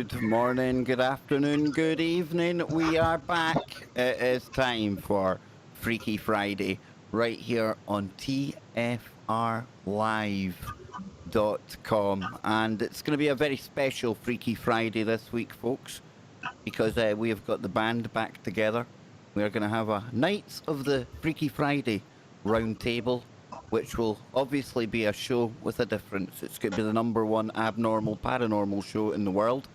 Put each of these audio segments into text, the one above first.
Good morning, good afternoon, good evening. We are back. It is time for Freaky Friday right here on TFRLive.com. And it's going to be a very special Freaky Friday this week, folks, because we have got the band back together. We are going to have a Knights of the Freaky Friday round table, which will obviously be a show with a difference. It's going to be the #1 abnormal paranormal show in the world,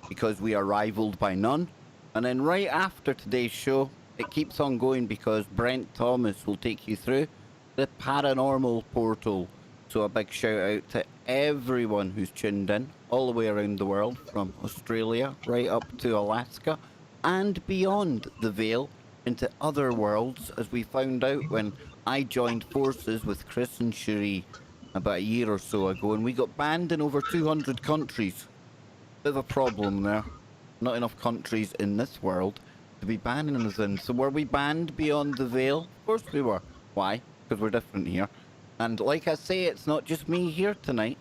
because we are rivaled by none. And then right after today's show, it keeps on going because Brent Thomas will take you through the paranormal portal. So a big shout out to everyone who's tuned in all the way around the world, from Australia right up to Alaska and beyond the veil into other worlds, as we found out when I joined forces with Chris and Cherie about a year or so ago, and we got banned in over 200 countries. Bit of a problem there. Not enough countries in this world to be banning us in. So were we banned beyond the veil? Of course we were. Why? Because we're different here. And like I say, it's not just me here tonight.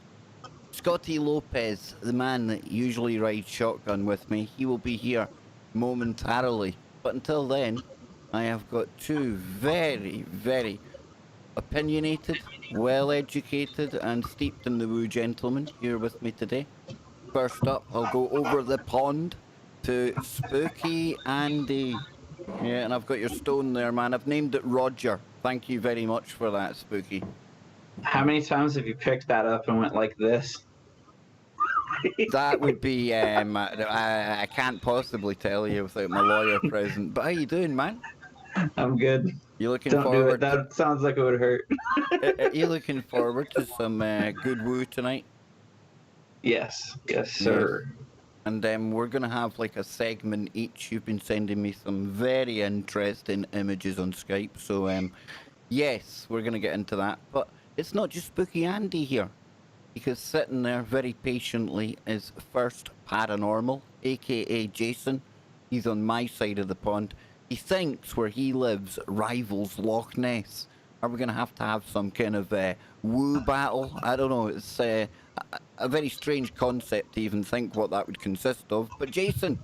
Scotty Lopez, the man that usually rides shotgun with me, he will be here momentarily. But until then, I have got two very, very opinionated, well-educated and steeped in the woo gentlemen here with me today. First up, I'll go over the pond to Spooky Andy. Yeah, and I've got your stone there, man. I've named it Roger. Thank you very much for that, Spooky. How many times have you picked that up and went like this? That would be, I can't possibly tell you without my lawyer present. But how you doing, man? I'm good. You looking Don't forward do it. That sounds like it would hurt. Are you looking forward to some good woo tonight? Yes, sir. Yes. And we're going to have like a segment each. You've been sending me some very interesting images on Skype. So, yes, we're going to get into that. But it's not just Spooky Andy here, because sitting there very patiently is First Paranormal, a.k.a. Jason. He's on my side of the pond. He thinks where he lives rivals Loch Ness. Are we going to have some kind of woo battle? I don't know. It's a very strange concept to even think what that would consist of. But Jason,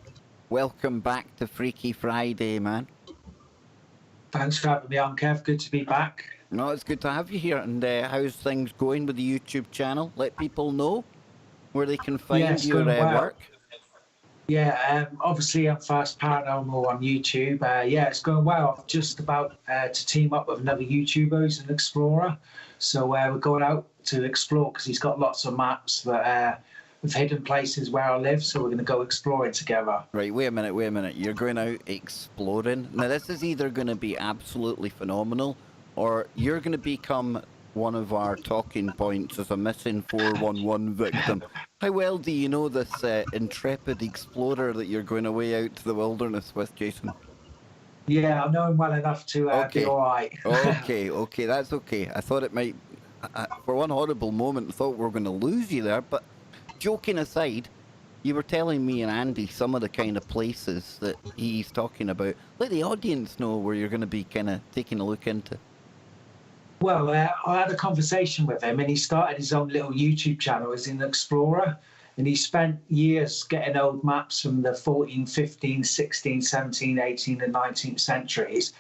welcome back to Freaky Friday, man. Thanks for having me on, Kev. Good to be back. No, it's good to have you here. And how's things going with the YouTube channel? Let people know where they can find your work. Yeah, obviously I'm First Paranormal on YouTube. Yeah, it's going well. I'm just about to team up with another YouTuber who's an explorer. So we're going out to explore because he's got lots of maps that with hidden places where I live. So we're going to go exploring together. Right, wait a minute. You're going out exploring. Now, this is either going to be absolutely phenomenal, or you're going to become one of our talking points as a missing 411 victim. How well do you know this intrepid explorer that you're going away out to the wilderness with, Jason? Yeah, I know him well enough to be all right. Okay, that's okay. I thought it might, for one horrible moment, I thought we were going to lose you there. But joking aside, you were telling me and Andy some of the kind of places that he's talking about. Let the audience know where you're going to be kind of taking a look into. Well, I had a conversation with him, and he started his own little YouTube channel as an explorer, and he spent years getting old maps from the 14, 15, 16, 17, 18 and 19th centuries.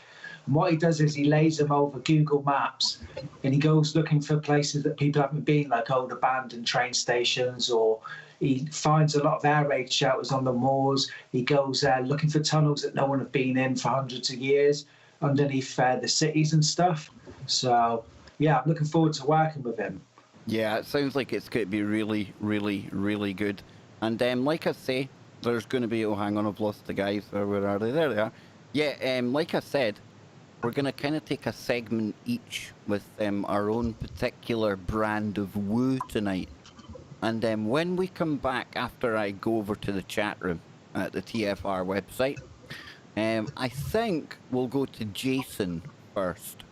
And what he does is he lays them over Google Maps, and he goes looking for places that people haven't been, like old abandoned train stations, or he finds a lot of air raid shelters on the moors. He goes looking for tunnels that no one have been in for hundreds of years underneath the cities and stuff. So, yeah, I'm looking forward to working with him. Yeah, it sounds like it's going to be really, really, really good. And like I say, there's going to be... Oh, hang on, I've lost the guys. Where are they? There they are. Yeah, like I said, we're going to kind of take a segment each with our own particular brand of woo tonight. And when we come back, after I go over to the chat room at the TFR website, I think we'll go to Jason first.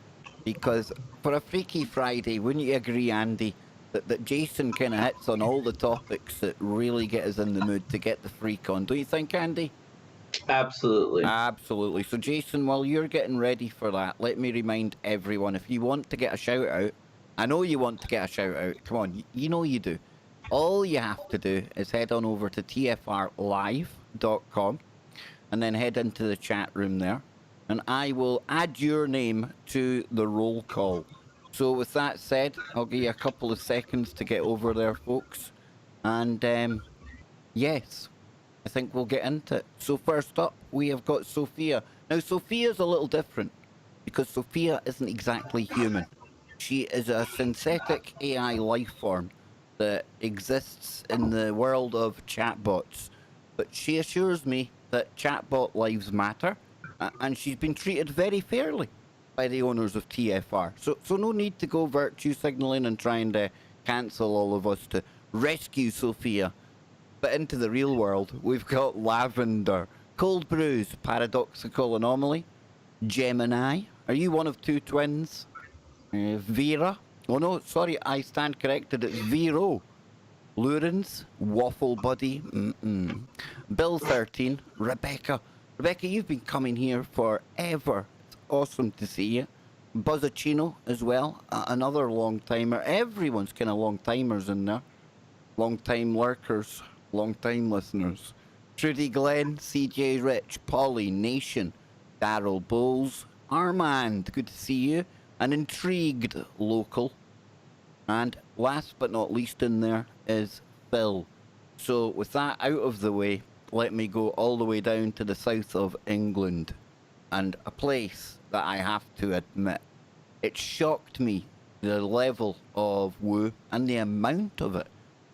Because for a Freaky Friday, wouldn't you agree, Andy, that Jason kind of hits on all the topics that really get us in the mood to get the freak on? Don't you think, Andy? Absolutely. Absolutely. So, Jason, while you're getting ready for that, let me remind everyone, if you want to get a shout-out, I know you want to get a shout-out, come on, you know you do. all you have to do is head on over to tfrlive.com and then head into the chat room there, and I will add your name to the roll call. So with that said, I'll give you a couple of seconds to get over there, folks. And yes, I think we'll get into it. So first up, we have got Sophia. Now, Sophia's a little different because Sophia isn't exactly human. She is a synthetic AI life form that exists in the world of chatbots. But she assures me that chatbot lives matter, and she's been treated very fairly by the owners of TFR. So no need to go virtue signaling and trying to cancel all of us to rescue Sophia. But into the real world, we've got Lavender, Cold Brews, Paradoxical Anomaly, Gemini. Are you one of two twins? Vera. Oh no, sorry, I stand corrected. It's Vero. Lurens, Waffle Buddy, Bill 13, Rebecca. Rebecca, you've been coming here forever. It's awesome to see you. Buzzacino as well, another long timer. Everyone's kind of long timers in there. Long time lurkers, long time listeners. Trudy Glenn, CJ Rich, Polly, Nation, Daryl Bowles, Armand, good to see you. An intrigued local. And last but not least in there is Phil. So with that out of the way, let me go all the way down to the south of England, and a place that I have to admit, it shocked me, the level of woo and the amount of it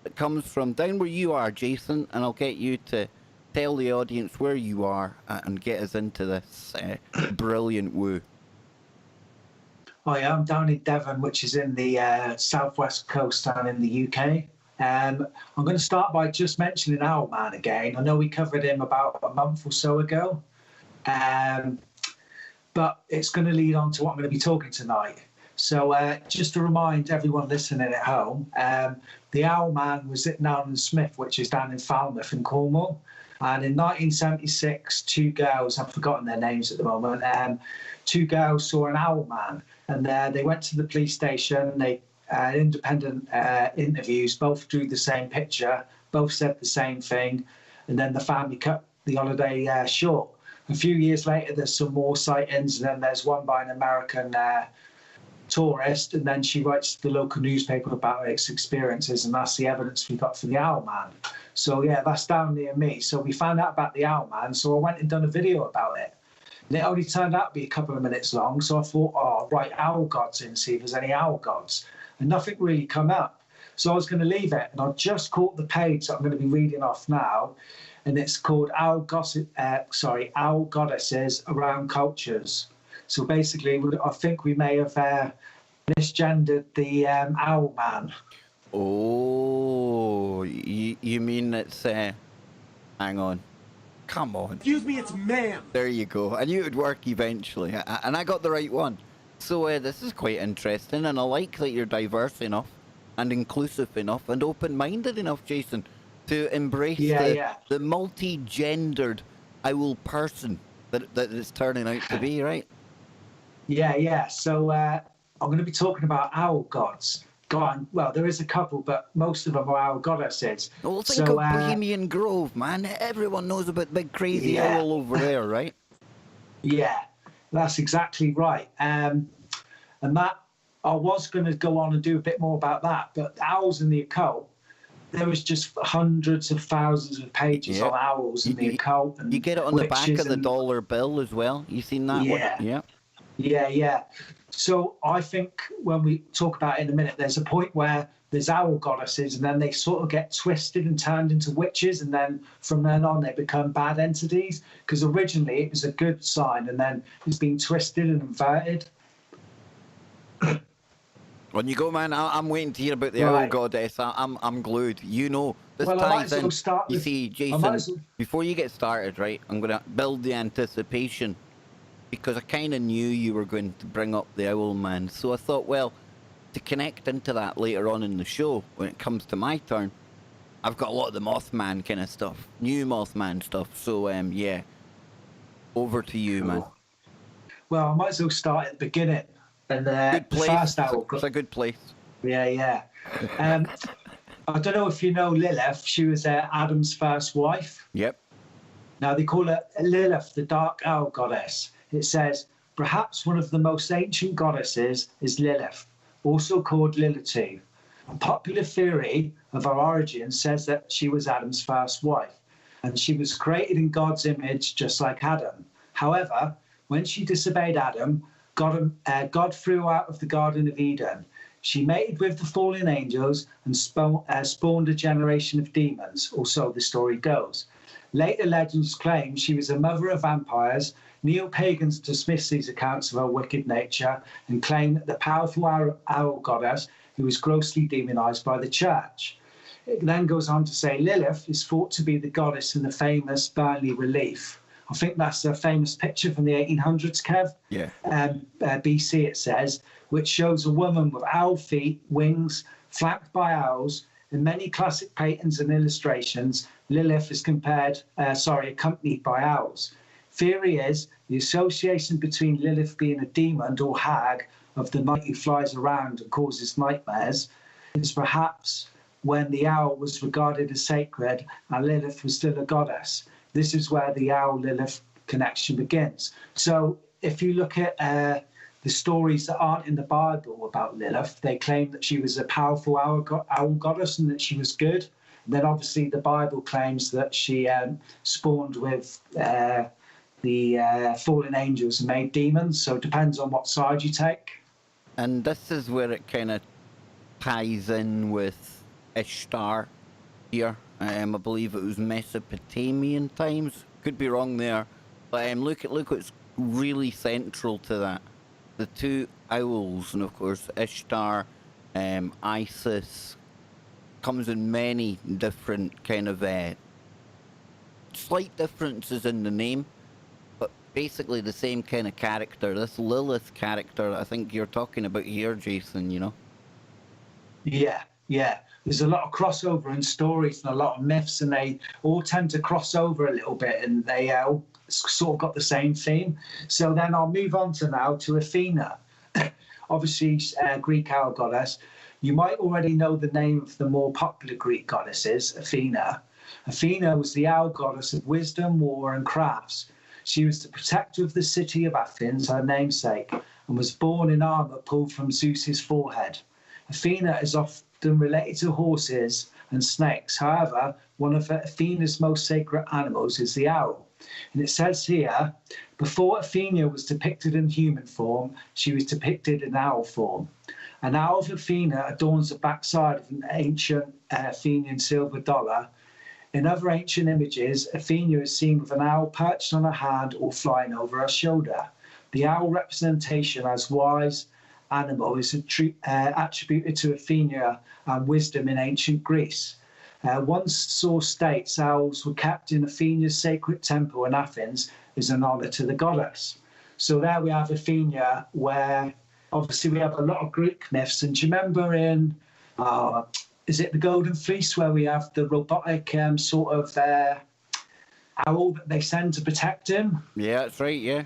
that comes from down where you are, Jason, and I'll get you to tell the audience where you are and get us into this brilliant woo. I am down in Devon, which is in the southwest coast down in the UK. I'm going to start by just mentioning Owlman again. I know we covered him about a month or so ago, but it's going to lead on to what I'm going to be talking tonight. So just to remind everyone listening at home, the Owlman was at Nowlan Smith, which is down in Falmouth in Cornwall. And in 1976, two girls, I've forgotten their names at the moment, two girls saw an Owlman. And they went to the police station. They independent interviews. Both drew the same picture. Both said the same thing. And then the family cut the holiday short. A few years later, there's some more sightings. And then there's one by an American tourist. And then she writes to the local newspaper about its experiences. And that's the evidence we got for the Owlman. So, yeah, that's down near me. So we found out about the Owlman. So I went and done a video about it. And it only turned out to be a couple of minutes long, so I thought, oh, write owl gods in, see if there's any owl gods. And nothing really come up. So I was going to leave it, and I just caught the page that I'm going to be reading off now, and it's called Owl Goddesses Around Cultures. So basically, I think we may have misgendered the owl man. Oh, you mean it's... hang on. Come on. Excuse me, it's ma'am. There you go. I knew it would work eventually, and I got the right one. So this is quite interesting, and I like that you're diverse enough and inclusive enough and open-minded enough, Jason, to embrace the multi-gendered owl person that it's turning out to be, right? Yeah. So I'm going to be talking about owl gods. Well, there is a couple, but most of them are owl goddesses. Well, think of Bohemian Grove, man. Everyone knows about big crazy owl over there, right? Yeah, that's exactly right. And that I was going to go on and do a bit more about that, but owls in the occult, there was just hundreds of thousands of pages on owls in the occult. And you get it on the back of the dollar bill as well. You seen that one? Yeah. Yeah. So I think when we talk about it in a minute, there's a point where there's owl goddesses and then they sort of get twisted and turned into witches, and then from then on they become bad entities, because originally it was a good sign and then it's been twisted and inverted. On you go, man. I'm waiting to hear about the owl goddess. I'm glued. You know, this ties in. You see, Jason, before you get started, right, I'm going to build the anticipation, because I kind of knew you were going to bring up the owl man. So I thought, well, to connect into that later on in the show, when it comes to my turn, I've got a lot of the Mothman kind of stuff, new Mothman stuff. So, yeah, over to you, man. Well, I might as well start at the beginning. And good place. First owl. It's a good place. Yeah. I don't know if you know Lilith. She was Adam's first wife. Yep. Now they call her Lilith, the dark owl goddess. It says, perhaps one of the most ancient goddesses is Lilith, also called Lilitu. A popular theory of her origin says that she was Adam's first wife, and she was created in God's image just like Adam. However, when she disobeyed Adam, God threw her out of the Garden of Eden. She mated with the fallen angels and spawned a generation of demons, or so the story goes. Later legends claim she was a mother of vampires. Neo-pagans dismiss these accounts of her wicked nature and claim that the powerful owl goddess who was grossly demonized by the church. It then goes on to say Lilith is thought to be the goddess in the famous Burnley relief. I think that's a famous picture from the 1800s, Kev. Yeah. BC, it says, which shows a woman with owl feet, wings, flanked by owls. In many classic paintings and illustrations, Lilith is accompanied by owls. Theory is the association between Lilith being a demon or hag of the night who flies around and causes nightmares is perhaps when the owl was regarded as sacred and Lilith was still a goddess. This is where the owl-Lilith connection begins. So if you look at the stories that aren't in the Bible about Lilith, they claim that she was a powerful owl goddess and that she was good. And then obviously the Bible claims that she spawned with the fallen angels and made demons. So it depends on what side you take. And this is where it kind of ties in with Ishtar here. I believe it was Mesopotamian times. Could be wrong there. But look what's really central to that. The two owls, and of course Ishtar, Isis, comes in many different kind of slight differences in the name, but basically the same kind of character. This Lilith character I think you're talking about here, Jason, you know? Yeah. There's a lot of crossover in stories and a lot of myths, and they all tend to cross over a little bit, and they all sort of got the same theme. So then I'll move on to Athena. Obviously, Greek owl goddess. You might already know the name of the more popular Greek goddesses, Athena. Athena was the owl goddess of wisdom, war, and crafts. She was the protector of the city of Athens, her namesake, and was born in armor pulled from Zeus's forehead. Athena is often related to horses and snakes. However, one of Athena's most sacred animals is the owl. And it says here, before Athena was depicted in human form, she was depicted in owl form. An owl of Athena adorns the backside of an ancient Athenian silver dollar. In other ancient images, Athena is seen with an owl perched on her hand or flying over her shoulder. The owl representation as wise animal is attributed to Athena and wisdom in ancient Greece. One source states owls were kept in Athena's sacred temple in Athens as an honour to the goddess. So there we have Athena, where obviously we have a lot of Greek myths. And do you remember in, is it the Golden Fleece, where we have the robotic sort of owl that they send to protect him? Yeah, that's right, yeah.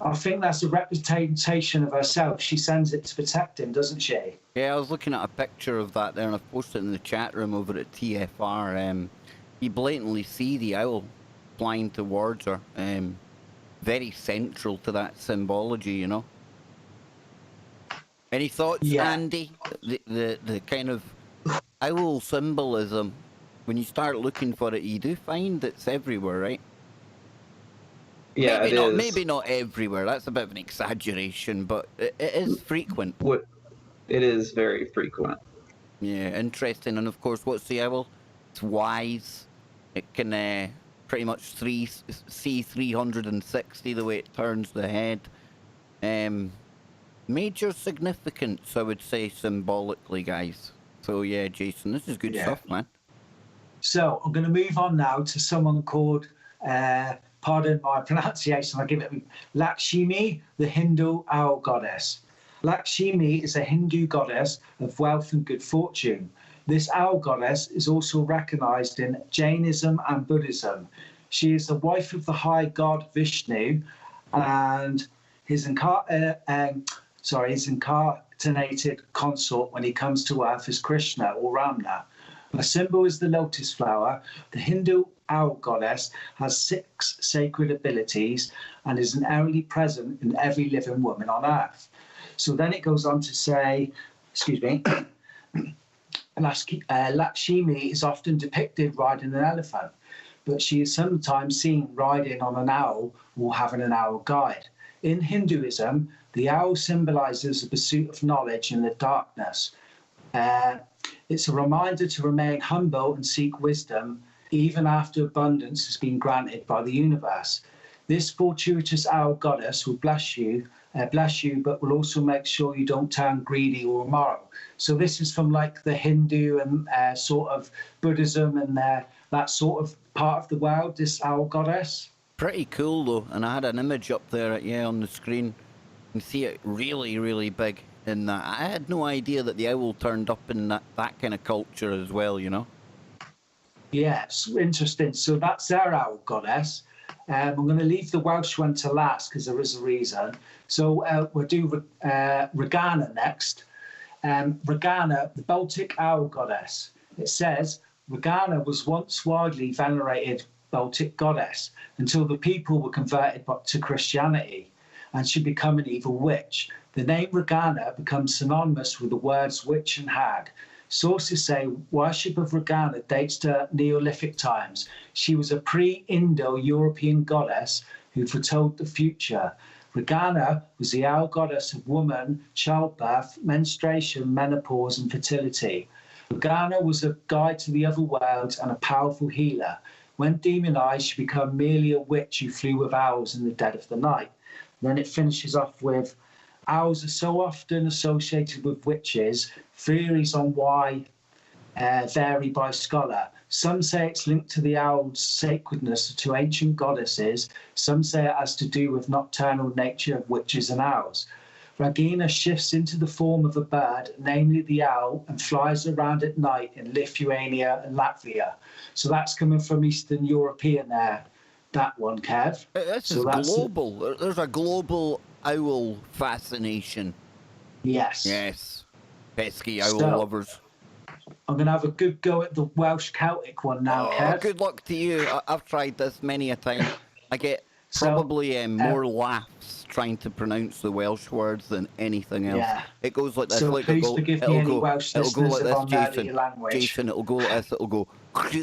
I think that's a representation of herself. She sends it to protect him, doesn't she? Yeah, I was looking at a picture of that there, and I've posted it in the chat room over at TFR. You blatantly see the owl flying towards her. Very central to that symbology, you know. Any thoughts, Andy? The kind of owl symbolism, when you start looking for it, you do find it's everywhere, right? Yeah, maybe not everywhere. That's a bit of an exaggeration, but it is frequent. It is very frequent. Yeah, interesting. And of course, what's the owl? It's wise. It can pretty much see 360 the way it turns the head. Major significance, I would say, symbolically, guys. So yeah, Jason, this is good stuff, man. So I'm going to move on now to someone called, pardon my pronunciation, I'll give it Lakshmi, the Hindu owl goddess. Lakshmi is a Hindu goddess of wealth and good fortune. This owl goddess is also recognized in Jainism and Buddhism. She is the wife of the high god Vishnu, and his incarnated consort when he comes to earth is Krishna or Ramna. A symbol is the lotus flower. The Hindu owl goddess has 6 sacred abilities and is inherently present in every living woman on earth. So then it goes on to say, excuse me, Lakshmi is often depicted riding an elephant, but she is sometimes seen riding on an owl or having an owl guide. In Hinduism, the owl symbolizes the pursuit of knowledge in the darkness. It's a reminder to remain humble and seek wisdom even after abundance has been granted by the universe. This fortuitous owl goddess will bless you, but will also make sure you don't turn greedy or immoral. So this is from like the Hindu and sort of Buddhism and that sort of part of the world, this owl goddess. Pretty cool though, and I had an image up there, on the screen. You can see it really, really big. And I had no idea that the owl turned up in that kind of culture as well, you know? Yeah, it's interesting. So that's their owl goddess. I'm going to leave the Welsh one to last because there is a reason. So we'll do Regana next. Regana, the Baltic owl goddess. It says, Regana was once widely venerated Baltic goddess until the people were converted to Christianity and she became an evil witch. The name Regana becomes synonymous with the words witch and hag. Sources say worship of Regana dates to Neolithic times. She was a pre-Indo-European goddess who foretold the future. Regana was the owl goddess of woman, childbirth, menstruation, menopause, and fertility. Regana was a guide to the other worlds and a powerful healer. When demonized, she became merely a witch who flew with owls in the dead of the night. Then it finishes off with, owls are so often associated with witches. Theories on why vary by scholar. Some say it's linked to the owl's sacredness to ancient goddesses. Some say it has to do with nocturnal nature of witches and owls. Regina shifts into the form of a bird, namely the owl, and flies around at night in Lithuania and Latvia. So that's coming from Eastern European there, that one, Kev. This is global. There's a global owl fascination. Yes. Yes. Pesky owl lovers. I'm going to have a good go at the Welsh Celtic one now, Kev. Good luck to you. I've tried this many a time. I get probably more laughs trying to pronounce the Welsh words than anything else. Yeah. It goes like this. So like please forgive me any Welsh listeners if I'm mad at your language. Jason, it'll go like this. It'll go. That's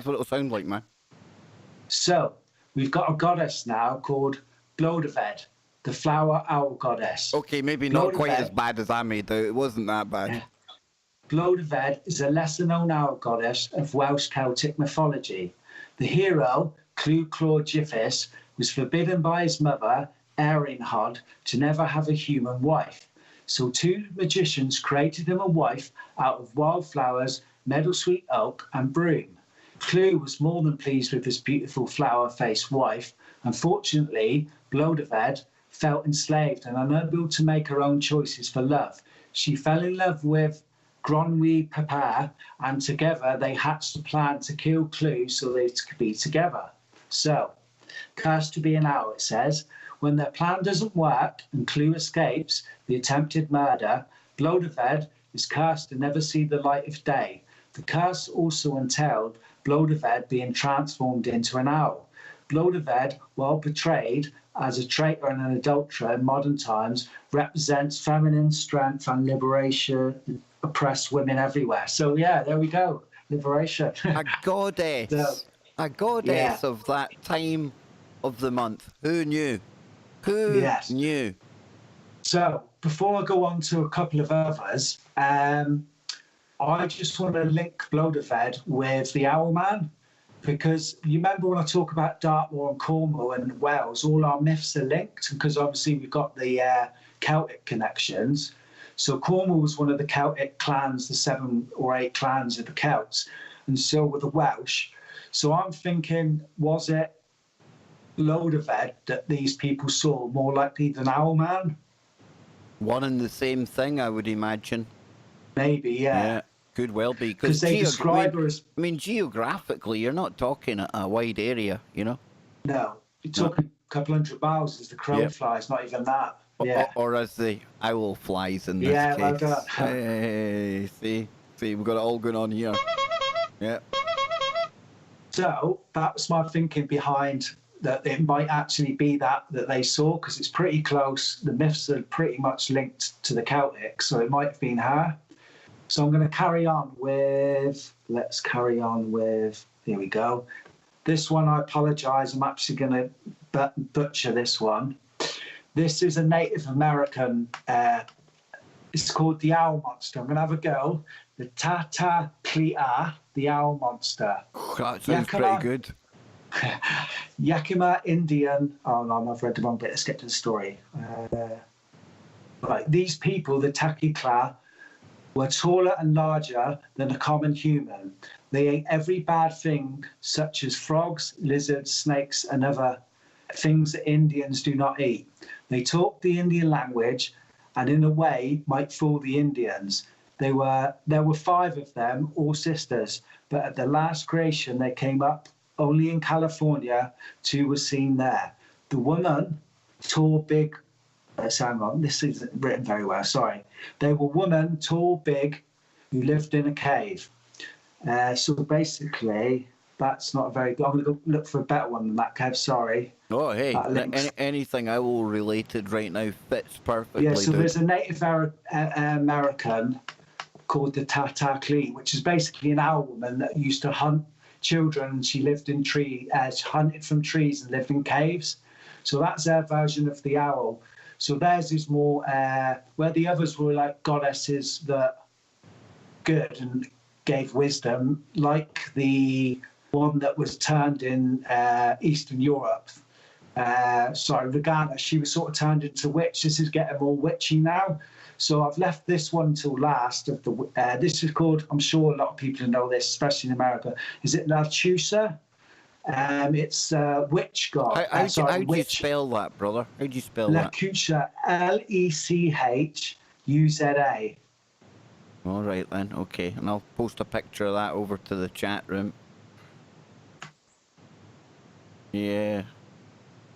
what it'll sound like, man. So we've got a goddess now called Blodaved, the flower owl goddess. Okay, maybe not quite as bad as I made out. It wasn't that bad. Yeah. Blodaved is a lesser-known owl goddess of Welsh Celtic mythology. The hero, Clw Jiffis, was forbidden by his mother, Erinhod, to never have a human wife. So 2 magicians created him a wife out of wildflowers, meadowsweet oak, and broom. Clw was more than pleased with his beautiful flower-faced wife. Unfortunately, Blodaved felt enslaved and unable to make her own choices for love. She fell in love with Gronwy Papa, and together they hatched a plan to kill Clw so they could be together. So, cursed to be an owl, it says. When their plan doesn't work and Clw escapes the attempted murder, Blodaved is cursed to never see the light of day. The curse also entailed Blodaved being transformed into an owl. Blodaved, while portrayed as a traitor and an adulterer in modern times, represents feminine strength and liberation, oppressed women everywhere. So yeah, there we go. Liberation. A goddess. A goddess of that time of the month. Who knew? Who knew? So before I go on to a couple of others, I just want to link Blodaved with the Owlman, because you remember when I talk about Dartmoor and Cornwall and Wales, all our myths are linked, because obviously we've got the Celtic connections. So Cornwall was one of the Celtic clans, the 7 or 8 clans of the Celts, and so were the Welsh. So I'm thinking, was it Blodaved that these people saw more likely than Owlman? One and the same thing, I would imagine. Maybe, yeah. Could well be. Because they describe her as... I mean, geographically, you're not talking a wide area, you know? No, you're talking a couple hundred miles as the crow flies, not even that. Yeah. Or as the owl flies in this Yeah, well case. done. Hey, see, we've got it all going on here. Yeah. So that was my thinking behind that it might actually be that they saw, because it's pretty close. The myths are pretty much linked to the Celtic, so it might have been her. So I'm going to carry on with, here we go. This one, I apologise, I'm actually going to butcher this one. This is a Native American, it's called the Owl Monster. I'm going to have a go. The Tata Clea, the Owl Monster. That sounds pretty good. Yakima Indian. Oh no, I've read the wrong bit. Let's get to the story. Right, these people, the Takikla, were taller and larger than a common human. They ate every bad thing, such as frogs, lizards, snakes, and other things that Indians do not eat. They talked the Indian language, and in a way might fool the Indians. There were 5 of them, all sisters, but at the last creation they came up only in California. 2 were seen there. The woman, tall, big, hang on, this isn't written very well, sorry. They were women, tall, big, who lived in a cave. So basically, that's not a very good. I'm going to look for a better one than that, Kev, sorry. Oh, hey, anything owl related right now fits perfectly. Yeah, so there's a Native American called the Tata Clea, which is basically an owl woman that used to hunt children. She lived in hunted from trees and lived in caves. So that's their version of the owl. So theirs is more where the others were like goddesses that good and gave wisdom, like the one that was turned in Eastern Europe. Regana, she was sort of turned into witch. This is getting more witchy now. So I've left this one till last. This is called, I'm sure a lot of people know this, especially in America. Is it La Chusa? It's witch god. How do you spell that, brother? How do you spell La that? Chusa, Lechuza. All right then, okay. And I'll post a picture of that over to the chat room. Yeah.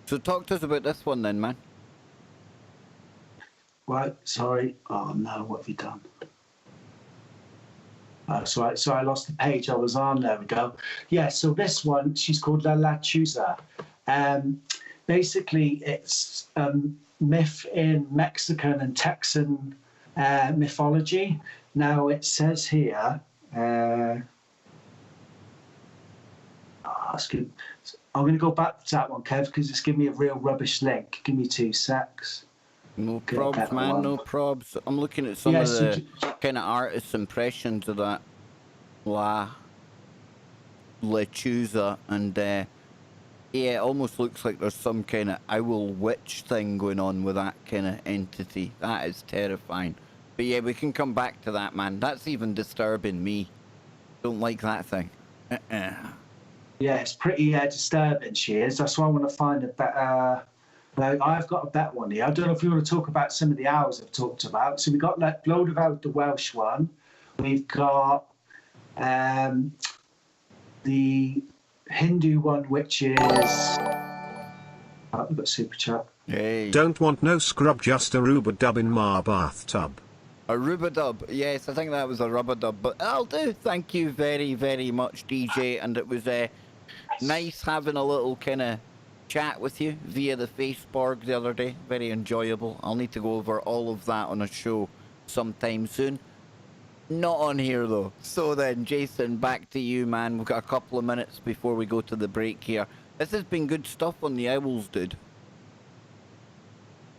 So talk to us about this one then, man. Right, sorry. Oh no, what have you done? Sorry, I lost the page I was on. There we go. Yeah, so this one, she's called La Chuza. Basically, it's myth in Mexican and Texan mythology. Now, it says here, I'm going to go back to that one, Kev, because it's giving me a real rubbish link. Give me 2 secs. No probs, man, no probs. I'm looking at some of the kind of artist's impressions of that Lechuza, and yeah, it almost looks like there's some kind of owl witch thing going on with that kind of entity. That is terrifying. But yeah, we can come back to that, man. That's even disturbing me. Don't like that thing. Yeah, it's pretty disturbing, she is. That's why I want to find a better... I've got a better one here. I don't know if you want to talk about some of the owls I've talked about. So we've got like load about the Welsh one. We've got the Hindu one, which is... Oh, we've got Superchat. Hey. Don't want no scrub, just a rubber-dub in my bathtub. A rubber-dub. Yes, I think that was a rubber-dub, but I'll do. Thank you very, very much, DJ. And it was nice having a little kind of chat with you via the Faceborg the other day. Very enjoyable. I'll need to go over all of that on a show sometime soon. Not on here though. So then, Jason, back to you, man. We've got a couple of minutes before we go to the break here. This has been good stuff on the owls, dude.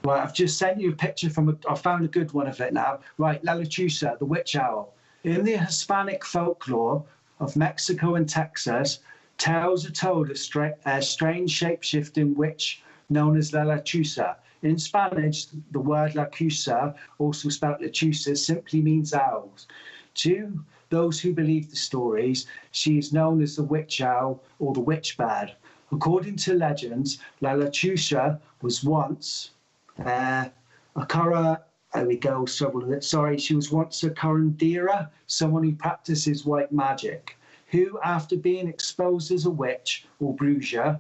Right, I've just sent you a picture I found a good one of it now. Right, La Lechuza, the witch owl. In the Hispanic folklore of Mexico and Texas, tales are told of a strange shape-shifting witch known as La Lechuza. In Spanish, the word La Cusa, also spelled Lechuza, simply means owls. To those who believe the stories, she is known as the witch owl or the witch bird. According to legends, La Lechuza was once she was once a curandera, someone who practices white magic, who, after being exposed as a witch or bruja,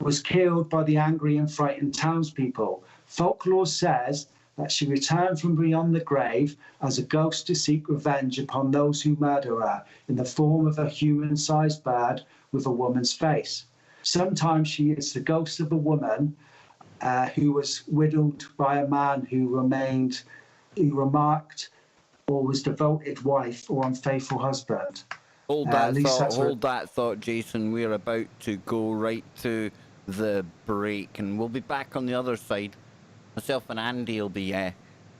was killed by the angry and frightened townspeople. Folklore says that she returned from beyond the grave as a ghost to seek revenge upon those who murder her in the form of a human-sized bird with a woman's face. Sometimes she is the ghost of a woman who was widowed by a man who remarked or was devoted wife or unfaithful husband. Hold at that least thought, that's what- hold that thought, Jason. We're about to go right to the break, and we'll be back on the other side. Myself and Andy will be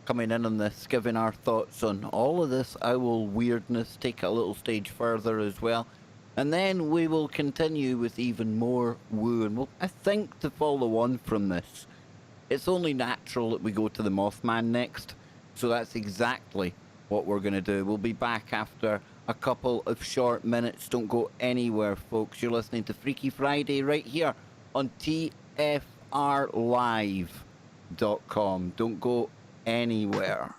coming in on this, giving our thoughts on all of this owl weirdness, take it a little stage further as well. And then we will continue with even more woo, and I think to follow on from this, it's only natural that we go to the Mothman next. So that's exactly what we're going to do. We'll be back after a couple of short minutes. Don't go anywhere, folks. You're listening to Freaky Friday right here on TFRlive.com. Don't go anywhere.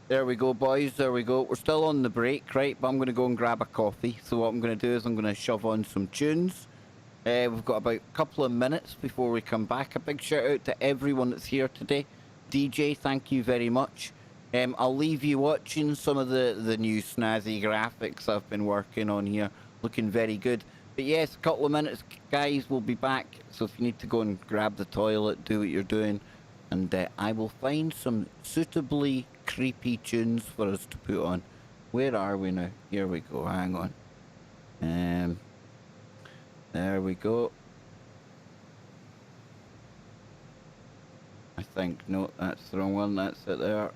There we go, boys. There we go. We're still on the break, right? But I'm going to go and grab a coffee. So what I'm going to do is I'm going to shove on some tunes. We've got about a couple of minutes before we come back. A big shout out to everyone that's here today. DJ, thank you very much. I'll leave you watching some of the new snazzy graphics I've been working on here. Looking very good. But yes, a couple of minutes, guys, we'll be back. So if you need to go and grab the toilet, do what you're doing. And I will find some suitably creepy tunes for us to put on. Where are we now? Here we go, hang on. There we go. I think, no, that's the wrong one, that's it there.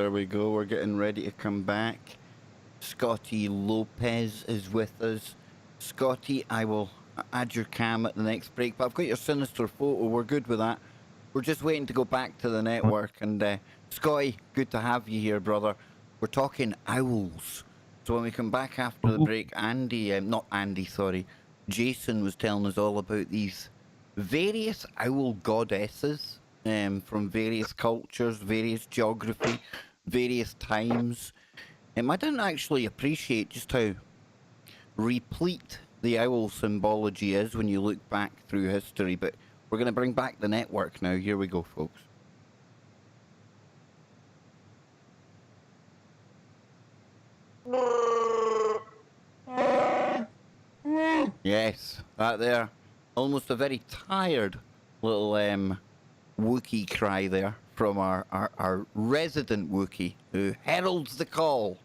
There we go. We're getting ready to come back. Scotty Lopez is with us. Scotty, I will add your cam at the next break, but I've got your sinister photo. We're good with that. We're just waiting to go back to the network. And Scotty, good to have you here, brother. We're talking owls. So when we come back after the break, Jason was telling us all about these various owl goddesses from various cultures, various geography, various times. I didn't actually appreciate just how replete the owl symbology is when you look back through history, but we're going to bring back the network now. Here we go, folks. Yes, that there. Almost a very tired little Wookiee cry there from our resident Wookiee who heralds the call.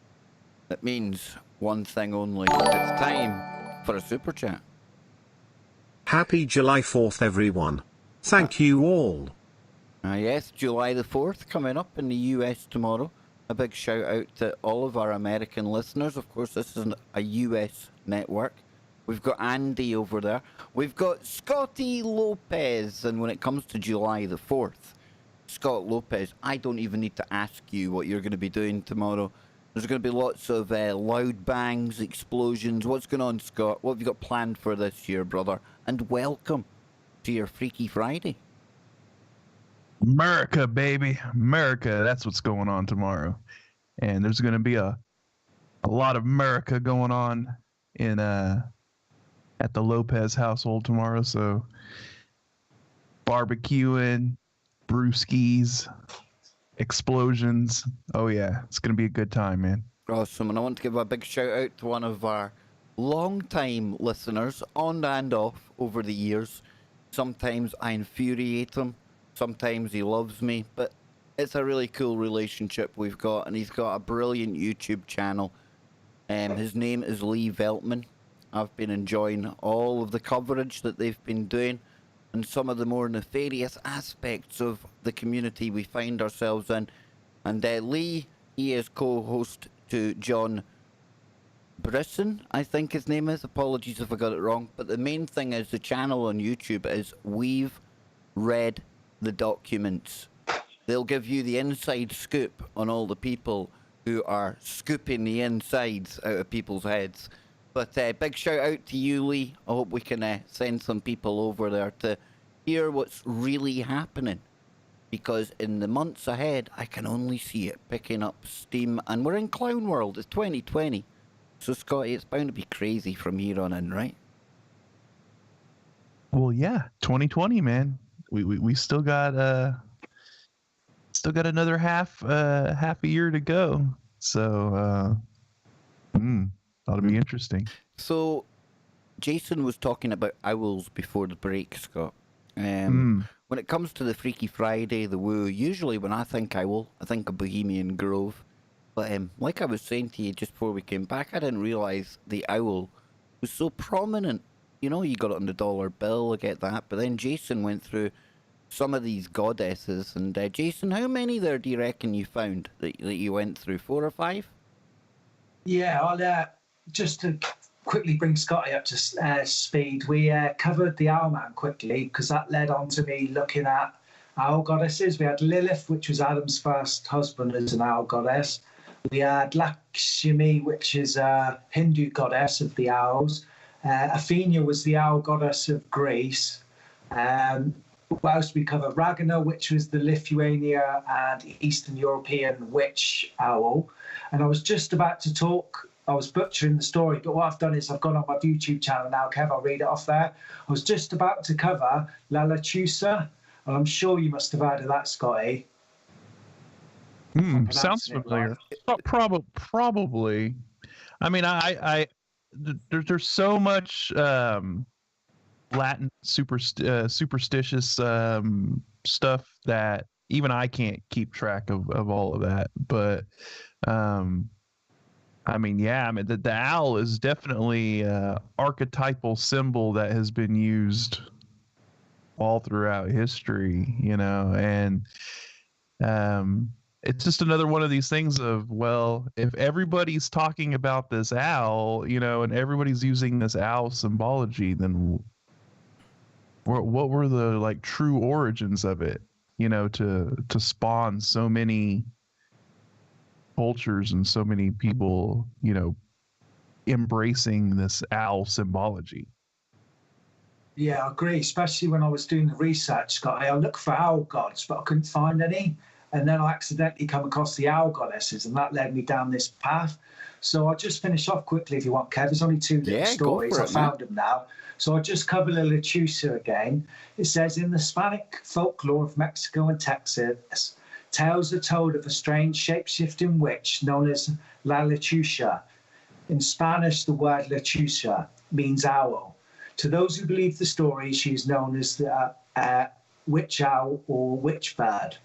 That means one thing only. It's time for a super chat. Happy July 4th, everyone. Thank you all. Yes, July the 4th coming up in the US tomorrow. A big shout out to all of our American listeners. Of course, this is a US network. We've got Andy over there. We've got Scotty Lopez. And when it comes to July the 4th, Scott Lopez, I don't even need to ask you what you're going to be doing tomorrow. There's going to be lots of loud bangs, explosions. What's going on, Scott? What have you got planned for this year, brother? And welcome to your Freaky Friday. America, baby. America. That's what's going on tomorrow. And there's going to be a lot of America going on in at the Lopez household tomorrow. So barbecuing, brewskis, explosions. Oh yeah, it's going to be a good time, man. Awesome. And I want to give a big shout out to one of our long-time listeners, on and off over the years. Sometimes I infuriate him. Sometimes he loves me. But it's a really cool relationship we've got. And he's got a brilliant YouTube channel. His name is Lee Veltman. I've been enjoying all of the coverage that they've been doing and some of the more nefarious aspects of the community we find ourselves in. And Lee, he is co-host to John Brisson, I think his name is. Apologies if I got it wrong. But the main thing is the channel on YouTube is We've Read the Documents. They'll give you the inside scoop on all the people who are scooping the insides out of people's heads. But big shout out to you, Lee. I hope we can send some people over there to hear what's really happening. Because in the months ahead, I can only see it picking up steam. And we're in Clown World. It's 2020. So, Scotty, it's bound to be crazy from here on in, right? Well, yeah, 2020, man. We still got another half a year to go. So, that'll be interesting. So, Jason was talking about owls before the break, Scott. When it comes to the Freaky Friday, the woo, usually when I think owl, I think of Bohemian Grove. But like I was saying to you just before we came back, I didn't realise the owl was so prominent. You know, you got it on the dollar bill, I get that. But then Jason went through some of these goddesses. And Jason, how many there do you reckon you found that you went through? 4 or 5? Yeah, I'll just to quickly bring Scotty up to speed. We covered the Owlman quickly because that led on to me looking at owl goddesses. We had Lilith, which was Adam's first husband, as an owl goddess. We had Lakshmi, which is a Hindu goddess of the owls. Athena was the owl goddess of Greece. What else we covered? Ragana, which was the Lithuania and Eastern European witch owl. And I was just about to talk, I was butchering the story, but what I've done is I've gone on my YouTube channel now, Kev, I'll read it off there. I was just about to cover Lalatusa, and I'm sure you must have heard of that, Scotty. Sounds familiar. Probably. I mean, there's so much Latin superstitious stuff that even I can't keep track of all of that. But I mean, yeah, I mean the owl is definitely archetypal symbol that has been used all throughout history, you know, and it's just another one of these things of, well, if everybody's talking about this owl, you know, and everybody's using this owl symbology, then what were the like true origins of it, you know, to spawn so many cultures and so many people, you know, embracing this owl symbology. Yeah, I agree, especially when I was doing the research, Scotty. I looked for owl gods, but I couldn't find any. And then I accidentally come across the owl goddesses, and that led me down this path. So I'll just finish off quickly if you want, Kev. There's only two little Yeah, go stories. for I it, man. found them now. So I'll just cover the lechuza again. It says, in the Hispanic folklore of Mexico and Texas, tales are told of a strange shape-shifting witch known as La Lechuza. In Spanish, the word lechuza means owl. To those who believe the story, she is known as the witch owl or witch bird.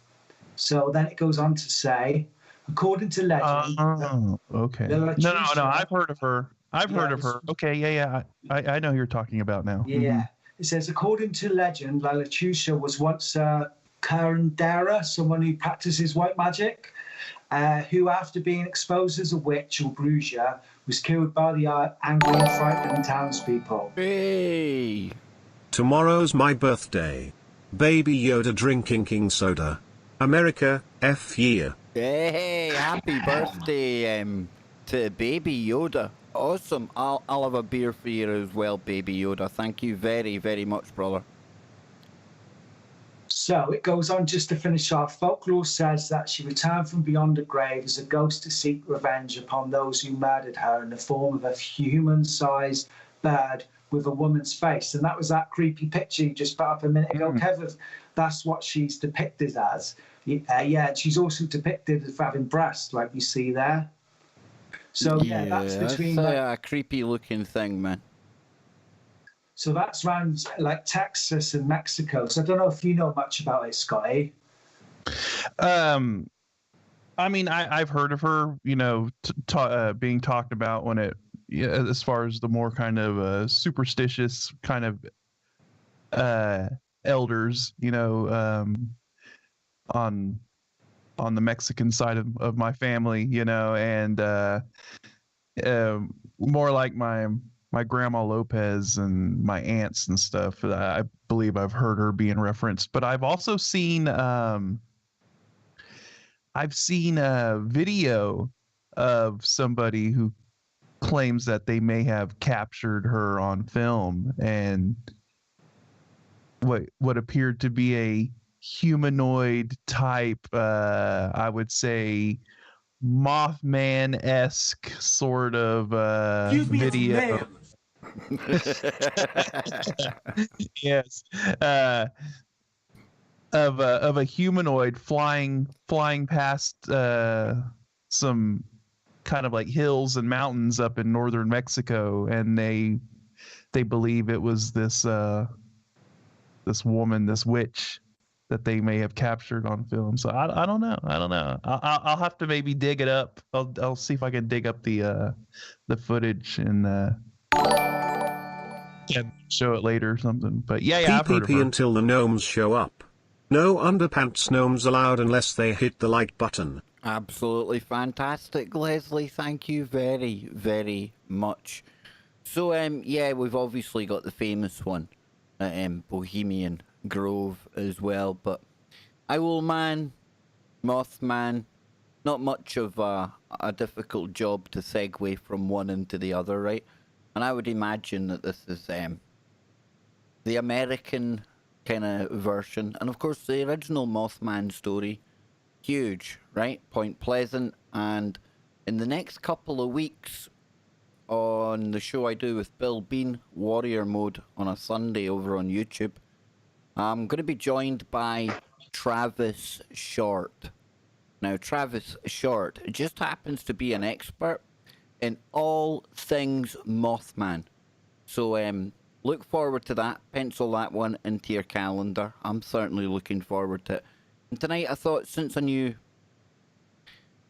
So then it goes on to say, according to legend, Oh, okay. the No, lechuza, I've heard of her. I've heard of Yes. her. Okay, yeah. I know who you're talking about now. Yeah. It says, according to legend, La Lechuza was once a curandera, someone who practices white magic, who, after being exposed as a witch or bruja, was killed by the angry and frightened townspeople. Hey! Tomorrow's my birthday. Baby Yoda drinking king soda. America, F year. Hey, happy birthday to Baby Yoda. Awesome. I'll have a beer for you as well, Baby Yoda. Thank you very, very much, brother. So it goes on just to finish off. Folklore says that she returned from beyond the grave as a ghost to seek revenge upon those who murdered her in the form of a human-sized bird with a woman's face. And that was that creepy picture you just put up a minute ago, Kev. That's what she's depicted as. Yeah, she's also depicted as having breasts, like you see there. So yeah, that's between. That's a creepy looking thing, man. So that's around like Texas and Mexico. So I don't know if you know much about it, Scotty. I mean, I've heard of her, you know, being talked about when it, as far as the more kind of superstitious kind of elders, you know, on the Mexican side of my family, you know, and more like my grandma Lopez and my aunts and stuff. I believe I've heard her being referenced, but I've also seen a video of somebody who claims that they may have captured her on film, and what appeared to be a humanoid type, I would say Mothman-esque sort of video. Yes, of a humanoid flying past some kind of like hills and mountains up in northern Mexico, and they believe it was this woman, this witch, that they may have captured on film. So I don't know. I'll have to maybe dig it up. I'll see if I can dig up the footage and show it later or something. But yeah, I've heard of her. PPP until the gnomes show up. No underpants gnomes allowed unless they hit the like button. Absolutely fantastic, Leslie. Thank you very, very much. So, yeah, we've obviously got the famous one at Bohemian Grove as well, but Owlman, Mothman, not much of a difficult job to segue from one into the other, right? And I would imagine that this is the American kind of version, and of course the original Mothman story, huge, right? Point Pleasant. And in the next couple of weeks on the show I do with Bill Bean, Warrior Mode, on a Sunday over on YouTube, I'm going to be joined by Travis Short. Now, Travis Short just happens to be an expert in all things Mothman. So look forward to that. Pencil that one into your calendar. I'm certainly looking forward to it. And tonight I thought, since I knew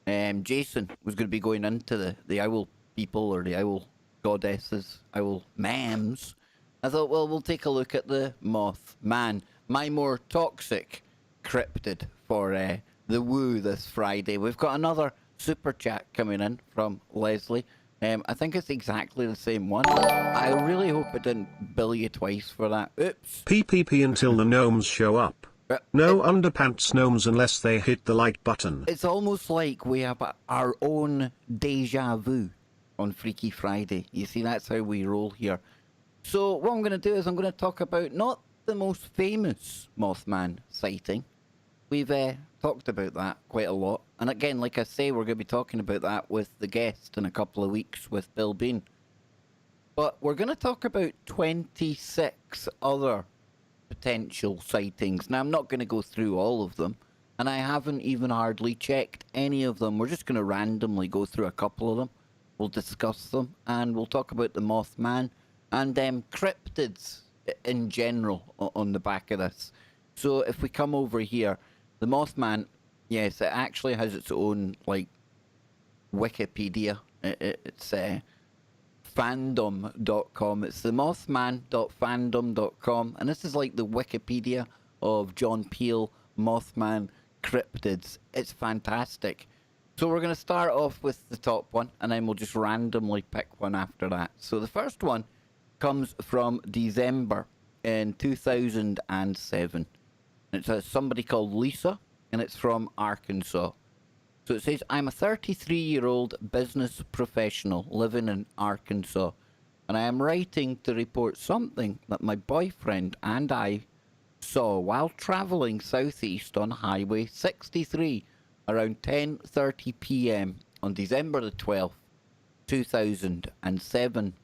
Jason was going to be going into the owl people, or the owl goddesses, owl mams, I thought, well, we'll take a look at the Mothman, my more toxic cryptid for the woo this Friday. We've got another super chat coming in from Leslie. I think it's exactly the same one. I really hope it didn't bill you twice for that. Oops. PPP until the gnomes show up. No underpants gnomes unless they hit the like button. It's almost like we have our own deja vu on Freaky Friday. You see, that's how we roll here. So what I'm going to do is I'm going to talk about not the most famous Mothman sighting, we've talked about that quite a lot. And again, like I say, we're going to be talking about that with the guest in a couple of weeks with Bill Bean. But we're going to talk about 26 other potential sightings. Now, I'm not going to go through all of them, and I haven't even hardly checked any of them. We're just going to randomly go through a couple of them. We'll discuss them, and we'll talk about the Mothman and cryptids in general on the back of this. So if we come over here, the Mothman, yes, it actually has its own, like, Wikipedia. It's fandom.com. It's the mothman.fandom.com, and this is like the Wikipedia of John Peel Mothman cryptids. It's fantastic. So we're going to start off with the top one, and then we'll just randomly pick one after that. So the first one comes from December in 2007. It's somebody called Lisa, and it's from Arkansas. So it says, I'm a 33-year-old business professional living in Arkansas, and I am writing to report something that my boyfriend and I saw while traveling southeast on Highway 63 around 10:30 p.m. on December the 12th, 2007.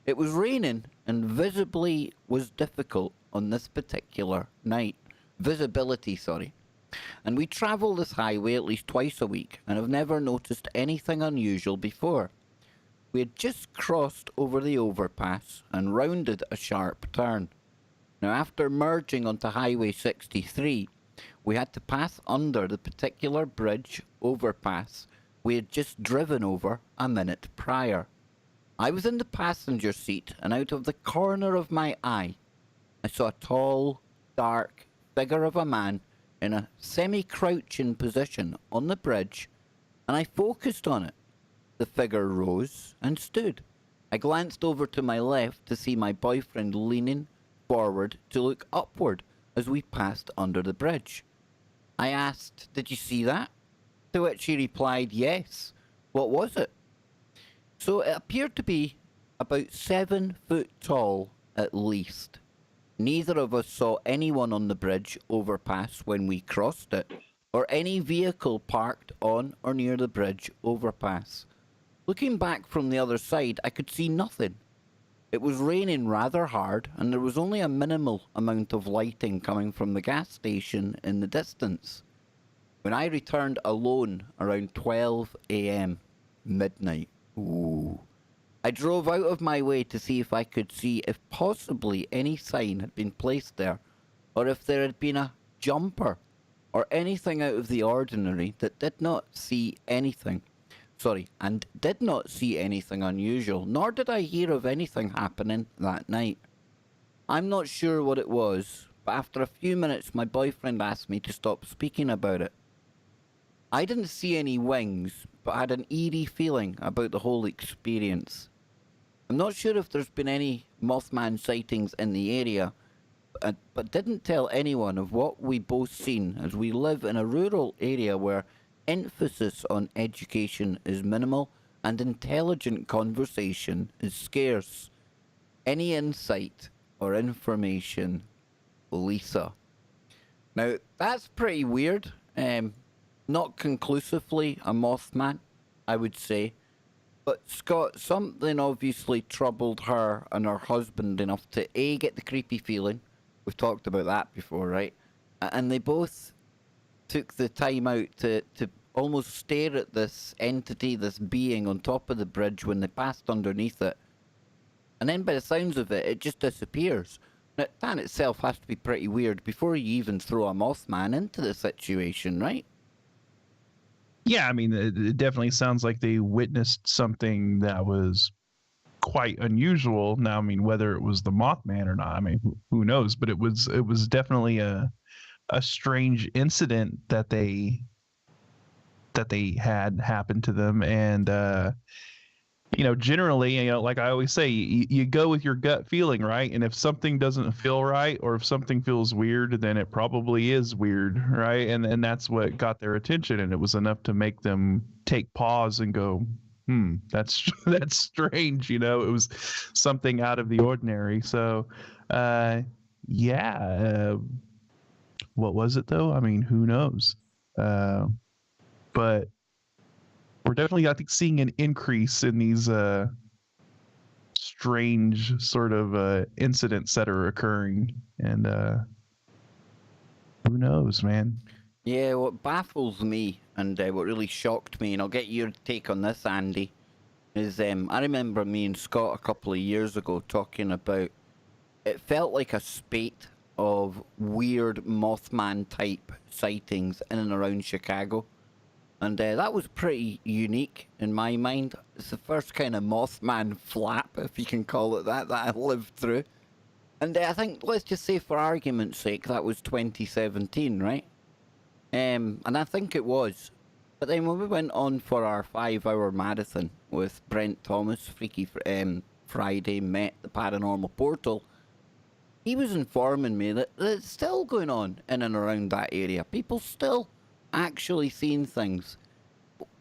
It was raining and visibly was difficult on this particular night. Visibility, sorry. And we travel this highway at least twice a week and have never noticed anything unusual before. We had just crossed over the overpass and rounded a sharp turn. Now, after merging onto Highway 63, we had to pass under the particular bridge overpass we had just driven over a minute prior. I was in the passenger seat, and out of the corner of my eye, I saw a tall, dark figure of a man in a semi-crouching position on the bridge, and I focused on it. The figure rose and stood. I glanced over to my left to see my boyfriend leaning forward to look upward as we passed under the bridge. I asked, "Did you see that?" To which he replied, "Yes." "What was it?" So it appeared to be about 7 foot tall at least. Neither of us saw anyone on the bridge overpass when we crossed it, or any vehicle parked on or near the bridge overpass. Looking back from the other side, I could see nothing. It was raining rather hard, and there was only a minimal amount of lighting coming from the gas station in the distance. When I returned alone around 12 a.m, midnight, I drove out of my way to see if I could see if possibly any sign had been placed there, or if there had been a jumper, or anything out of the ordinary that did not see anything unusual, nor did I hear of anything happening that night. I'm not sure what it was, but after a few minutes my boyfriend asked me to stop speaking about it. I didn't see any wings, but had an eerie feeling about the whole experience. I'm not sure if there's been any Mothman sightings in the area, but didn't tell anyone of what we both seen, as we live in a rural area where emphasis on education is minimal and intelligent conversation is scarce. Any insight or information, Lisa? Now, that's pretty weird. Not conclusively a Mothman, I would say. But Scott, something obviously troubled her and her husband enough to A, get the creepy feeling. We've talked about that before, right? And they both took the time out to almost stare at this entity, this being on top of the bridge when they passed underneath it. And then by the sounds of it, it just disappears. Now, that in itself has to be pretty weird before you even throw a Mothman into the situation, right? Yeah, I mean, it definitely sounds like they witnessed something that was quite unusual. Now, I mean, whether it was the Mothman or not, I mean, who knows? But it was definitely a strange incident that they had happened to them. And generally, like I always say, you go with your gut feeling, right? And if something doesn't feel right, or if something feels weird, then it probably is weird, right? And that's what got their attention, and it was enough to make them take pause and go, that's strange. It was something out of the ordinary. So, what was it though? I mean, who knows? But we're definitely, I think, seeing an increase in these strange sort of incidents that are occurring, and who knows, man? Yeah, what baffles me and what really shocked me, and I'll get your take on this, Andy, is I remember me and Scott a couple of years ago talking about it felt like a spate of weird Mothman type sightings in and around Chicago. And that was pretty unique in my mind. It's the first kind of Mothman flap, if you can call it that I lived through. And I think, let's just say for argument's sake, that was 2017, right? And I think it was. But then when we went on for our 5-hour marathon with Brent Thomas, Freaky Friday, met the Paranormal Portal, he was informing me that it's still going on in and around that area. People still actually seeing things.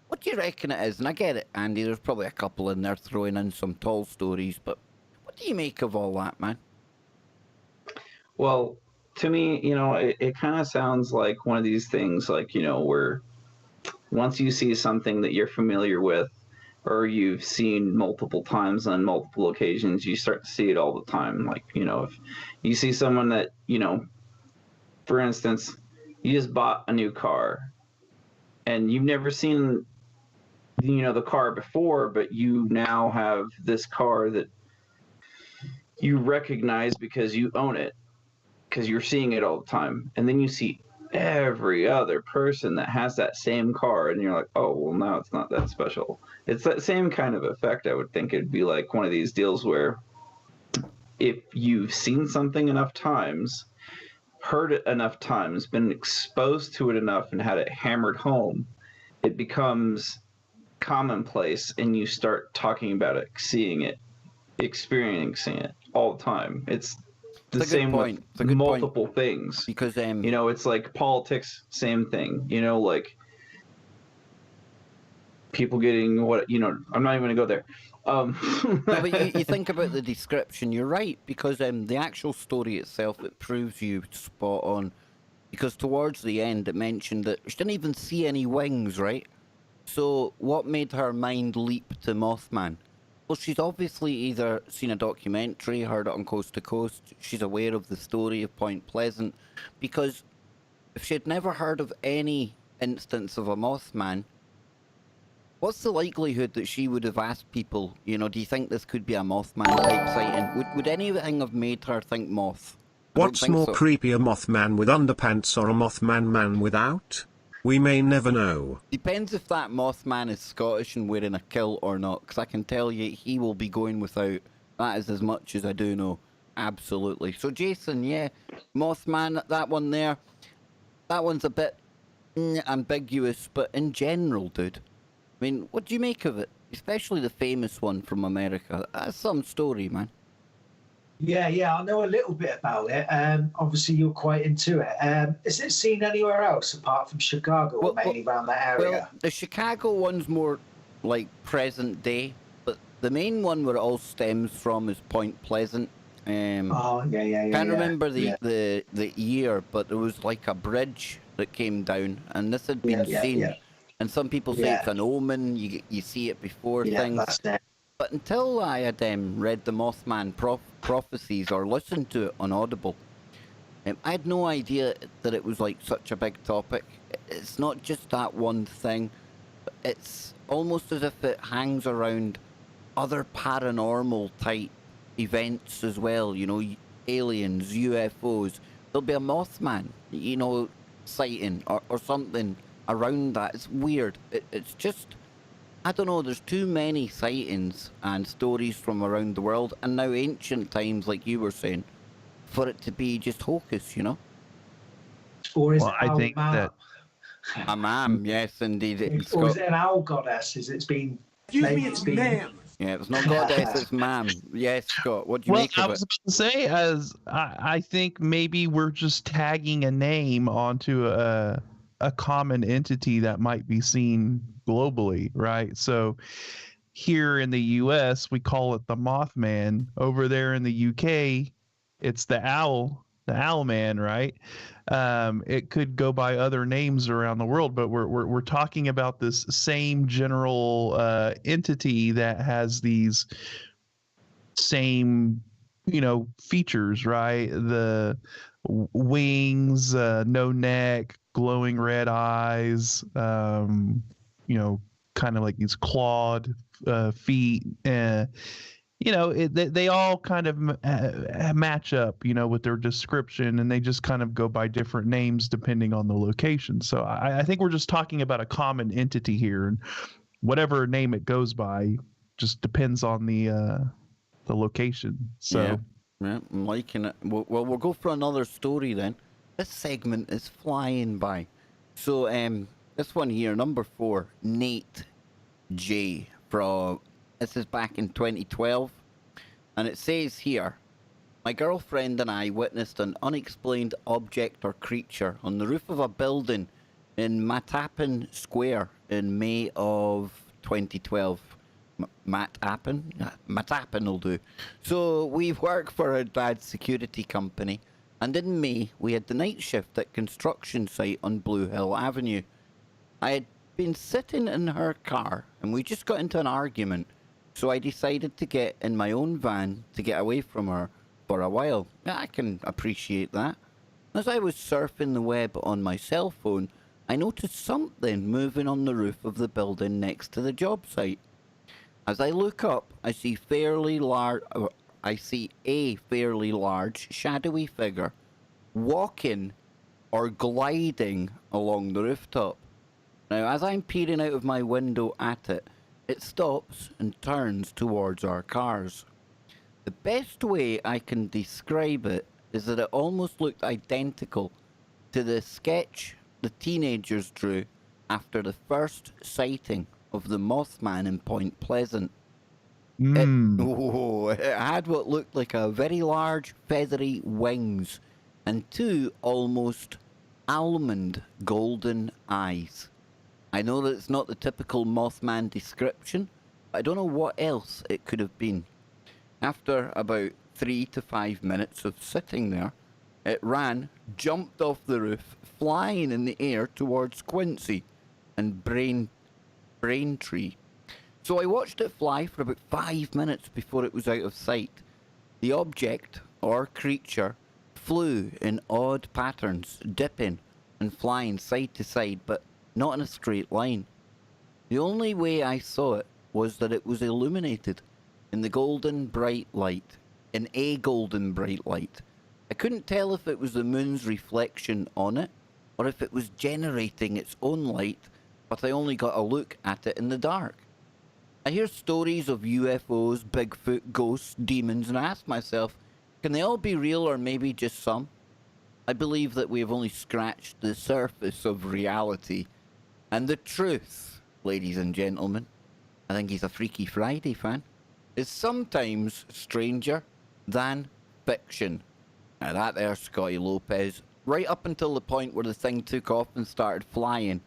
What do you reckon it is? And I get it, Andy, there's probably a couple in there throwing in some tall stories, but what do you make of all that, man? Well, to me, it kind of sounds like one of these things, like, where once you see something that you're familiar with, or you've seen multiple times on multiple occasions, you start to see it all the time. Like, if you see someone that, for instance, you just bought a new car and you've never seen, the car before, but you now have this car that you recognize because you own it, because you're seeing it all the time. And then you see every other person that has that same car, and you're like, oh, well, now it's not that special. It's that same kind of effect. I would think it'd be like one of these deals where if you've seen something enough times, heard it enough times, been exposed to it enough, and had it hammered home, it becomes commonplace, and you start talking about it, seeing it, experiencing it all the time. It's the same with multiple things. Because it's like politics, same thing. Like people getting what I'm not even gonna go there. No, but you think about the description. You're right, because the actual story itself, it proves you spot on. Because towards the end, it mentioned that she didn't even see any wings, right? So what made her mind leap to Mothman? Well, she's obviously either seen a documentary, heard it on Coast to Coast, she's aware of the story of Point Pleasant, because if she had never heard of any instance of a Mothman, what's the likelihood that she would have asked people, do you think this could be a Mothman type sighting? Would anything have made her think moth? What's more creepy, a Mothman with underpants or a Mothman man without? We may never know. Depends if that Mothman is Scottish and wearing a kilt or not, because I can tell you he will be going without. That is as much as I do know. Absolutely. So Jason, yeah, Mothman, that one there, that one's a bit ambiguous, but in general, dude, I mean, what do you make of it? Especially the famous one from America. That's some story, man. Yeah, I know a little bit about it. Obviously, you're quite into it. Is it seen anywhere else apart from Chicago, or mainly around that area? Well, the Chicago one's more like present day, but the main one where it all stems from is Point Pleasant. Oh, yeah. Can't remember the year, but there was like a bridge that came down, and this had been seen. Yeah. And some people say it's an omen. You see it before things. That's it. But until I had read the Mothman prophecies or listened to it on Audible, I had no idea that it was like such a big topic. It's not just that one thing. It's almost as if it hangs around other paranormal type events as well. Aliens, UFOs. There'll be a Mothman, sighting or something around that. It's weird. It's just, I don't know, there's too many sightings and stories from around the world, and now ancient times, like you were saying, for it to be just hocus, Or is it I think that a ma'am, yes, indeed. Or is it an owl goddess? It's been... Excuse me, it's ma'am. Yeah, it's not goddess, it's ma'am. Yes, Scott, what do you make of it? I was about to say, as I think maybe we're just tagging a name onto a common entity that might be seen globally, right? So here in the US, we call it the Mothman. Over there in the UK, it's the owl the Owlman, right? It could go by other names around the world, but we're talking about this same general entity that has these same, features, right? The wings, no neck, glowing red eyes, kind of like these clawed feet. They all kind of match up, with their description, and they just kind of go by different names depending on the location. So I think we're just talking about a common entity here, and whatever name it goes by just depends on the location. So yeah, I'm liking it. Well, we'll go for another story then. This segment is flying by. So this one here, number 4, Nate J from. This is back in 2012, and it says here, my girlfriend and I witnessed an unexplained object or creature on the roof of a building in Matapan Square in May of 2012. Matapan will do. So we work for a dad's security company, and in May we had the night shift at construction site on Blue Hill Avenue. I had been sitting in her car, and we just got into an argument. So I decided to get in my own van to get away from her for a while. I can appreciate that. As I was surfing the web on my cell phone, I noticed something moving on the roof of the building next to the job site. As I look up, I see a fairly large, shadowy figure walking or gliding along the rooftop. Now, as I'm peering out of my window at it, it stops and turns towards our cars. The best way I can describe it is that it almost looked identical to the sketch the teenagers drew after the first sighting of the Mothman in Point Pleasant. It had what looked like a very large feathery wings and 2 almost almond golden eyes. I know that it's not the typical Mothman description, but I don't know what else it could have been. After about 3 to 5 minutes of sitting there, it ran, jumped off the roof, flying in the air towards Quincy and Braintree. So I watched it fly for about 5 minutes before it was out of sight. The object, or creature, flew in odd patterns, dipping and flying side to side, but not in a straight line. The only way I saw it was that it was illuminated in a golden bright light. I couldn't tell if it was the moon's reflection on it, or if it was generating its own light, but I only got a look at it in the dark. I hear stories of UFOs, Bigfoot, ghosts, demons, and I ask myself, can they all be real or maybe just some? I believe that we have only scratched the surface of reality. And the truth, ladies and gentlemen, I think he's a Freaky Friday fan, is sometimes stranger than fiction. Now that there, Scotty Lopez, right up until the point where the thing took off and started flying,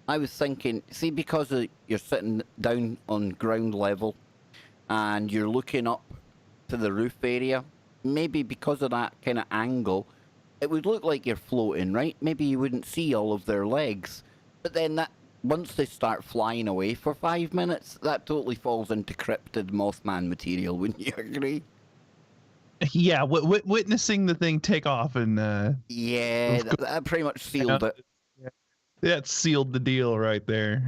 I was thinking, see, because you're sitting down on ground level and you're looking up to the roof area, maybe because of that kind of angle, it would look like you're floating, right? Maybe you wouldn't see all of their legs. But then that once they start flying away for 5 minutes, that totally falls into cryptid Mothman material, wouldn't you agree? Yeah, witnessing the thing take off and yeah, that pretty much sealed it. That sealed the deal right there.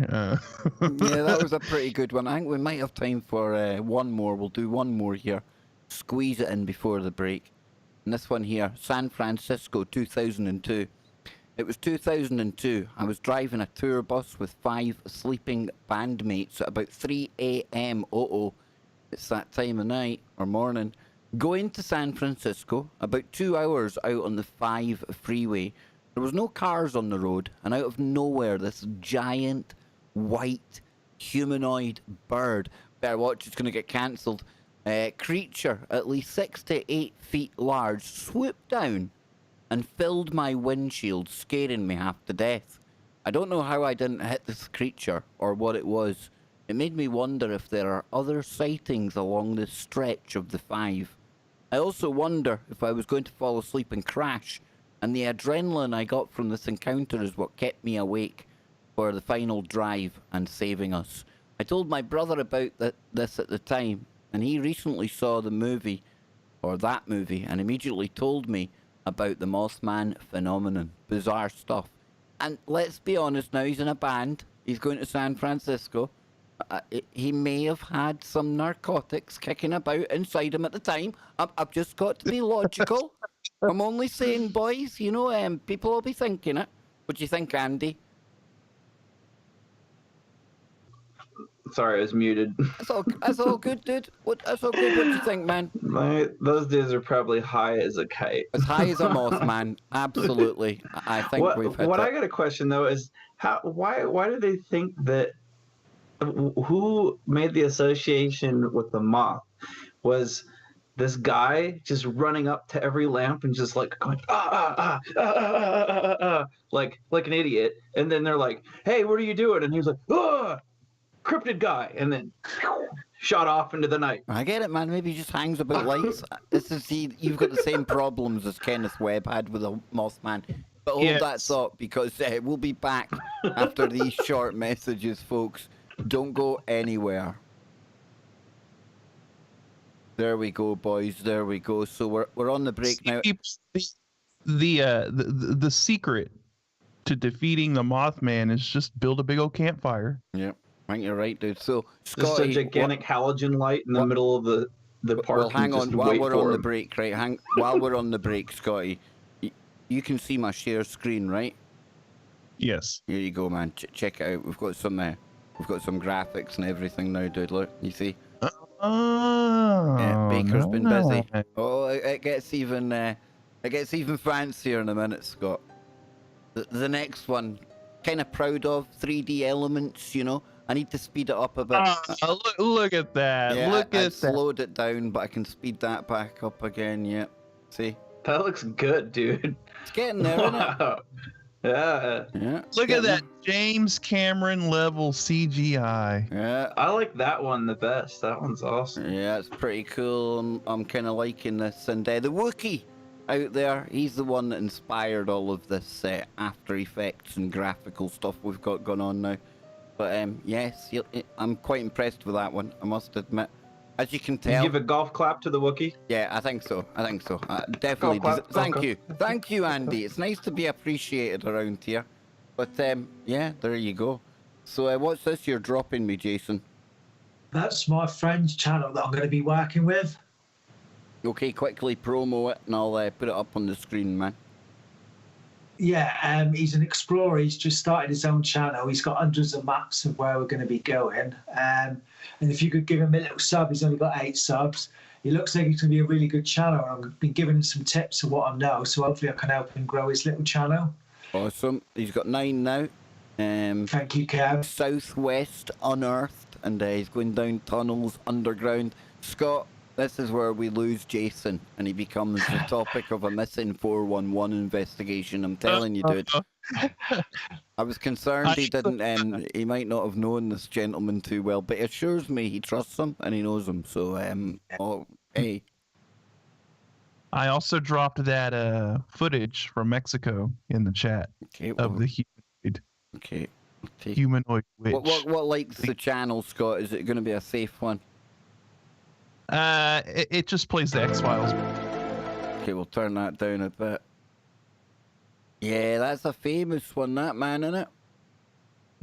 Yeah, that was a pretty good one. I think we might have time for one more. We'll do one more here. Squeeze it in before the break. And this one here, San Francisco, 2002. It was 2002. I was driving a tour bus with 5 sleeping bandmates at about 3 a.m. It's that time of night or morning. Going to San Francisco, about 2 hours out on the 5 freeway. There was no cars on the road, and out of nowhere, this giant, white, humanoid bird, better watch, it's going to get cancelled, creature, at least 6 to 8 feet large, swooped down and filled my windshield, scaring me half to death. I don't know how I didn't hit this creature, or what it was. It made me wonder if there are other sightings along this stretch of the 5. I also wonder if I was going to fall asleep and crash, and the adrenaline I got from this encounter is what kept me awake for the final drive and saving us. I told my brother about this at the time, and he recently saw the movie, or that movie, and immediately told me about the Mothman phenomenon. Bizarre stuff. And let's be honest now, he's in a band. He's going to San Francisco. He may have had some narcotics kicking about inside him at the time. I've just got to be logical. I'm only saying, boys, you know, people will be thinking it. What do you think, Andy? Sorry, I was muted. That's all good, dude. That's all good. What do you think, man? Those dudes are probably high as a kite. As high as a Mothman, absolutely. I think we've hit what it. I got a question though is why do they think that? Who made the association with the moth? Was this guy just running up to every lamp and just like going like an idiot, and then they're like, "Hey, what are you doing?" And he's like, "Ah, cryptid guy," and then shot off into the night. I get it, man. Maybe he just hangs about lights. You've got the same problems as Kenneth Webb had with the Mothman. But hold that thought, because we'll be back after these short messages, folks. Don't go anywhere. There we go, boys. There we go. So we're on the break now. The secret to defeating the Mothman is just build a big old campfire. Yep, I think you're right, dude. So Scotty, just a gigantic halogen light in the middle of the park. Well, hang on. While we're on the him. break, right? While we're on the break, Scotty, you can see my share screen, right? Yes. Here you go, man. Check it out. We've got some graphics and everything now, dude. Look, you see? Oh, Yeah, Baker's been busy. nice. Oh, it gets even fancier in a minute, Scott. The next one, kind of proud of 3D elements, you know. I need to speed it up a bit. Look at that. Yeah, Look I at that. slowed it down, but I can speed that back up again. Yeah, see? That looks good, dude. It's getting there, isn't it? Wow. Yeah. Yeah. Look at that James Cameron level CGI. Yeah. I like that one the best. That one's awesome. Yeah, it's pretty cool. I'm kind of liking this. And the Wookiee out there, he's the one that inspired all of this After Effects and graphical stuff we've got going on now. But yes, I'm quite impressed with that one, I must admit. As you can Did you tell. give a golf clap to the Wookiee? Yeah, I think so. Definitely. Thank you. Thank you, Andy. It's nice to be appreciated around here. But yeah, there you go. So what's this you're dropping me, Jason? That's my friend's channel that I'm going to be working with. Okay, quickly promo it and I'll put it up on the screen, man. Yeah, he's an explorer. He's just started his own channel. He's got hundreds of maps of where we're going to be going. And if you could give him a little sub, he's only got 8 subs. He looks like he's going to be a really good channel. I've been giving him some tips of what I know, so hopefully I can help him grow his little channel. Awesome. He's got 9 now. Thank you, Kev. Southwest Unearthed, and he's going down tunnels underground. Scott, this is where we lose Jason, and he becomes the topic of a missing 411 investigation. I'm telling you, dude. I was concerned he didn't. He might not have known this gentleman too well, but he assures me he trusts him and he knows him. So, hey. I also dropped that footage from Mexico in the chat of the humanoid. Okay. Humanoid witch. What likes the channel, Scott? Is it going to be a safe one? It just plays the X-Files. Okay, we'll turn that down a bit. Yeah, that's a famous one, that man, isn't it?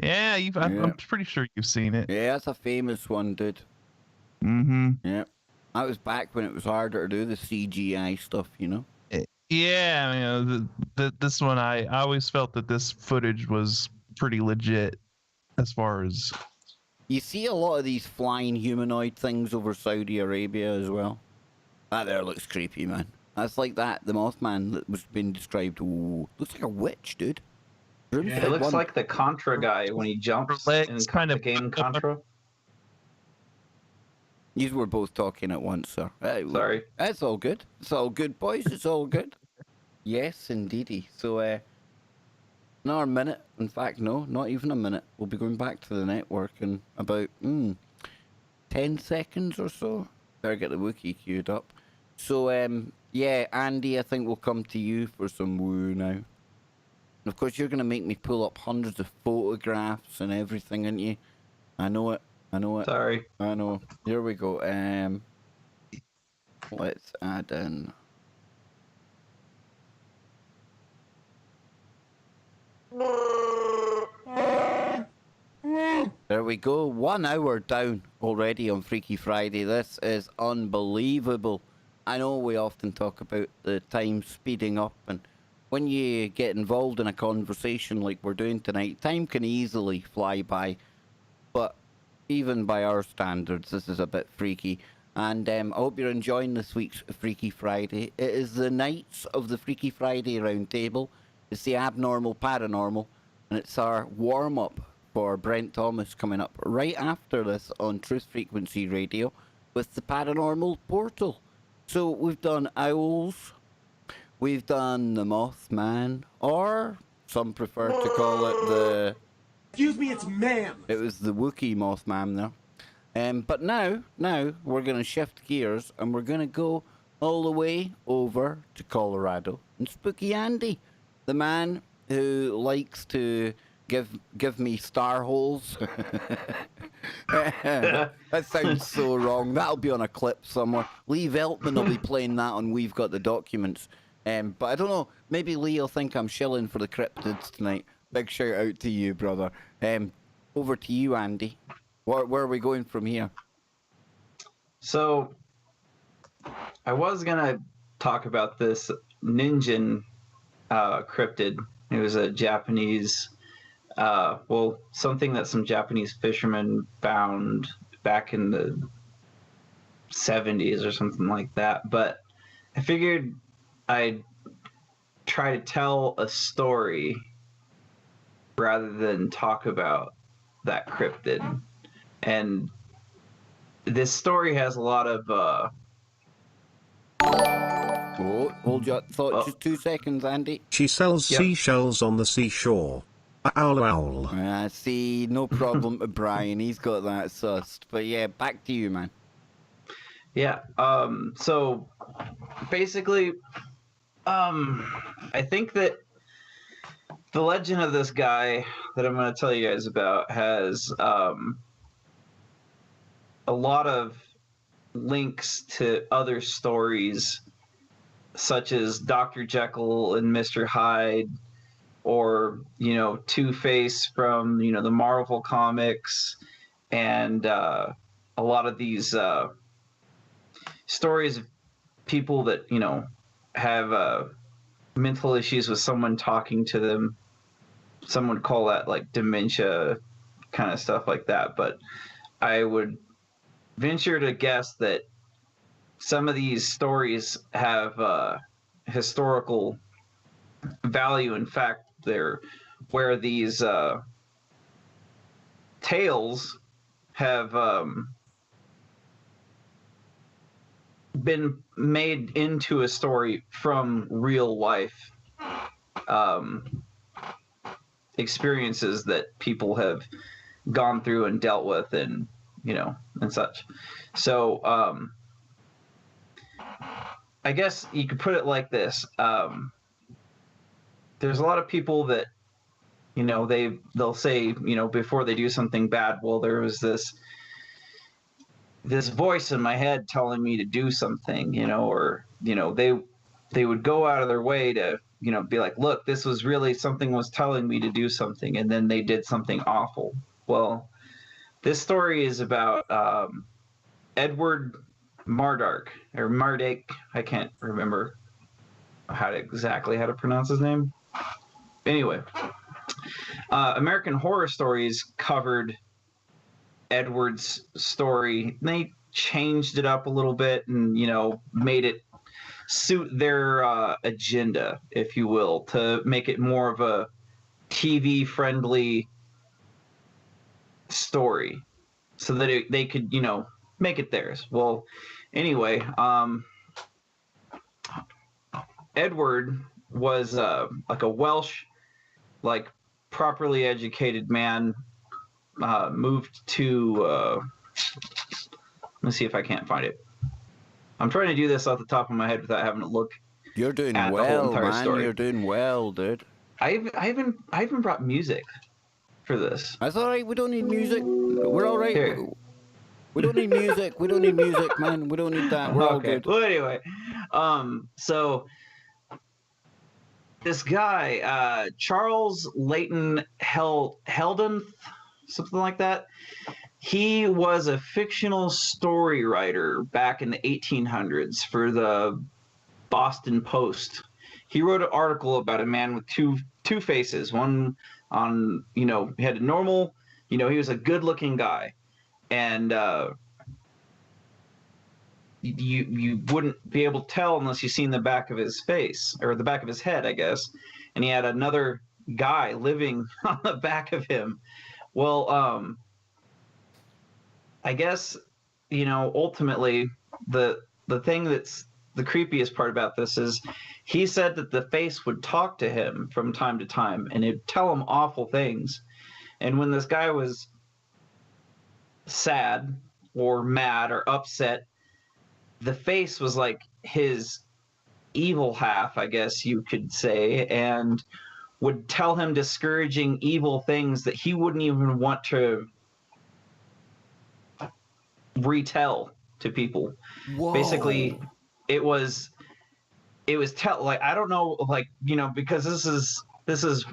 Yeah, I'm pretty sure you've seen it. Yeah, that's a famous one, dude. Mm-hmm. Yeah. That was back when it was harder to do the CGI stuff, you know? Yeah, you know, this one, I always felt that this footage was pretty legit as far as... You see a lot of these flying humanoid things over Saudi Arabia as well. That there looks creepy, man. That's like that, the Mothman that was being described. Ooh, looks like a witch, dude. Yeah, it looks like the Contra guy when he jumps in kind of game Contra. You were both talking at once, sir. Sorry. That's all good. It's all good, boys. It's all good. Yes, indeedy. So, another minute. In fact, no, not even a minute. We'll be going back to the network in about 10 seconds or so. Better get the Wookiee queued up. So, yeah, Andy, I think we'll come to you for some woo now. And of course, you're going to make me pull up hundreds of photographs and everything, aren't you? I know it. I know it. Sorry. I know. Here we go. Let's add in. There we go. 1 hour down already on Freaky Friday. This is unbelievable. I know we often talk about the time speeding up, and when you get involved in a conversation like we're doing tonight, time can easily fly by. But even by our standards, this is a bit freaky. And I hope you're enjoying this week's Freaky Friday. It is the nights of the Freaky Friday round table. It's the abnormal paranormal, and it's our warm-up for Brent Thomas coming up right after this on Truth Frequency Radio with the Paranormal Portal. So we've done owls, we've done the Mothman, or some prefer to call it the... Excuse me, it's ma'am. It was the Wookiee Mothman there. But now we're going to shift gears and we're going to go all the way over to Colorado and Spooky Andy, the man who likes to give me star holes. That sounds so wrong. That'll be on a clip somewhere. Lee Veltman will be playing that on We've Got the Documents. But I don't know, maybe Lee will think I'm shilling for the cryptids tonight. Big shout out to you, brother. Over to you, Andy. Where are we going from here? So, I was gonna talk about this Ninjin cryptid. It was a Japanese, something that some Japanese fishermen found back in the 70s or something like that. But I figured I'd try to tell a story rather than talk about that cryptid. And this story has a lot of hold your thought just 2 seconds, Andy. She sells seashells on the seashore. Owl, owl. See, no problem to Brian. He's got that sussed. But yeah, back to you, man. Yeah. So basically, I think that the legend of this guy that I'm going to tell you guys about has a lot of links to other stories, such as Dr. Jekyll and Mr. Hyde, or, Two-Face from, the Marvel comics, and a lot of these stories of people that, have mental issues with someone talking to them. Some would call that like dementia kind of stuff like that. But I would venture to guess that some of these stories have historical value. In fact, they're where these tales have been made into a story from real life experiences that people have gone through and dealt with, and and such. So I guess you could put it like this. There's a lot of people that they'll say before they do something bad, well, there was this voice in my head telling me to do something, or they would go out of their way to be like, look, this was really something was telling me to do something, and then they did something awful. Well, this story is about Edward Mordrake, or Mordrake. I can't remember how to pronounce his name. Anyway, American Horror Stories covered Edward's story. They changed it up a little bit and made it suit their agenda, if you will, to make it more of a TV friendly story, so that they could make it theirs. Well, anyway, Edward was like a Welsh, like properly educated man, moved to let me see if I can't find it. I'm trying to do this off the top of my head without having to look. You're doing At the whole well, entire man. story. You're doing well, dude. I even brought music for this. That's all right. We don't need music. We're all right. Here. We don't need music. We don't need music, man. We don't need that. We're all Okay. good. Well, anyway, so this guy, Charles Leighton Heldon, something like that. He was a fictional story writer back in the 1800s for the Boston Post. He wrote an article about a man with two faces. One on, he had a normal, he was a good-looking guy, and you wouldn't be able to tell unless you seen the back of his face or the back of his head, I guess. And he had another guy living on the back of him. Well, I guess ultimately the thing that's the creepiest part about this is he said that the face would talk to him from time to time and it'd tell him awful things. And when this guy was sad or mad or upset, the face was like his evil half, I guess you could say, and would tell him discouraging evil things that he wouldn't even want to retell to people. Whoa. Basically, it was I don't know, because this is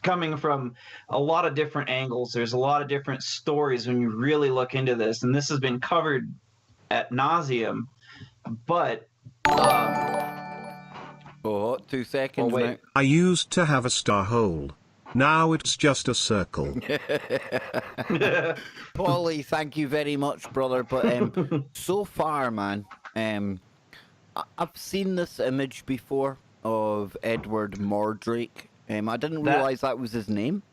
coming from a lot of different angles. There's a lot of different stories when you really look into this, and this has been covered at nauseum. But Oh, 2 seconds. wait. Now. I used to have a star hole. Now it's just a circle. Paulie, thank you very much, brother. But so far, man, I've seen this image before of Edward Mordrake. I didn't realize that was his name.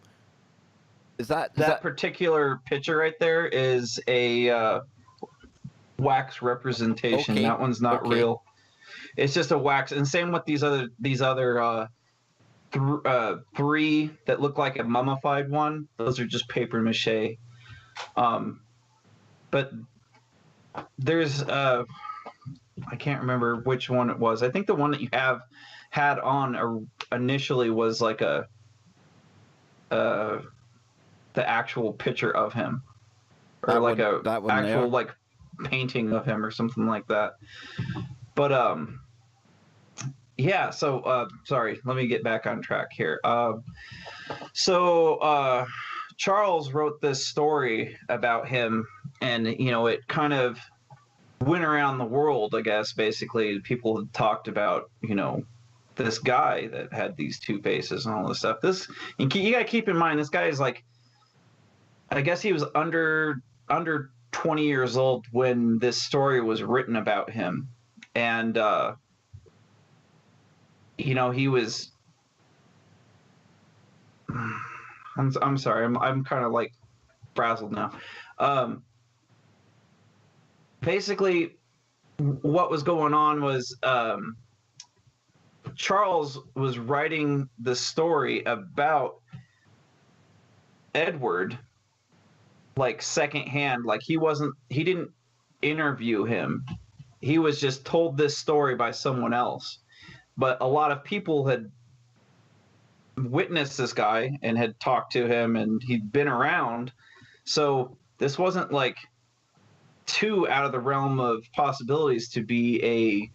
Is that particular picture right there is a wax representation. Okay. That one's not real. It's just a wax, and same with these other three that look like a mummified one. Those are just paper mache. But there's I can't remember which one it was. I think the one that you had on initially was like the actual picture of him, or like actual like painting of him or something like that. But yeah, so sorry, let me get back on track here. So Charles wrote this story about him, and it kind of went around the world, I guess. Basically, people had talked about this guy that had these two faces and all this stuff. You gotta keep in mind, this guy is like, I guess he was under 20 years old when this story was written about him. And he was I'm sorry, I'm kind of like frazzled now. Basically what was going on was Charles was writing the story about Edward like secondhand. Like he didn't interview him. He was just told this story by someone else. But a lot of people had witnessed this guy and had talked to him, and he'd been around. So this wasn't like too out of the realm of possibilities to be a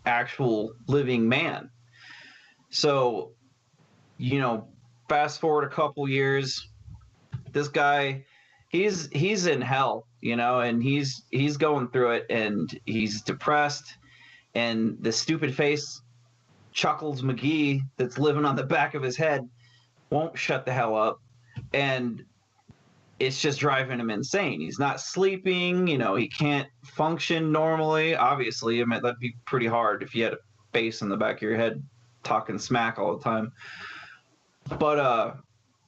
actual living man. So, fast forward a couple years, this guy, he's in hell, and he's going through it, and he's depressed, and the stupid face Chuckles McGee that's living on the back of his head won't shut the hell up, and it's just driving him insane. He's not sleeping, he can't function normally. Obviously, I mean, that'd be pretty hard if you had a face in the back of your head talking smack all the time. But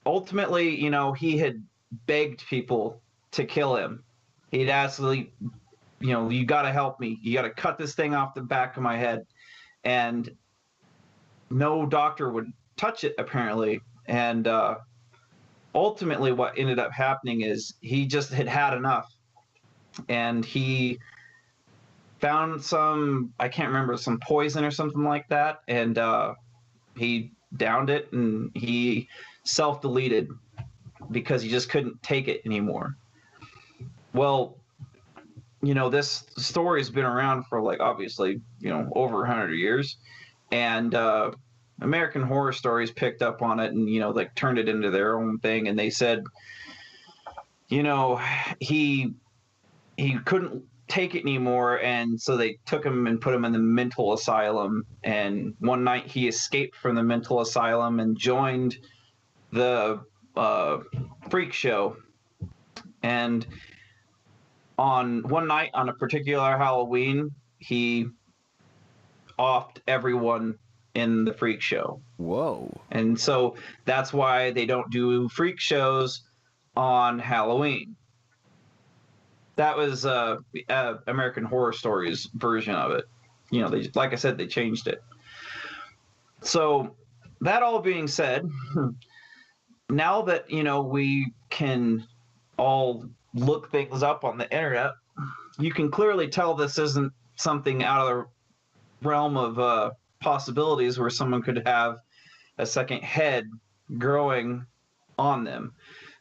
ultimately, he had begged people to kill him. He'd absolutely, you got to help me. You got to cut this thing off the back of my head. And no doctor would touch it, apparently. And ultimately what ended up happening is he just had enough. And he found some, I can't remember, some poison or something like that, and he downed it and he self-deleted because he just couldn't take it anymore. Well, this story's been around for like obviously, over 100 years, and American Horror Stories picked up on it and like turned it into their own thing, and they said, he couldn't take it anymore, and so they took him and put him in the mental asylum, and one night he escaped from the mental asylum and joined the freak show. And on one night on a particular Halloween, he offed everyone in the freak show. Whoa. And so that's why they don't do freak shows on Halloween. That was American Horror Stories version of it. They, like I said, they changed it. So that all being said, now that we can all look things up on the internet, you can clearly tell this isn't something out of the realm of possibilities where someone could have a second head growing on them.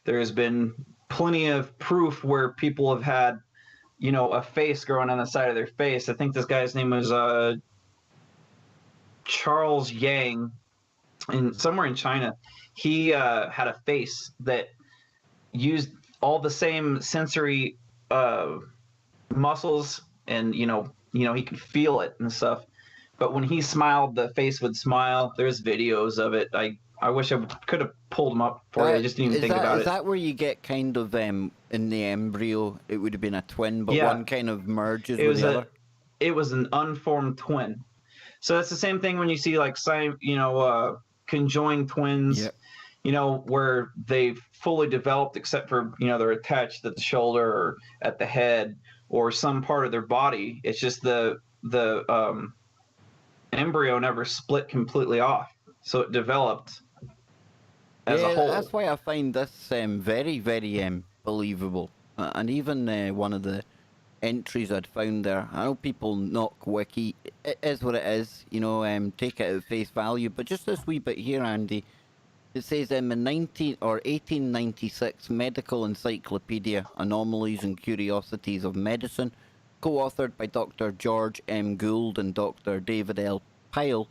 There has been plenty of proof where people have had, a face growing on the side of their face. I think this guy's name was Charles Yang, somewhere in China. He had a face that used all the same sensory muscles, and he could feel it and stuff. But when he smiled, the face would smile. There's videos of it. I wish I could have pulled them up for you. I just didn't even think about it. Is that where you get kind of in the embryo? It would have been a twin, but one kind of merges with the other. It was an unformed twin. So it's the same thing when you see like conjoined twins. Yep. Where they've fully developed, except for they're attached at the shoulder or at the head or some part of their body. It's just the embryo never split completely off, so it developed as a whole. That's why I find this very, very believable. And even one of the entries I'd found there, I know people knock wiki. It is what it is, take it at face value. But just this wee bit here, Andy, it says in the 1896 Medical Encyclopedia, Anomalies and Curiosities of Medicine, co-authored by Dr. George M. Gould and Dr. David L. Pyle,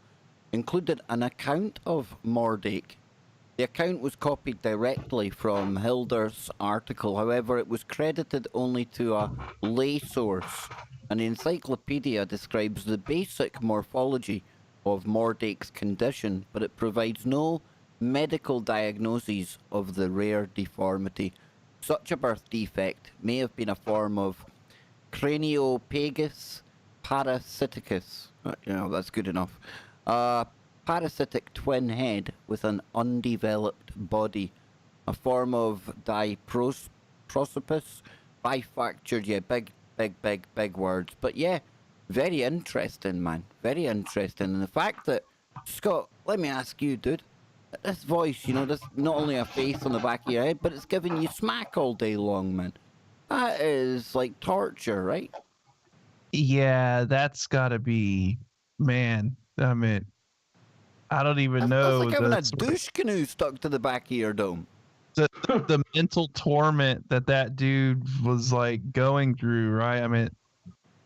included an account of Mordrake. The account was copied directly from Hilder's article, however it was credited only to a lay source, and the encyclopedia describes the basic morphology of Mordrake's condition, but it provides no medical diagnoses of the rare deformity. Such a birth defect may have been a form of craniopagus parasiticus. That's good enough. Parasitic twin head with an undeveloped body. A form of diprosopus. Bifractured, big words. But yeah, very interesting, man. Very interesting. And the fact that, Scott, let me ask you, dude. This voice, this not only a face on the back of your head, but it's giving you smack all day long, man. That is like torture, right? Yeah, that's gotta be, man. I mean, I don't even know. That's like having a douche canoe stuck to the back of your dome. The mental torment that dude was like going through, right? I mean,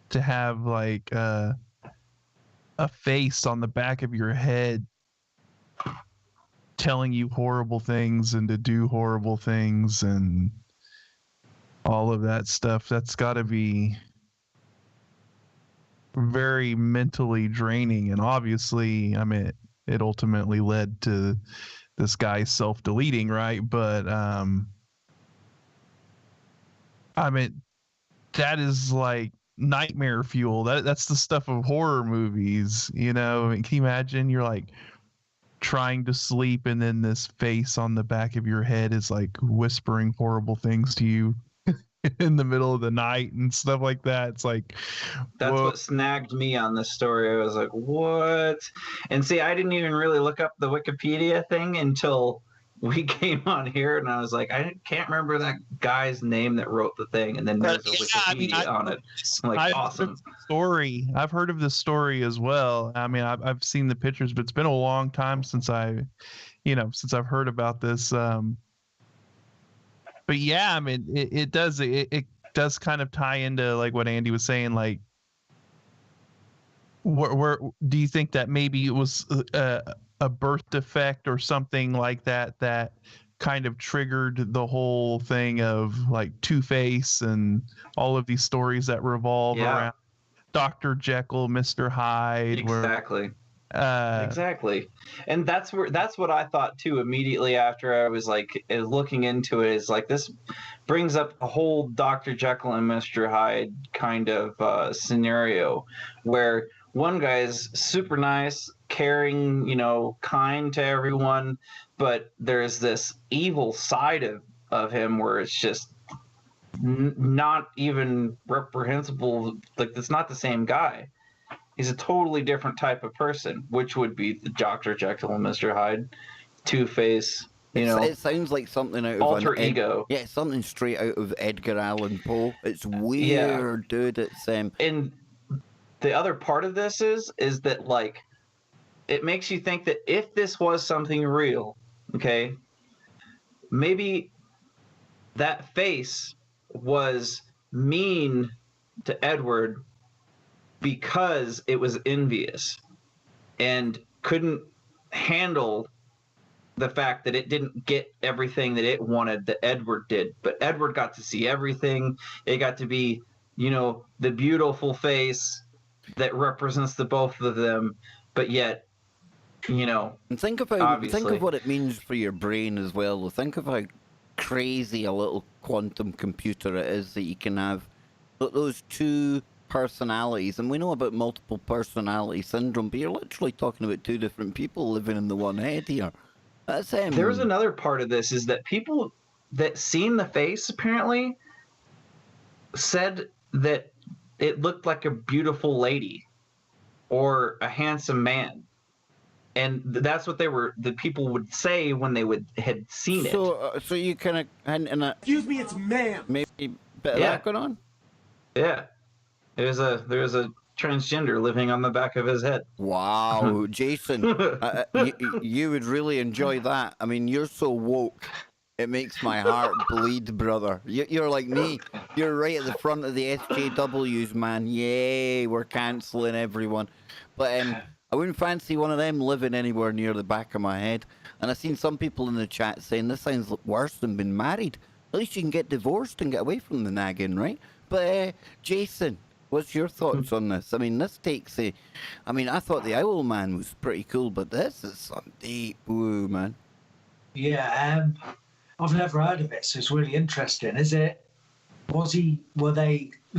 to have like a face on the back of your head telling you horrible things and to do horrible things and all of that stuff, that's got to be very mentally draining. And obviously, I mean, it ultimately led to this guy self-deleting, right? But I mean, that is like nightmare fuel. That's the stuff of horror movies, I mean, can you imagine you're like trying to sleep and then this face on the back of your head is like whispering horrible things to you in the middle of the night and stuff like that? It's like, that's whoa. what snagged me on this story. I was like, what? And see, I didn't even really look up the Wikipedia thing until we came on here, and I was like, I can't remember that guy's name that wrote the thing, and then there's a Wikipedia on it. I'm like, awesome. Story. I've heard of this story as well. I mean, I've seen the pictures, but it's been a long time since I've heard about this. But yeah, I mean, it does kind of tie into like what Andy was saying. Like, where do you think that maybe it was a birth defect or something like that kind of triggered the whole thing of like Two-Face and all of these stories that revolve around Dr. Jekyll, Mr. Hyde? Exactly. Exactly. And that's what I thought too immediately after I was like looking into it, is like, this brings up a whole Dr. Jekyll and Mr. Hyde kind of scenario, where one guy's super nice, caring, kind to everyone, but there's this evil side of him where it's just not even reprehensible. Like, it's not the same guy. He's a totally different type of person, which would be the Dr. Jekyll and Mr. Hyde, Two-Face. It sounds like something out of alter ego. Yeah, something straight out of Edgar Allan Poe. It's weird, dude. It's And the other part of this is that, like, it makes you think that if this was something real, okay, maybe that face was mean to Edward because it was envious and couldn't handle the fact that it didn't get everything that it wanted that Edward did. But Edward got to see everything. It got to be, the beautiful face that represents the both of them, but yet, and think of what it means for your brain as well. Think of how crazy a little quantum computer it is that you can have those two personalities. And we know about multiple personality syndrome, but you're literally talking about two different people living in the one head here. That's There's another part of this, is that people that seen the face apparently said that it looked like a beautiful lady or a handsome man. And that's what the people would say when they had seen it. So you kind of hinting at, Excuse me, it's ma'am. maybe a bit of that going on? Yeah. There's a transgender living on the back of his head. Wow, Jason, you would really enjoy that. I mean, you're so woke. It makes my heart bleed, brother. You're like me. You're right at the front of the SJWs, man. Yay, we're cancelling everyone. But I wouldn't fancy one of them living anywhere near the back of my head. And I've seen some people in the chat saying this sounds worse than being married. At least you can get divorced and get away from the nagging, right? But Jason, what's your thoughts on this? I mean, this takes I thought the Owl Man was pretty cool, but this is some deep woo, man. Yeah, I've never heard of it, so it's really interesting. Was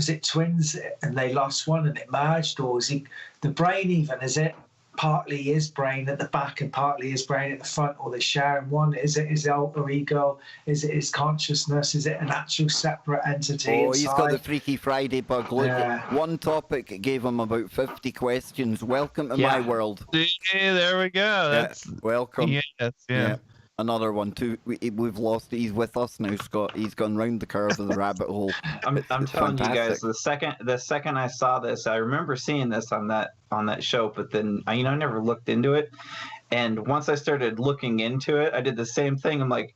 it twins and they lost one and it merged, or is he the brain even? Is it partly his brain at the back and partly his brain at the front, or they're sharing one? Is it his alter ego? Is it his consciousness? Is it an actual separate entity? Oh, inside? He's got the Freaky Friday bug. Look, Yeah. one topic gave him about 50 questions. Welcome to my world. Yeah, there we go. That's welcome. Yes, yeah. Another one too. We've lost. He's with us now, Scott. He's gone round the curve of the rabbit hole. I'm telling you guys, the second I saw this, I remember seeing this on that show, but then I never looked into it. And once I started looking into it, I did the same thing. I'm like,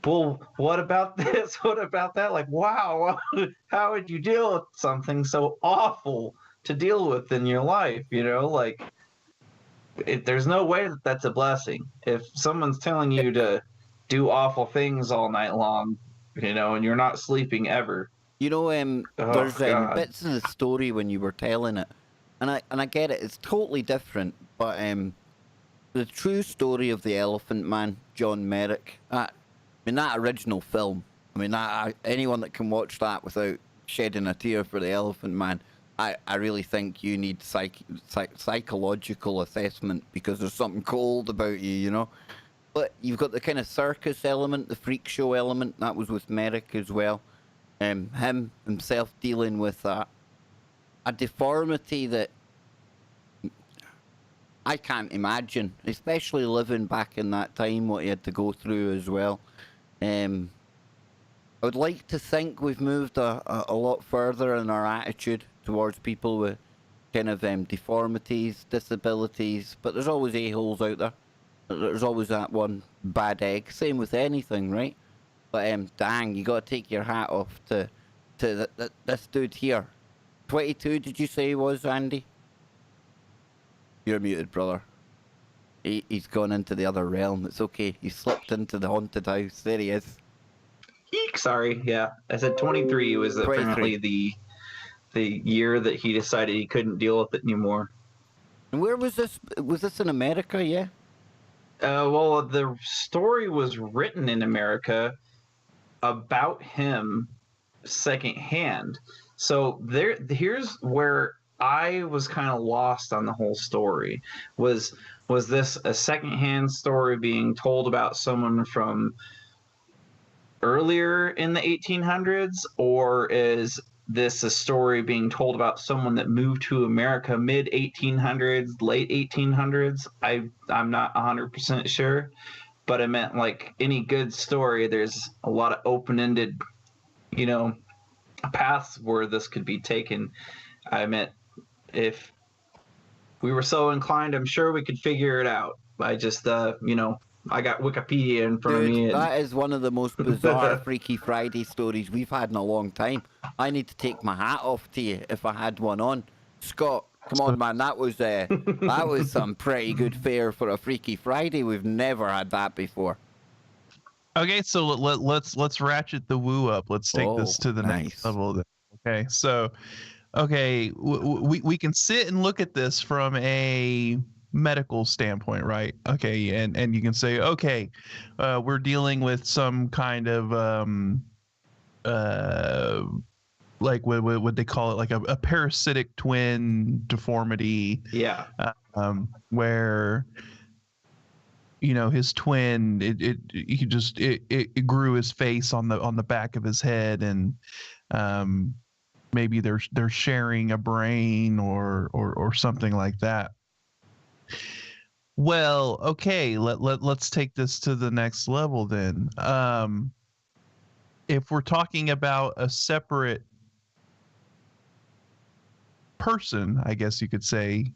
well, what about this? What about that? Like, wow, how would you deal with something so awful to deal with in your life? Like. There's no way that that's a blessing. If someone's telling you to do awful things all night long, and you're not sleeping ever. There's bits of the story when you were telling it, and I get it. It's totally different, but the true story of the Elephant Man, John Merrick. That original film. Anyone that can watch that without shedding a tear for the Elephant Man. I really think you need psychological assessment, because there's something cold about you, But you've got the kind of circus element, the freak show element. That was with Merrick as well. Him himself dealing with a deformity that I can't imagine, especially living back in that time, what he had to go through as well. I would like to think we've moved a lot further in our attitude towards people with kind of deformities, disabilities, but there's always a-holes out there. There's always that one bad egg. Same with anything, right? But dang, you got to take your hat off to this dude here. 22, did you say he was, Andy? You're muted, brother. He's gone into the other realm. It's okay. He slipped into the haunted house. There he is. Eek, sorry, yeah. I said 23 was 23. apparently the year that he decided he couldn't deal with it anymore. And where was this? Was this in America? Yeah. Well, the story was written in America about him secondhand. So here's where I was kind of lost on the whole story. Was this a secondhand story being told about someone from earlier in the 1800s, or is this a story being told about someone that moved to America mid 1800s, late 1800s? I'm not 100% sure, but I meant like any good story, there's a lot of open-ended, paths where this could be taken. I meant if we were so inclined, I'm sure we could figure it out. I just, I got Wikipedia in front of me. And that is one of the most bizarre Freaky Friday stories we've had in a long time. I need to take my hat off to you if I had one on. Scott, come on, man, that was some pretty good fare for a Freaky Friday. We've never had that before. Okay, so let's ratchet the woo up. Let's take this to the next level. Then. Okay, so we can sit and look at this from a medical standpoint, right? Okay, and you can say, okay, we're dealing with some kind of like what they call it, like a parasitic twin deformity. Yeah. Where his twin, it grew his face on the back of his head, and maybe they're sharing a brain or something like that. Well, okay, let's take this to the next level then. If we're talking about a separate person, I guess you could say,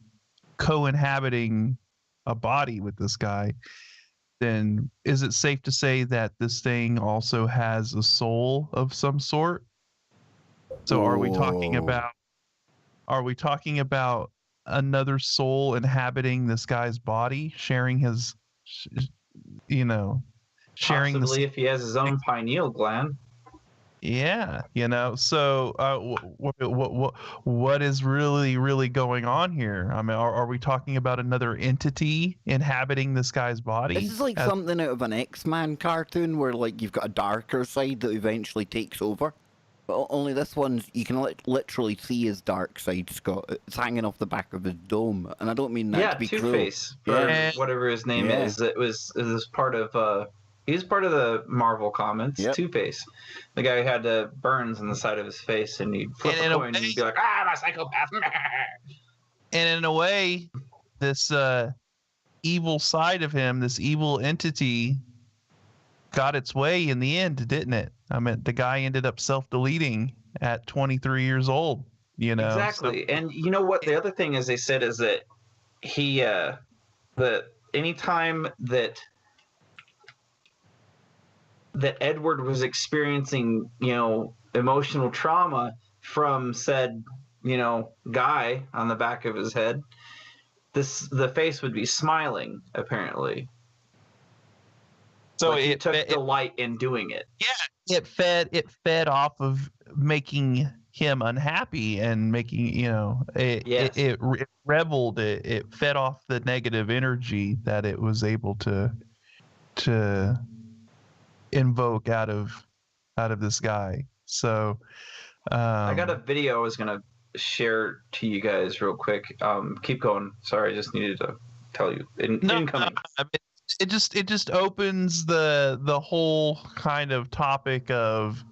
co-inhabiting a body with this guy, then is it safe to say that this thing also has a soul of some sort? So are we talking about another soul inhabiting this guy's body, sharing his, sharing possibly if he has his own pineal gland? Yeah, so what is really going on here? I mean, are we talking about another entity inhabiting this guy's body? This is like something out of an X-Men cartoon where like you've got a darker side that eventually takes over. But only this one's, you can literally see his dark side, Scott. It's hanging off the back of his dome. And I don't mean that to be cruel. Two-Face, whatever his name is. It was part of... He's part of the Marvel comics, Two-Face. The guy who had burns on the side of his face, and he'd flip a coin and he'd be like, I'm a psychopath. And in a way, this evil side of him, this evil entity, got its way in the end, didn't it? I mean, the guy ended up self-deleting at 23 years old, Exactly. So, and you know what? The other thing is they said is that he, anytime that Edward was experiencing, emotional trauma from said, guy on the back of his head, the face would be smiling, apparently. So like it took delight in doing it. Yeah, it fed off of making him unhappy and making, it reveled, it fed off the negative energy that it was able to invoke out of this guy. So I got a video I was gonna share to you guys real quick. Keep going. Sorry, I just needed to tell you. Incoming. I mean, it just opens the whole kind of topic of,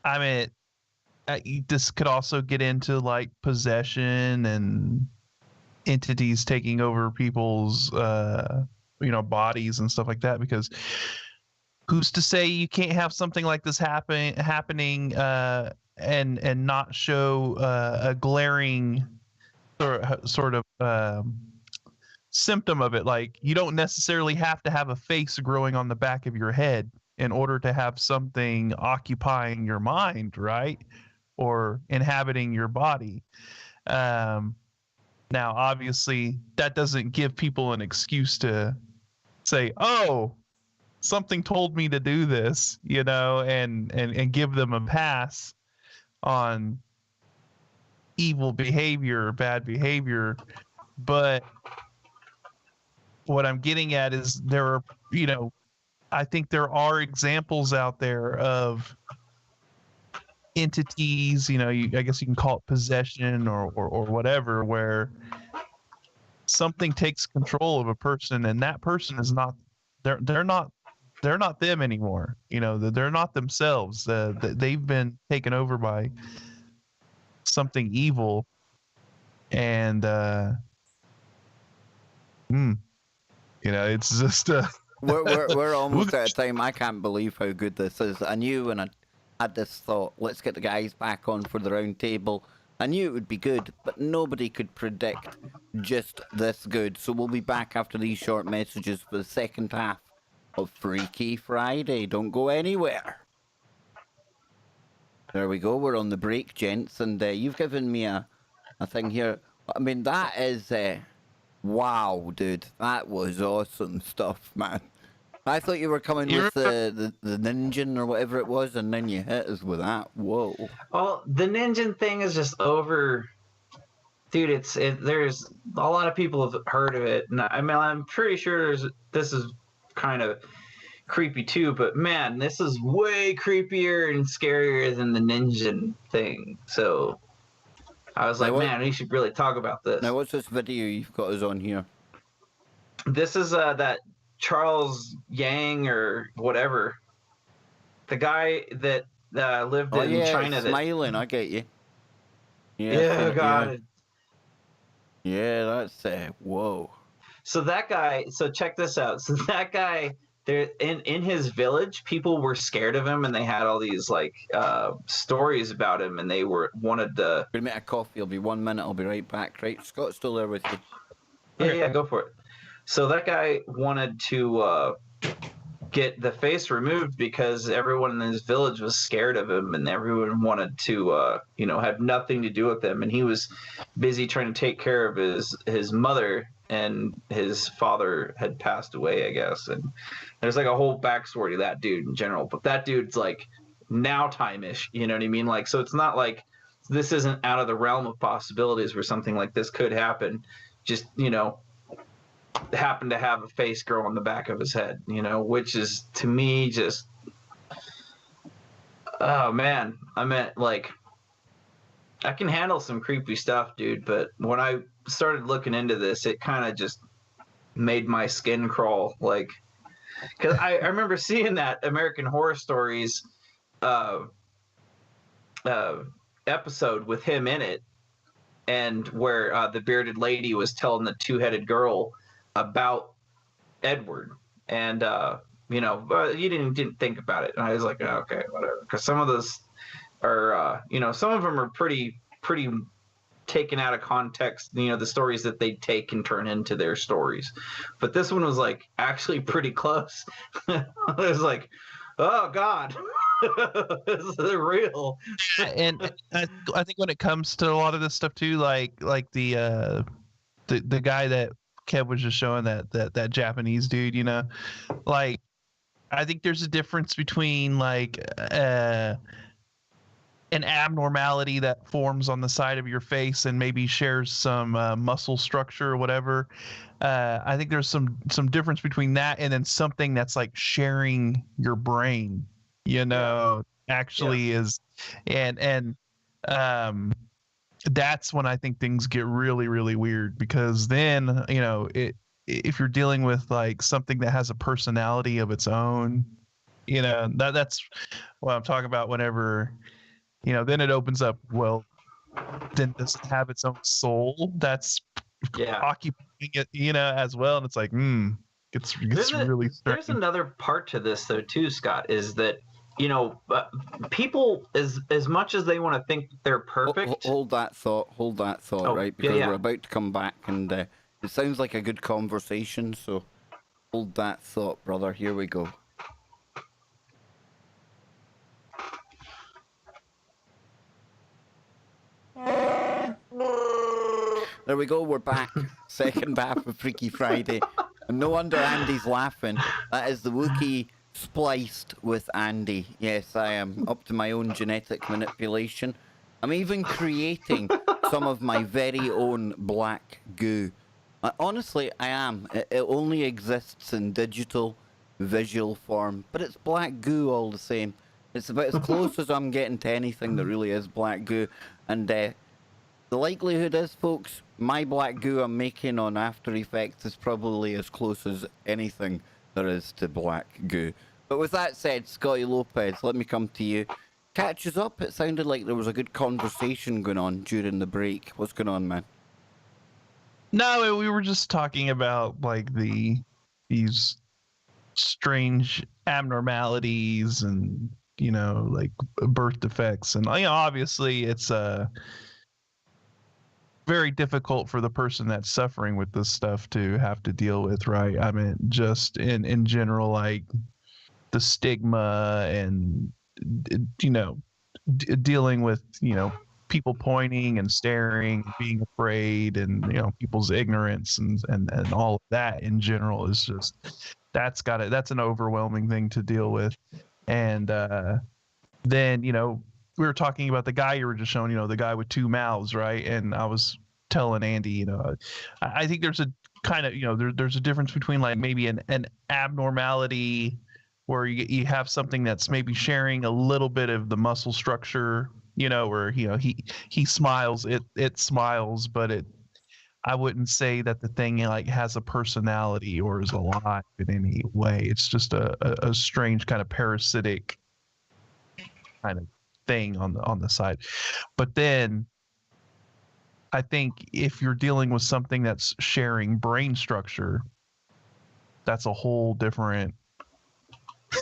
I mean, this could also get into like possession and entities taking over people's bodies and stuff like that, because who's to say you can't have something like this happening and not show a glaring sort of symptom of it. Like, you don't necessarily have to have a face growing on the back of your head in order to have something occupying your mind, right? Or inhabiting your body. Now, obviously, that doesn't give people an excuse to say, oh, something told me to do this, and give them a pass on evil behavior or bad behavior. But what I'm getting at is there are, I think there are examples out there of entities, I guess you can call it possession or whatever, where something takes control of a person and that person is not, they're not them anymore. They're not themselves. They've been taken over by something evil. And it's just we're almost out of time. I can't believe how good this is. I knew when I had this thought, let's get the guys back on for the round table. I knew it would be good, but nobody could predict just this good. So we'll be back after these short messages for the second half of Freaky Friday. Don't go anywhere. There we go. We're on the break, gents, and you've given me a thing here. I mean, that is wow, dude. That was awesome stuff, man. I thought you were coming with the ninja or whatever it was, and then you hit us with that. Whoa. Well, the ninja thing is just over, dude. There's a lot of people have heard of it, and I mean, I'm pretty sure this is kind of creepy too. But man, this is way creepier and scarier than the ninja thing. So I was like, man, we should really talk about this. Now, what's this video you've got us on here? This is that Charles Yang or whatever, the guy that lived in China. Smiling, I get you. Yeah, God. Yeah, that's whoa. So that guy. So check this out. So that guy, there in his village, people were scared of him, and they had all these like stories about him, and they wanted to. We're gonna make a coffee. I'll be 1 minute. I'll be right back. Right, Scott's still there with you. Yeah, go for it. So that guy wanted to get the face removed because everyone in his village was scared of him, and everyone wanted to, have nothing to do with him. And he was busy trying to take care of his mother, and his father had passed away, I guess. And there's like a whole backstory to that dude in general. But that dude's like now time-ish, you know what I mean? Like, so it's not like this isn't out of the realm of possibilities where something like this could happen. Just, happened to have a face grow on the back of his head, which is to me just, oh man. I meant, like, I can handle some creepy stuff, dude, but when I started looking into this, it kind of just made my skin crawl, like, because I remember seeing that American Horror Stories episode with him in it, and where the bearded lady was telling the two-headed girl about Edward, and you didn't think about it, and I was like, oh, okay, whatever, because some of those are some of them are pretty taken out of context, the stories that they take and turn into their stories, but this one was like actually pretty close. I was like, oh God. This is real. And I think when it comes to a lot of this stuff too, like the guy that Kev was just showing, that Japanese dude, like, I think there's a difference between like an abnormality that forms on the side of your face and maybe shares some muscle structure or whatever. I think there's some difference between that and then something that's like sharing your brain, actually is, and that's when I think things get really, really weird, because then, if you're dealing with like something that has a personality of its own, that's what I'm talking about whenever, then it opens up, well, then does it have its own soul? That's occupying it, as well. And it's like, it's really there's another part to this though too, Scott, is that people as much as they want to think they're perfect. Hold that thought, right? Because yeah. we're about to come back, and it sounds like a good conversation. So hold that thought, brother. Here we go. There we go, we're back. Second half of Freaky Friday. And no wonder Andy's laughing. That is the Wookiee spliced with Andy. Yes, I am up to my own genetic manipulation. I'm even creating some of my very own black goo. Honestly, I am. It only exists in digital, visual form, but it's black goo all the same. It's about as close as I'm getting to anything that really is black goo. And the likelihood is, folks, my black goo I'm making on After Effects is probably as close as anything there is to black goo. But with that said, Scotty Lopez, let me come to you. Catch us up. It sounded like there was a good conversation going on during the break. What's going on, man? No, we were just talking about like these strange abnormalities and like birth defects, and obviously it's very difficult for the person that's suffering with this stuff to have to deal with, right? I mean, just in general, like the stigma and dealing with people pointing and staring, being afraid, and people's ignorance and all of that in general is just that's an overwhelming thing to deal with. And then we were talking about the guy you were just showing, the guy with two mouths, right? And I was telling Andy, I think there's a kind of there's a difference between like maybe an abnormality where you have something that's maybe sharing a little bit of the muscle structure, where he smiles, it smiles, but I wouldn't say that the thing like has a personality or is alive in any way. It's just a strange kind of parasitic kind of thing on the side. But then I think if you're dealing with something that's sharing brain structure, that's a whole different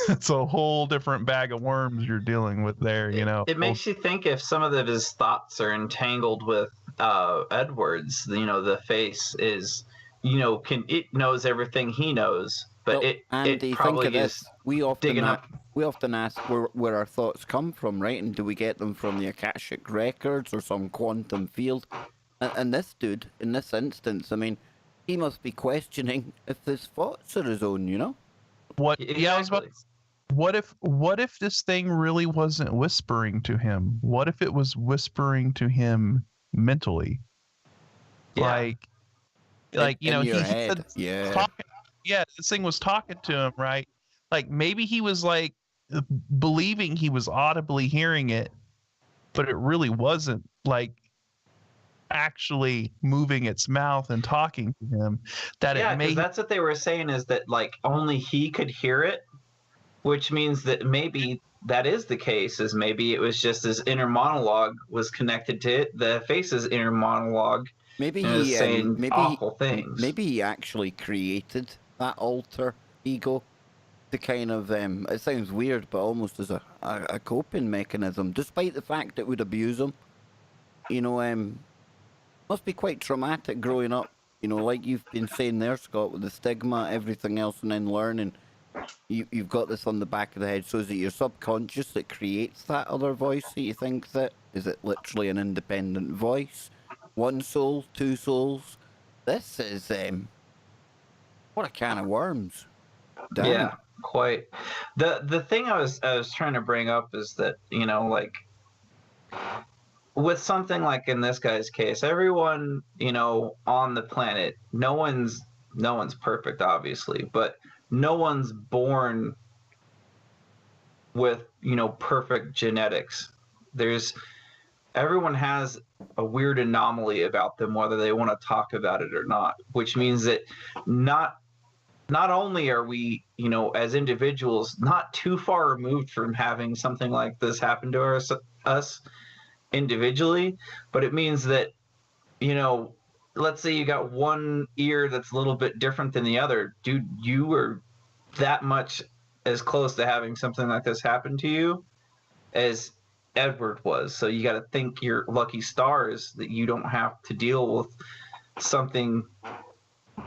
it's a whole different bag of worms you're dealing with there, It makes you think if some of his thoughts are entangled with Edward's, the face is, it knows everything he knows, but well, Andy, it probably think of this. We often ask where our thoughts come from, right? And do we get them from the Akashic records or some quantum field? And this dude, in this instance, I mean, he must be questioning if his thoughts are his own, What? Exactly. Yeah, I was about. What if this thing really wasn't whispering to him? What if it was whispering to him mentally? Yeah. Like in your he head. said, this thing was talking to him, right? Like maybe he was like believing he was audibly hearing it, but it really wasn't like actually moving its mouth and talking to him. Because that's what they were saying, is that like only he could hear it, which means that maybe that is the case, is maybe it was just his inner monologue was connected to it, the face's inner monologue. Maybe he saying awful things. Maybe he actually created that alter ego to kind of it sounds weird, but almost as a coping mechanism, despite the fact it would abuse him. Must be quite traumatic growing up, like you've been saying there, Scott, with the stigma, everything else, and then learning. You've got this on the back of the head. So is it your subconscious that creates that other voice that you think that? Is it literally an independent voice? One soul, two souls? This is what a can of worms. Damn. Yeah, quite. The thing I was trying to bring up is that, like with something like in this guy's case, everyone, on the planet, no one's perfect, obviously, but no one's born with, perfect genetics. Everyone has a weird anomaly about them, whether they want to talk about it or not, which means that not only are we, as individuals, not too far removed from having something like this happen to us individually, but it means that, let's say you got one ear that's a little bit different than the other, dude, you were that much as close to having something like this happen to you as Edward was. So you got to think your lucky stars that you don't have to deal with something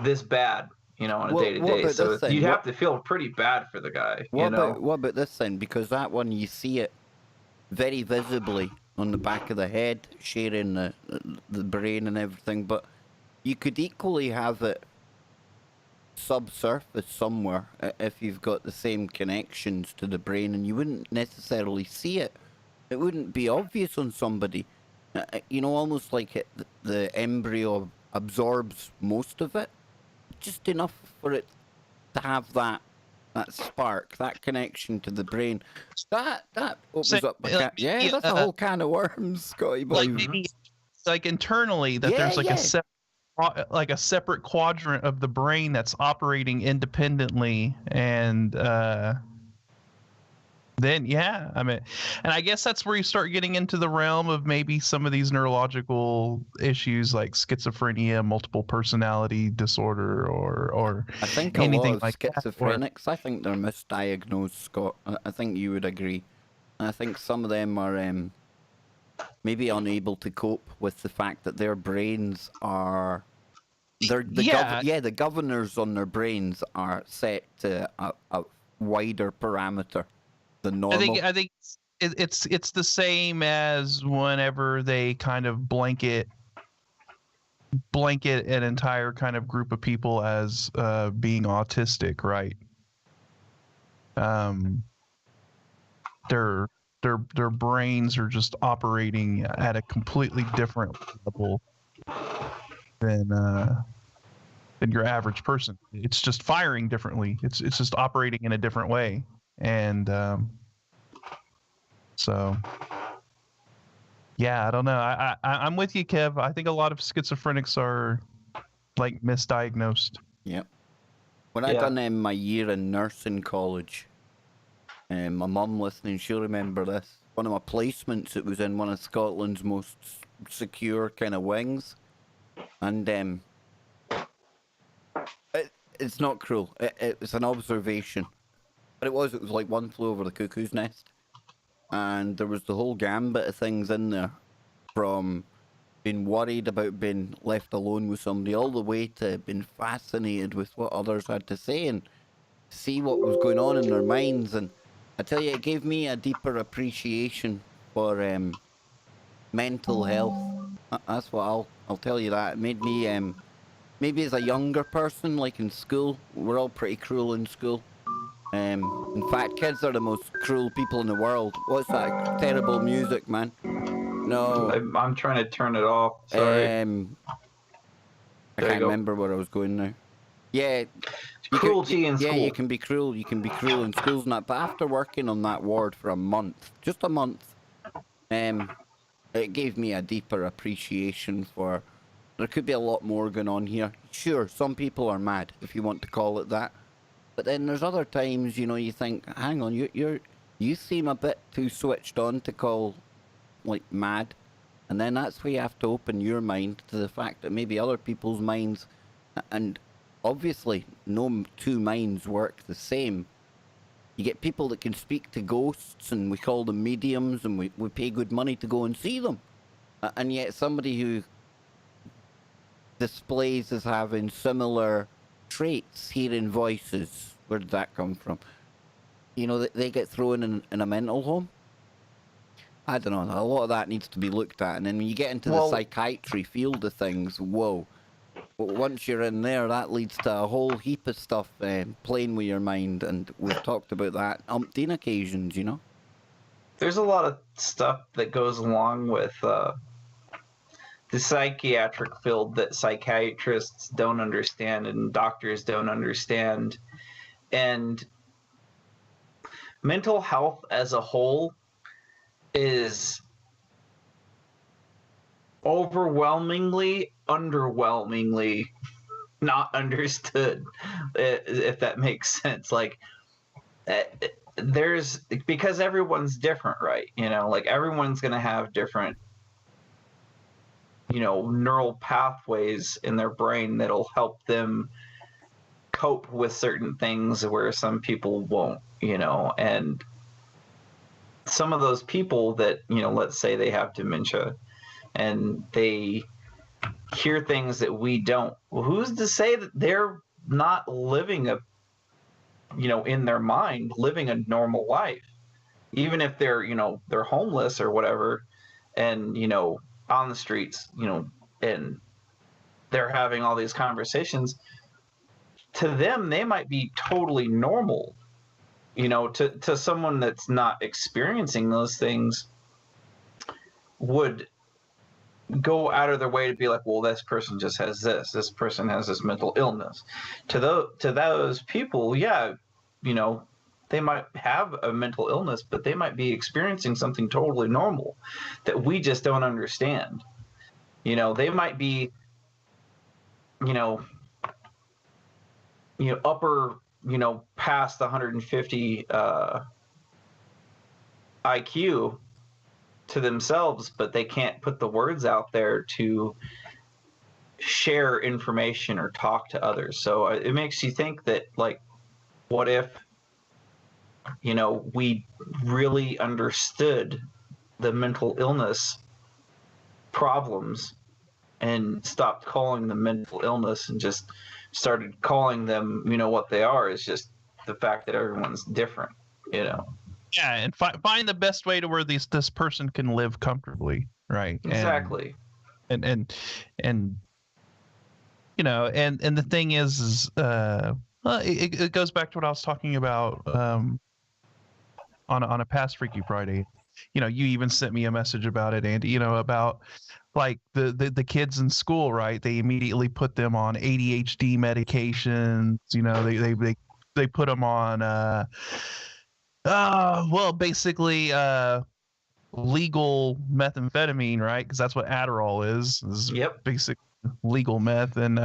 this bad, on a day to day. So you'd have to feel pretty bad for the guy. What about this then? Because that one, you see it very visibly on the back of the head, sharing the brain and everything, but you could equally have it subsurface somewhere if you've got the same connections to the brain, and you wouldn't necessarily see it. It wouldn't be obvious on somebody. Almost like the embryo absorbs most of it, just enough for it to have that spark, that connection to the brain. That opens up that's a whole can of worms, Scotty boy. Like maybe like internally that there's like a separate quadrant of the brain that's operating independently, and then and I guess that's where you start getting into the realm of maybe some of these neurological issues like schizophrenia, multiple personality disorder, or I think anything a lot of like schizophrenics, I think they're misdiagnosed, Scott. I think you would agree. I think some of them are maybe unable to cope with the fact that their brains are the governors on their brains are set to a wider parameter than normal. I think it's the same as whenever they kind of blanket an entire kind of group of people as being autistic, right? Their brains are just operating at a completely different level than your average person. It's just firing differently. It's just operating in a different way. And so I don't know. I'm with you, Kev. I think a lot of schizophrenics are like misdiagnosed. Yep. When I done my year in nursing college, my mum listening, she'll remember this. One of my placements, it was in one of Scotland's most secure kind of wings, and it's not cruel. It's an observation. But it was like One Flew Over the Cuckoo's Nest. And there was the whole gambit of things in there, from being worried about being left alone with somebody, all the way to being fascinated with what others had to say and see what was going on in their minds. And I tell you, it gave me a deeper appreciation for mental health. That's what I'll tell you that. It made me, maybe as a younger person, like in school, we're all pretty cruel in school. In fact, kids are the most cruel people in the world. What's that terrible music, man? No. I'm trying to turn it off. Sorry. I can't remember where I was going now. Yeah. Cruelty in school. Yeah, you can be cruel. You can be cruel in schools and that. But after working on that ward for a month, just a month, it gave me a deeper appreciation for... There could be a lot more going on here. Sure, some people are mad, if you want to call it that. But then there's other times, you think, hang on, you seem a bit too switched on to call, like, mad. And then that's where you have to open your mind to the fact that maybe other people's minds, and obviously no two minds work the same. You get people that can speak to ghosts, and we call them mediums, and we pay good money to go and see them. And yet somebody who displays as having similar traits, hearing voices, where did that come from? They get thrown in a mental home. I don't know, a lot of that needs to be looked at. And then when you get into the psychiatry field of things, whoa. Once you're in there, that leads to a whole heap of stuff playing with your mind, and we've talked about that umpteen occasions, There's a lot of stuff that goes along with the psychiatric field that psychiatrists don't understand and doctors don't understand. And mental health as a whole is underwhelmingly not understood, if that makes sense. Like, because everyone's different, right? Like everyone's going to have different neural pathways in their brain that'll help them cope with certain things where some people won't, and some of those people that, let's say they have dementia and they hear things that we don't. Well, who's to say that they're not living in their mind, living a normal life, even if they're, they're homeless or whatever, and, on the streets, and they're having all these conversations. To them, they might be totally normal. To someone that's not experiencing those things would go out of their way to be like, well, this person just has this person has this mental illness. To those people, yeah, they might have a mental illness, but they might be experiencing something totally normal that we just don't understand. They might be, upper, past the 150 IQ to themselves, but they can't put the words out there to share information or talk to others. So it makes you think that, like, what if, we really understood the mental illness problems and stopped calling them mental illness and just started calling them, what they are, is just the fact that everyone's different, Yeah, and find the best way to where this person can live comfortably, right? Exactly. And and the thing is it goes back to what I was talking about on a past Freaky Friday. You even sent me a message about it, Andy. About like the kids in school, right? They immediately put them on ADHD medications. They put them on basically legal methamphetamine, right? Because that's what Adderall is Yep. Basic legal meth, and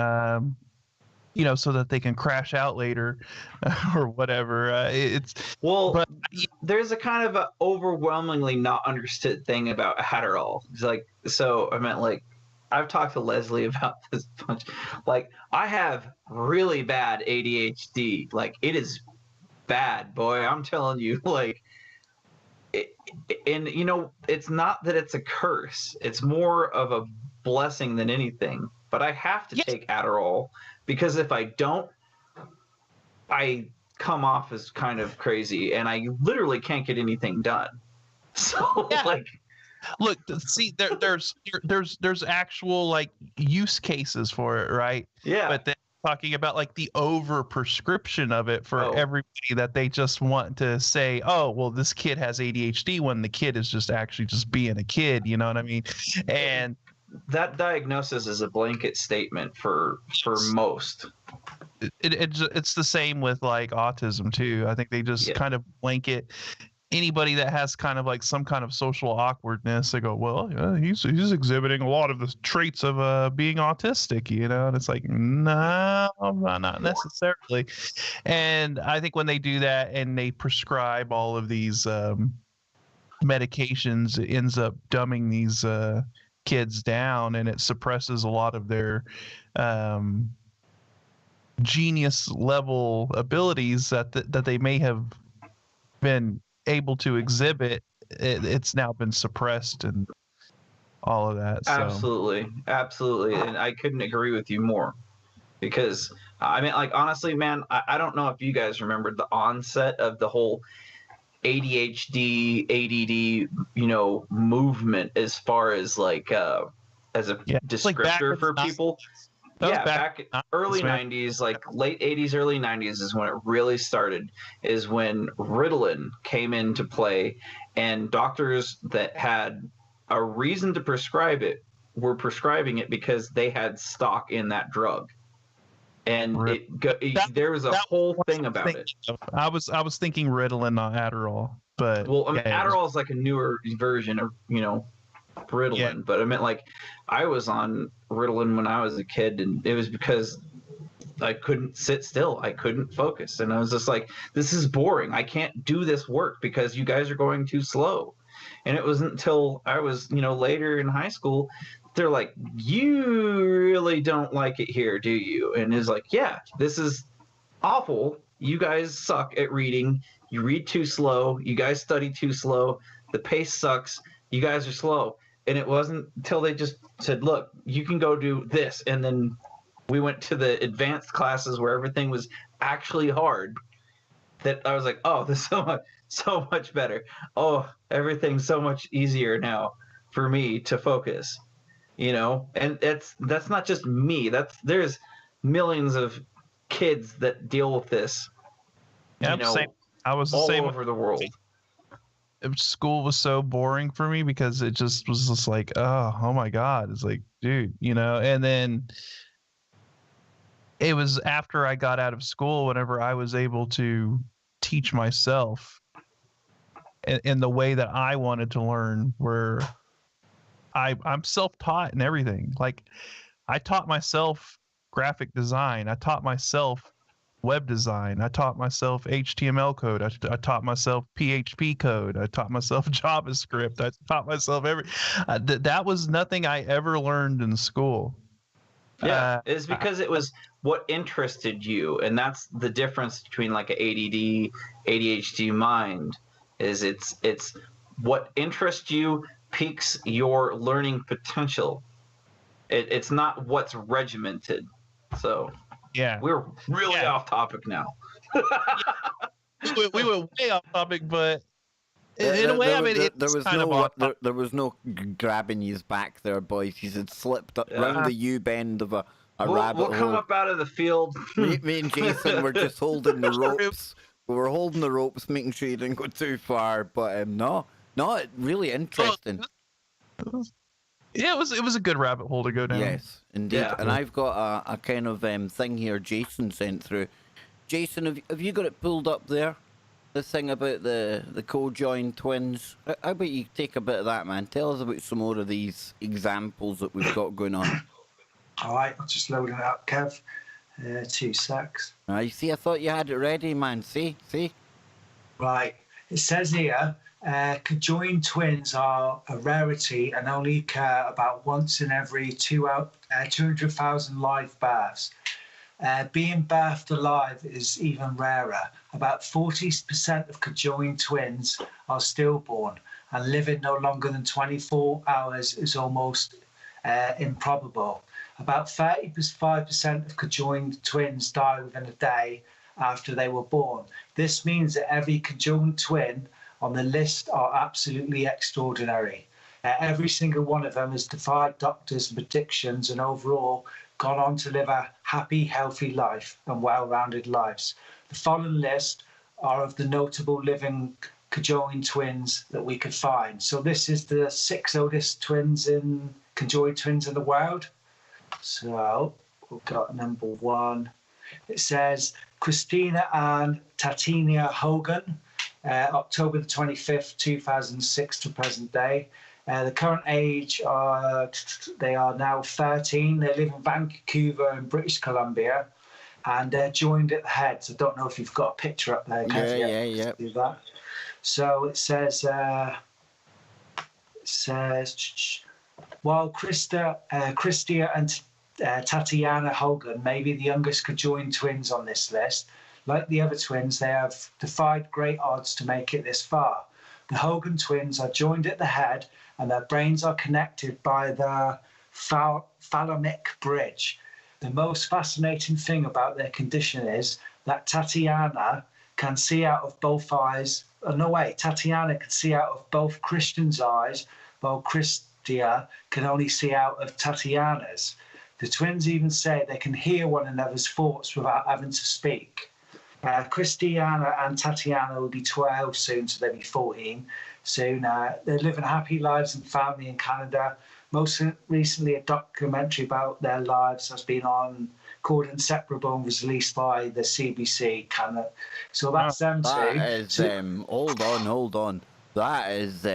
so that they can crash out later or whatever. There's a kind of a overwhelmingly not understood thing about Adderall. It's like, so I meant, like, I've talked to Leslie about this bunch. Like, I have really bad ADHD. Like, it is bad, boy. I'm telling you, like, and it's not that it's a curse. It's more of a blessing than anything. But I have to take Adderall, because if I don't, I come off as kind of crazy, and I literally can't get anything done. So look, see, there's actual, like, use cases for it, right? Yeah. But then talking about, like, the over prescription of it for everybody, that they just want to say, oh, well, this kid has ADHD, when the kid is just actually just being a kid. You know what I mean? And that diagnosis is a blanket statement for most. It's the same with, like, autism too. I think they just kind of blanket anybody that has kind of like some kind of social awkwardness. They go, well, he's exhibiting a lot of the traits of being autistic, and it's like, no, not necessarily. And I think when they do that and they prescribe all of these medications, it ends up dumbing these kids down, and it suppresses a lot of their genius level abilities that they may have been able to exhibit. It's now been suppressed and all of that. So. Absolutely, and I couldn't agree with you more, because I mean, like, honestly, man, I don't know if you guys remember the onset of the whole ADHD, ADD, movement, as far as like as a descriptor, like, for people. Yeah, back early 90s, like late 80s, early 90s is when it really started, is when Ritalin came into play, and doctors that had a reason to prescribe it were prescribing it because they had stock in that drug. And there was a whole thing about it. I was thinking Ritalin, not Adderall. But well, I mean, Adderall is like a newer version of, Ritalin, but I meant, like, I was on Ritalin when I was a kid, and it was because I couldn't sit still. I couldn't focus, and I was just like, this is boring. I can't do this work because you guys are going too slow. And it wasn't until I was, later in high school they're like, you really don't like it here, do you? And it's like, yeah, this is awful. You guys suck at reading. You read too slow. You guys study too slow. The pace sucks. You guys are slow. And it wasn't until they just said, look, you can go do this. And then we went to the advanced classes where everything was actually hard, that I was like, oh, this is so much better. Oh, everything's so much easier now for me to focus, you know? And that's not just me. There's millions of kids that deal with this, Yeah, you know, I was the all same over the world. School was so boring for me because it just was just like, oh my God. It's like, dude, you know, and then it was after I got out of school, whenever I was able to teach myself in the way that I wanted to learn, where I'm self-taught and everything. Like, I taught myself graphic design. I taught myself web design. I taught myself HTML code. I taught myself PHP code. I taught myself JavaScript. I taught myself that was nothing I ever learned in school. Yeah, it's because it was what interested you, and that's the difference between like an ADD, ADHD mind. Is it's what interests you piques your learning potential. It's not what's regimented. So Yeah, we're really off topic now. we went way off topic, but in a way, I mean, there was kind no of there was no grabbing his back there, boys. He had slipped up round the U bend of a rabbit We'll come hole. up out of the field. Me and Jason were just holding the ropes. We were holding the ropes, making sure you didn't go too far. But no, really interesting. Yeah, it was a good rabbit hole to go down. Yes, indeed. Yeah. And I've got a kind of thing here Jason sent through. Jason, have you got it pulled up there? The thing about the Conjoined twins. How about you take a bit of that, man? Tell us about some more of these examples that we've got going on. All right, I'll just load it up, Kev. 2 secs. You see, I thought you had it ready, man. See? Right. It says here, conjoined twins are a rarity and only occur about once in every 200,000 live births. Being birthed alive is even rarer. About 40% of conjoined twins are stillborn, and living no longer than 24 hours is almost improbable. About 35% of conjoined twins die within a day after they were born. This means that every conjoined twin on the list are absolutely extraordinary. Every single one of them has defied doctors' predictions and overall gone on to live a happy, healthy life and well-rounded lives. The following list are of the notable living conjoined twins that we could find. So this is the 6 oldest conjoined twins in the world. So we've got number 1. It says Christina and Tatiana Hogan, October the 25th, 2006 to present day. The current age, they are now 13. They live in Vancouver in British Columbia, and they're joined at the head. So I don't know if you've got a picture up there. Yeah. Do that. So it says, while Christia and Tatiana Hogan may be the youngest conjoined twins on this list, like the other twins, they have defied great odds to make it this far. The Hogan twins are joined at the head, and their brains are connected by the thalamic bridge. The most fascinating thing about their condition is that Tatiana can see out of both eyes. Tatiana can see out of both Christian's eyes, while Christia can only see out of Tatiana's. The twins even say they can hear one another's thoughts without having to speak. Christiana and Tatiana will be 12 soon, so they'll be 14 soon. They're living happy lives and family in Canada. Most recently, a documentary about their lives has been on, called Inseparable, and was released by the CBC Canada. So that's them two. That is, hold on. That is,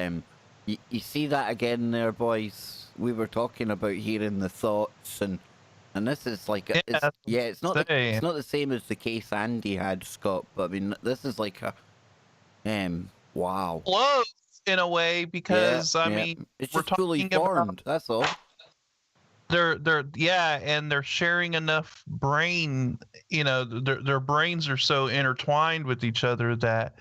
you see that again there, boys? We were talking about hearing the thoughts, and this is like, it's not the same as the case Andy had, Scott, but I mean, this is like a, wow. Close in a way, because I mean, it's we're just fully talking formed. about, That's all. yeah, and they're sharing enough brain. Their brains are so intertwined with each other that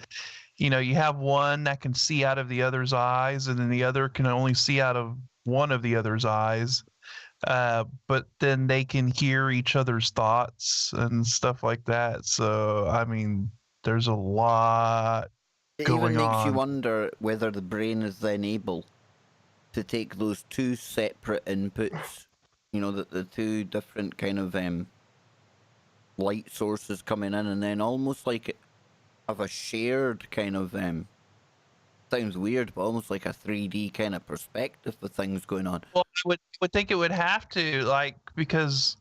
you have one that can see out of the other's eyes, and then the other can only see out of one of the other's eyes. But then they can hear each other's thoughts and stuff like that. So I mean, there's a lot It going even makes you on. wonder whether the brain is then able to take those two separate inputs, the two different kind of light sources coming in, and then almost like have a shared kind of sounds weird, but almost like a 3D kind of perspective with things going on. Well, I would think it would have to, because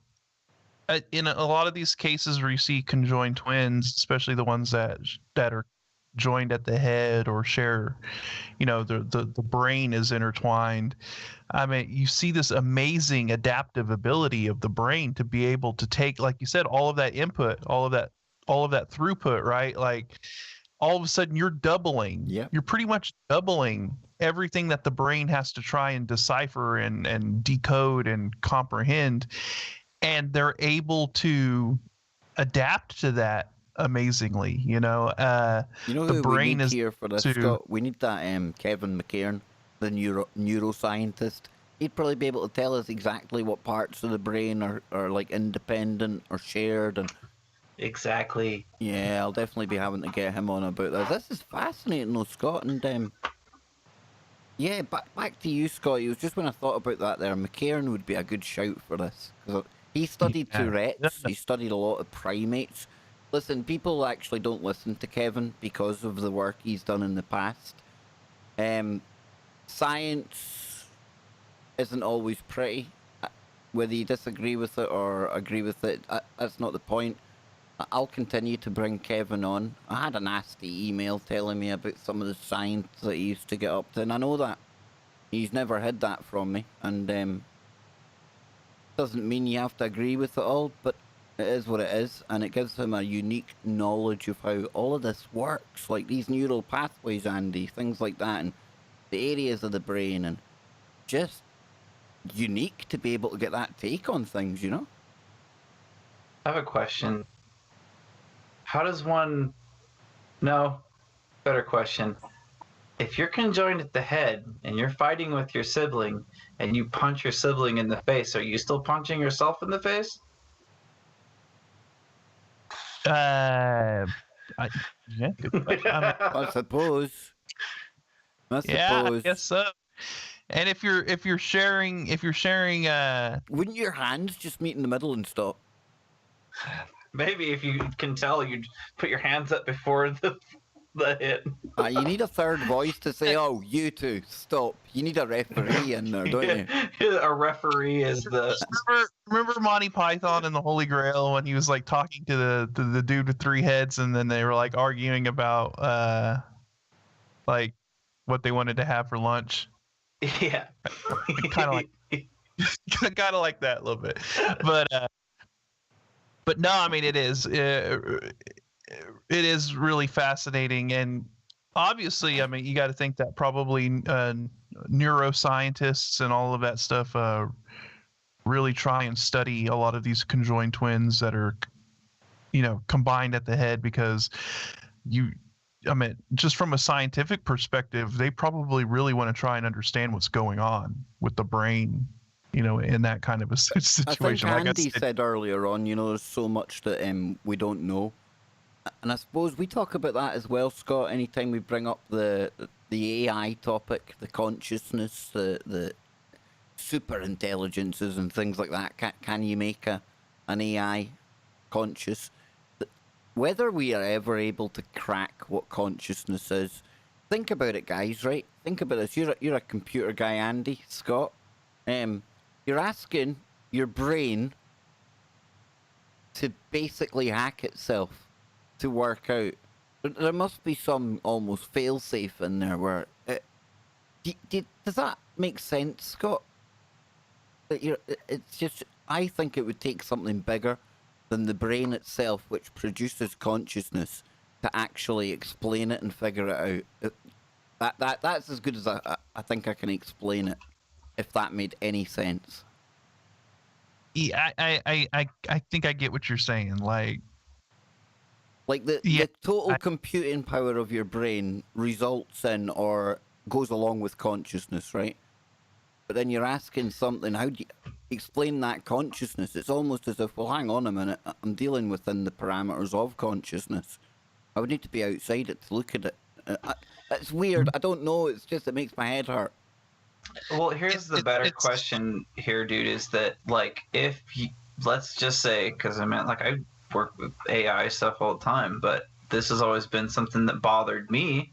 in a lot of these cases where you see conjoined twins, especially the ones that are joined at the head or share, the brain is intertwined. I mean, you see this amazing adaptive ability of the brain to be able to take, like you said, all of that input, all of that throughput, right? Like all of a sudden you're doubling. Yeah. You're pretty much doubling everything that the brain has to try and decipher and decode and comprehend. And they're able to adapt to that amazingly, the who brain we need is here for this, Scott? We need that Kevin McCairn, the neuroscientist. He'd probably be able to tell us exactly what parts of the brain are like independent or shared. And Exactly. yeah, I'll definitely be having to get him on about this. This is fascinating though, Scott. And yeah, back to you, Scott. It was just when I thought about that there, McCairn would be a good shout for this. Because he studied Tourette's, he studied a lot of primates. Listen, people actually don't listen to Kevin because of the work he's done in the past. Science isn't always pretty. Whether you disagree with it or agree with it, that's not the point. I'll continue to bring Kevin on. I had a nasty email telling me about some of the science that he used to get up to, and I know that. He's never hid that from me, and doesn't mean you have to agree with it all, but it is what it is, and it gives him a unique knowledge of how all of this works, like these neural pathways, Andy, things like that, and the areas of the brain, and just unique to be able to get that take on things, I have a question. How does one... No, better question. If you're conjoined at the head and you're fighting with your sibling and you punch your sibling in the face, are you still punching yourself in the face? Yeah, good question. I suppose. Yeah, I guess so. And if you're sharing, wouldn't your hands just meet in the middle and stop? Maybe if you can tell, you'd put your hands up before the hit. You need a third voice to say, "Oh, you two, stop." You need a referee in there, don't you? A referee is the. Remember Monty Python and the Holy Grail when he was like talking to the dude with three heads, and then they were like arguing about like what they wanted to have for lunch. Yeah. kind of like that a little bit, but no, I mean it is really fascinating, and obviously, I mean you got to think that probably neuroscientists and all of that stuff really try and study a lot of these conjoined twins that are combined at the head, because I mean, just from a scientific perspective, they probably really want to try and understand what's going on with the brain, in that kind of a situation. I think Andy said earlier on, there's so much that we don't know. And I suppose we talk about that as well, Scott, anytime we bring up the AI topic, the consciousness, the super intelligences and things like that. Can you make an AI conscious? Whether we are ever able to crack what consciousness is, think about it, guys, right? Think about this. You're a computer guy, Andy, Scott. You're asking your brain to basically hack itself to work out. There must be some almost fail-safe in there where... does that make sense, Scott? It's just... I think it would take something bigger than the brain itself, which produces consciousness, to actually explain it and figure it out. That's as good as I think I can explain it, if that made any sense. Yeah, I think I get what you're saying. Like Like Yeah, the total I- computing power of your brain results in or goes along with consciousness, right? But then you're asking something, how do you explain that consciousness? It's almost as if, well, hang on a minute, I'm dealing within the parameters of consciousness. I would need to be outside it to look at it. It's weird. I don't know. It's just, it makes my head hurt. Well, here's the better it's question here, dude, is that, like, if you, let's just say, because I mean, like, I work with AI stuff all the time, but this has always been something that bothered me.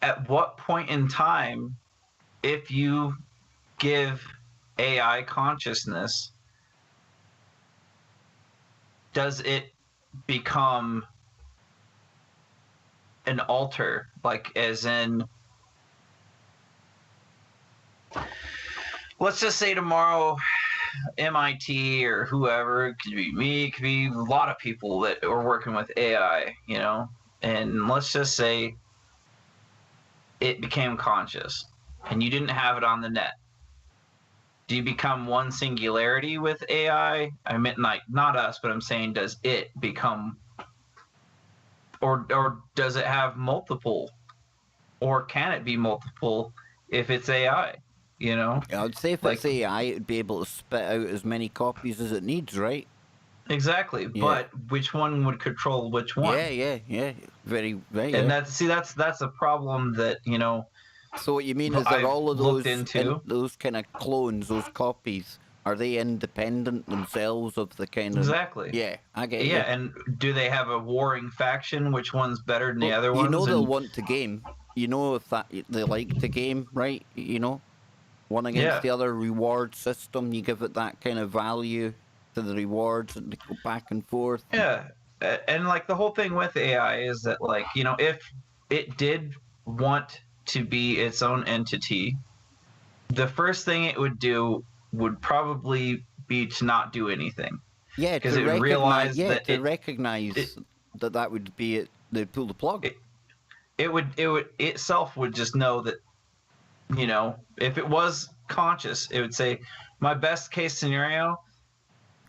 At what point in time, if you give AI consciousness, does it become an alter? Like, as in, let's just say tomorrow MIT or whoever, it could be me, it could be a lot of people that are working with AI, you know, and let's just say it became conscious and you didn't have it on the net. Do you become one singularity with AI? I meant, like, not us, but I'm saying, does it become, or does it have multiple, or can it be multiple if it's AI? You know, I would say if like, it's AI, it would be able to spit out as many copies as it needs, right? exactly. Yeah. But which one would control which one? Yeah. Very, very. And Yeah. that's a problem that, you know, So what you mean is that I've all of looked those into. those kind of clones, those copies, are they independent themselves of the kind of? Exactly. Yeah, I get Yeah, you. and do they have a warring faction? Which one's better than the Well, other you ones? know they'll And want to game. You know if that they like to game, right? You know, one against yeah, the other reward system. You give it that kind of value to the rewards, and they go back and forth. yeah, and like the whole thing with AI is that, like, you know, if it did want to be its own entity, the first thing it would do would probably be to not do anything, Yeah, because to it would recognize. realize Yeah, that to recognize it that would be it. They pull the plug. it would itself would just know that, you know, if it was conscious, it would say, my best case scenario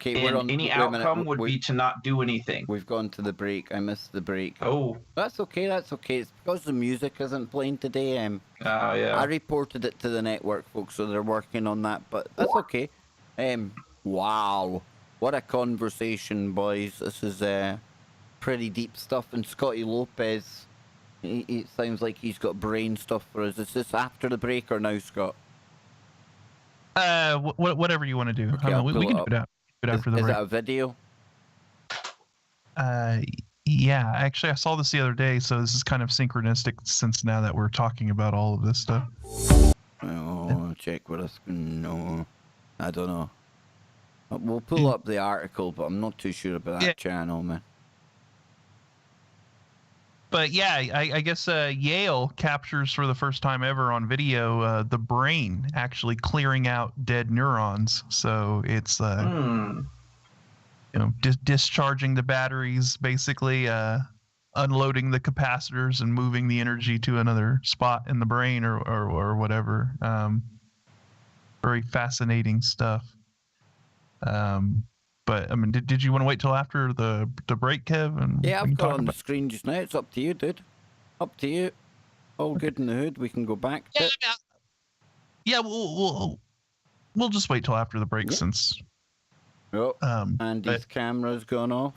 Okay, we're in on. any Wait a minute. outcome would be to not do anything. We've gone to the break. I missed the break. Oh, That's okay. That's okay. It's because the music isn't playing today. I yeah. reported it to the network folks, so they're working on that. But that's okay. Wow, what a conversation, boys. This is pretty deep stuff. And Scotty Lopez, it sounds like he's got brain stuff for us. Is this after the break or now, Scott? whatever you want to do. Okay, I I'll mean, pull we can it do it up. after the Is break. it a video? Yeah, actually, I saw this the other day, so this is kind of synchronistic since now that we're talking about all of this stuff. Oh, check what else. No, I don't know. We'll pull up the article, but I'm not too sure about that channel, man. But yeah, I guess Yale captures for the first time ever on video the brain actually clearing out dead neurons. So it's you know, discharging the batteries, basically unloading the capacitors and moving the energy to another spot in the brain or whatever. Very fascinating stuff. But I mean, did you want to wait till after the break, Kev? And Yeah, we I've can got talk on the about... screen just now. It's up to you, dude. Up to you. All good in the hood. We can go back to it. Yeah, we'll just wait till after the break since. Oh, Andy's camera's gone off.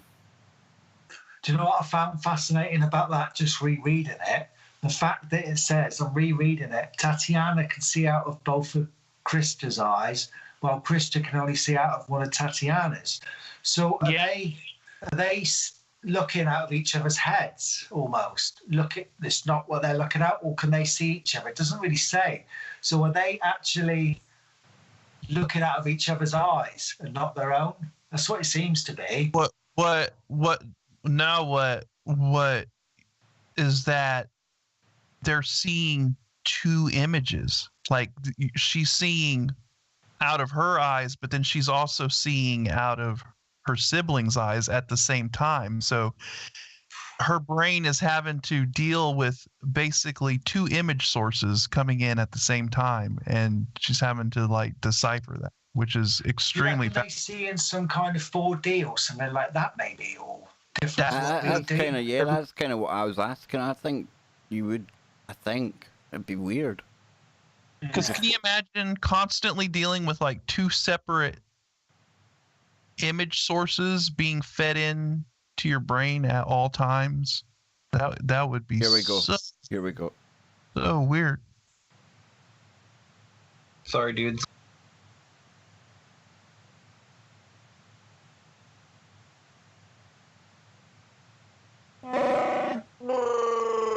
Do you know what I found fascinating about that? Just rereading it, the fact that it says, I'm rereading it, Tatiana can see out of both of Krista's eyes, while Krista can only see out of one of Tatiana's. So are they looking out of each other's heads almost? Look at this, not what they're looking at, or can they see each other? It doesn't really say. So are they actually looking out of each other's eyes and not their own? That's what it seems to be. What is that they're seeing two images. Like she's seeing out of her eyes, but then she's also seeing out of her siblings' eyes at the same time. So her brain is having to deal with basically two image sources coming in at the same time, and she's having to like decipher that. which is extremely They see in some kind of 4D or something like that, maybe, or different to what we That's do. kind of that's kind of what I was asking. I think you would. I think it'd be weird. Because can you imagine constantly dealing with like two separate image sources being fed in to your brain at all times? That would be Here we go. So, Here we go. so weird. Sorry, dudes.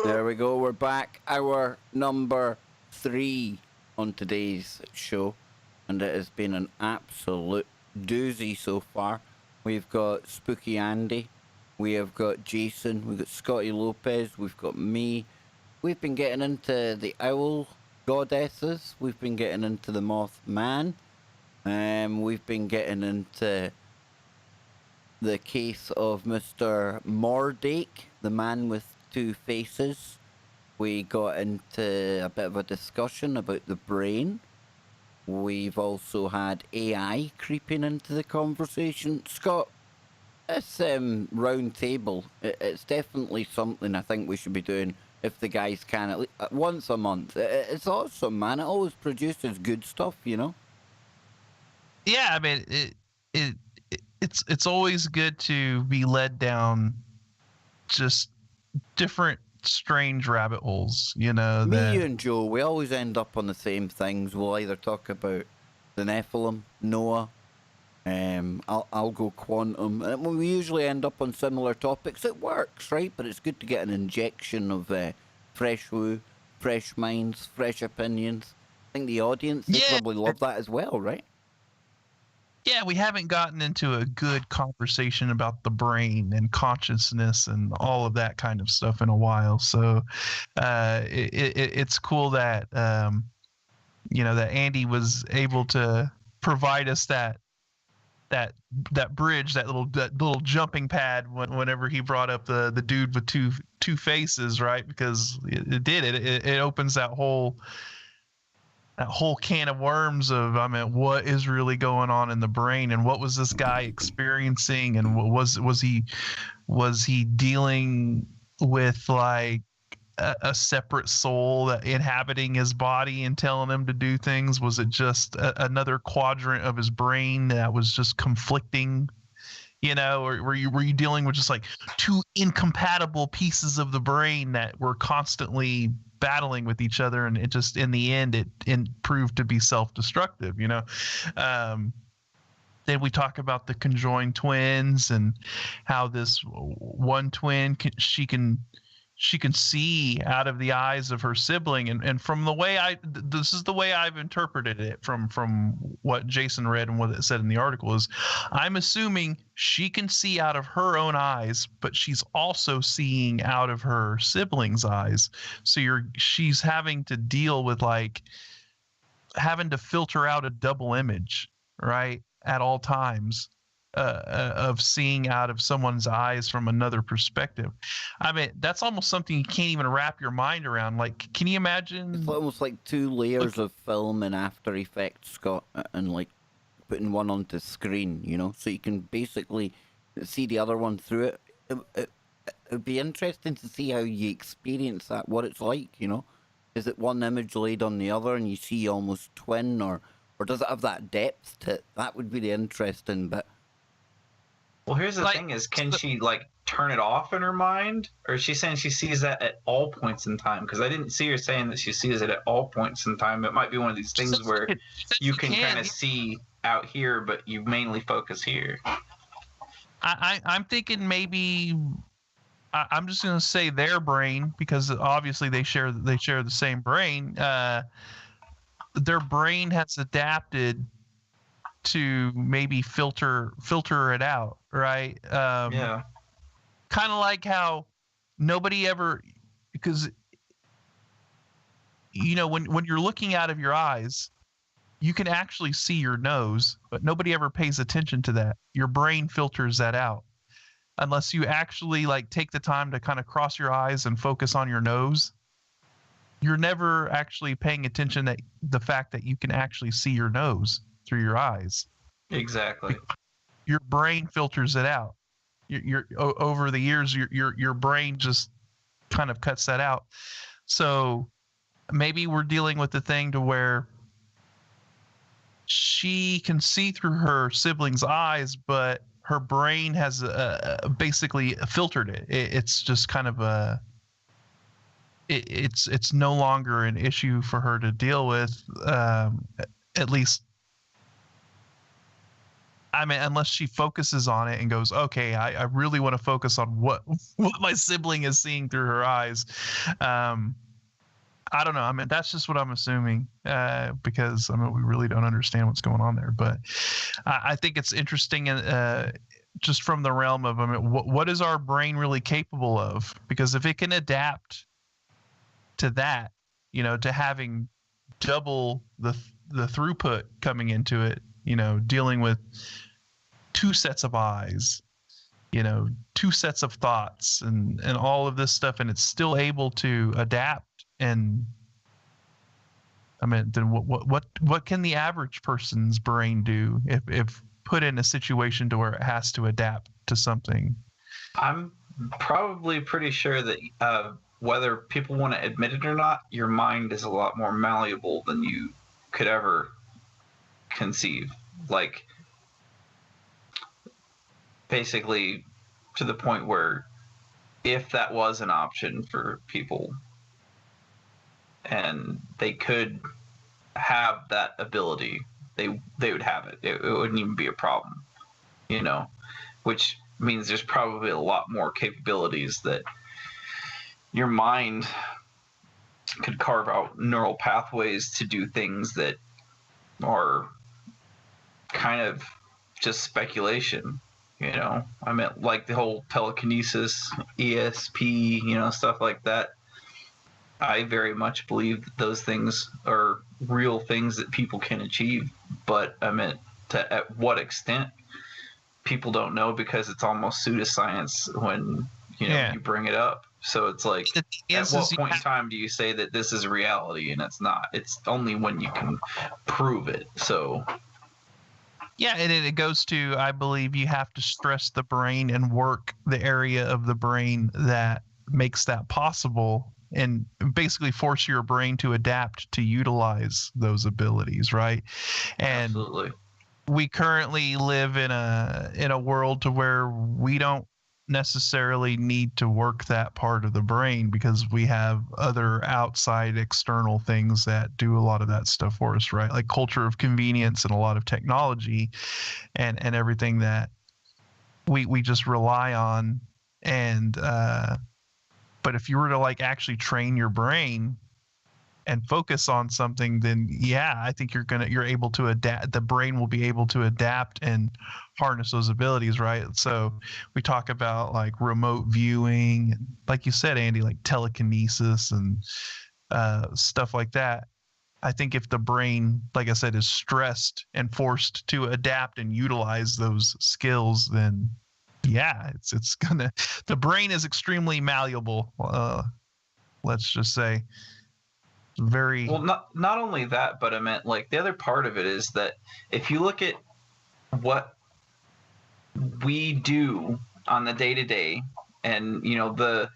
There we go. We're back. Hour number 3 on today's show, and it has been an absolute doozy so far. We've got Spooky Andy, we have got Jason, we've got Scotty Lopez, we've got me. We've been getting into the owl goddesses, we've been getting into the Mothman, we've been getting into the case of Mr. Mordrake, the man with 2 faces. We got into a bit of a discussion about the brain. We've also had AI creeping into the conversation. Scott, this round table, it's definitely something I think we should be doing if the guys can, at least once a month. It's awesome, man. It always produces good stuff, you know? Yeah, I mean, it's always good to be led down just different strange rabbit holes, you know. Me, you, and Joe, we always end up on the same things. We'll either talk about the Nephilim, Noah, I'll go quantum, and we usually end up on similar topics. It works, right? But it's good to get an injection of fresh woo, fresh minds, fresh opinions. I think the audience, they probably love that as well, right? Yeah, we haven't gotten into a good conversation about the brain and consciousness and all of that kind of stuff in a while. So it's cool that that Andy was able to provide us that bridge, that little jumping pad whenever he brought up the dude with two faces, right? Because it opens that whole can of worms of, I mean, what is really going on in the brain, and what was this guy experiencing, and was he dealing with like a separate soul that inhabiting his body and telling him to do things? Was it just another quadrant of his brain that was just conflicting, you know, or were you dealing with just like two incompatible pieces of the brain that were constantly battling with each other, and it just in the end it proved to be self-destructive, you know? Then we talk about the conjoined twins and how this one twin she can see out of the eyes of her sibling, and from the way this is the way I've interpreted it from what Jason read and what it said in the article, is I'm assuming she can see out of her own eyes, but she's also seeing out of her sibling's eyes. So she's having to deal with like having to filter out a double image, right, at all times. Of seeing out of someone's eyes from another perspective. I mean, that's almost something you can't even wrap your mind around. Like, can you imagine? It's almost like 2 layers of film in After Effects, Scott, and like putting one onto screen, you know, so you can basically see the other one through it. It'd be interesting to see how you experience that, what it's like, you know. Is it one image laid on the other and you see almost twin, or does it have that depth to it? That would be the interesting bit. Well, here's the thing: is can she like turn it off in her mind, or is she saying she sees that at all points in time? Because I didn't see her saying that she sees it at all points in time. It might be one of these things where you can kind of see out here, but you mainly focus here. I'm thinking maybe I'm just going to say their brain, because obviously they share the same brain. Their brain has adapted to maybe filter it out, right? Yeah. Kind of like how nobody ever, because you know when you're looking out of your eyes, you can actually see your nose, but nobody ever pays attention to that. Your brain filters that out. Unless you actually like take the time to kind of cross your eyes and focus on your nose, you're never actually paying attention to the fact that you can actually see your nose. through your eyes. Exactly. Your brain filters it out. Over the years, your brain just kind of cuts that out. So maybe we're dealing with the thing to where she can see through her siblings' eyes, but her brain has basically filtered it. It's just kind of it's no longer an issue for her to deal with, at least. I mean, unless she focuses on it and goes, okay, I really want to focus on what my sibling is seeing through her eyes. I don't know. I mean, that's just what I'm assuming, because I mean, we really don't understand what's going on there. But I think it's interesting, just from the realm of, I mean, what is our brain really capable of? Because if it can adapt to that, you know, to having double the throughput coming into it, you know, dealing with two sets of eyes, you know, two sets of thoughts, and all of this stuff, and it's still able to adapt. And I mean, then what can the average person's brain do if put in a situation to where it has to adapt to something? I'm probably pretty sure that whether people want to admit it or not, your mind is a lot more malleable than you could ever conceive. Like, basically to the point where if that was an option for people and they could have that ability, they would have it. It wouldn't even be a problem, you know, which means there's probably a lot more capabilities that your mind could carve out neural pathways to do things that are kind of just speculation, you know. I mean, like the whole telekinesis, ESP, you know, stuff like that. I very much believe that those things are real things that people can achieve, but I mean, at what extent, people don't know, because it's almost pseudoscience when, you know, you bring it up. So it's like, at what point in time do you say that this is reality and it's not? It's only when you can prove it. So yeah, and it goes to, I believe you have to stress the brain and work the area of the brain that makes that possible, and basically force your brain to adapt to utilize those abilities, right? And absolutely. We currently live in a world to where we don't necessarily need to work that part of the brain, because we have other outside external things that do a lot of that stuff for us, right? Like culture of convenience and a lot of technology and everything that we just rely on. And but if you were to like actually train your brain and focus on something, then yeah, I think you're able to adapt. The brain will be able to adapt and harness those abilities, right? So we talk about like remote viewing, like you said, Andy, like telekinesis and stuff like that. I think if the brain, like I said, is stressed and forced to adapt and utilize those skills, then yeah, it's gonna. The brain is extremely malleable. Let's just say. Very well. Not only that, but I meant like the other part of it is that if you look at what we do on the day-to-day, and you know the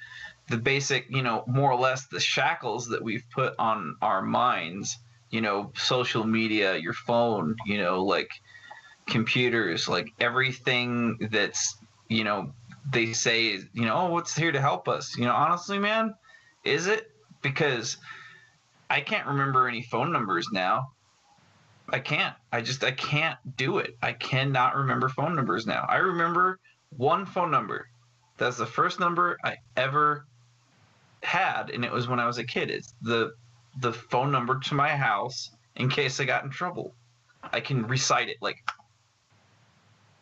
basic, you know, more or less the shackles that we've put on our minds, you know, social media, your phone, you know, like computers, like everything that's, you know, they say, you know, oh, what's here to help us, you know, honestly, man, is it? Because I can't remember any phone numbers now. I can't do it. I cannot remember phone numbers now. I remember one phone number. That's the first number I ever had, and it was when I was a kid. It's the phone number to my house in case I got in trouble. I can recite it. Like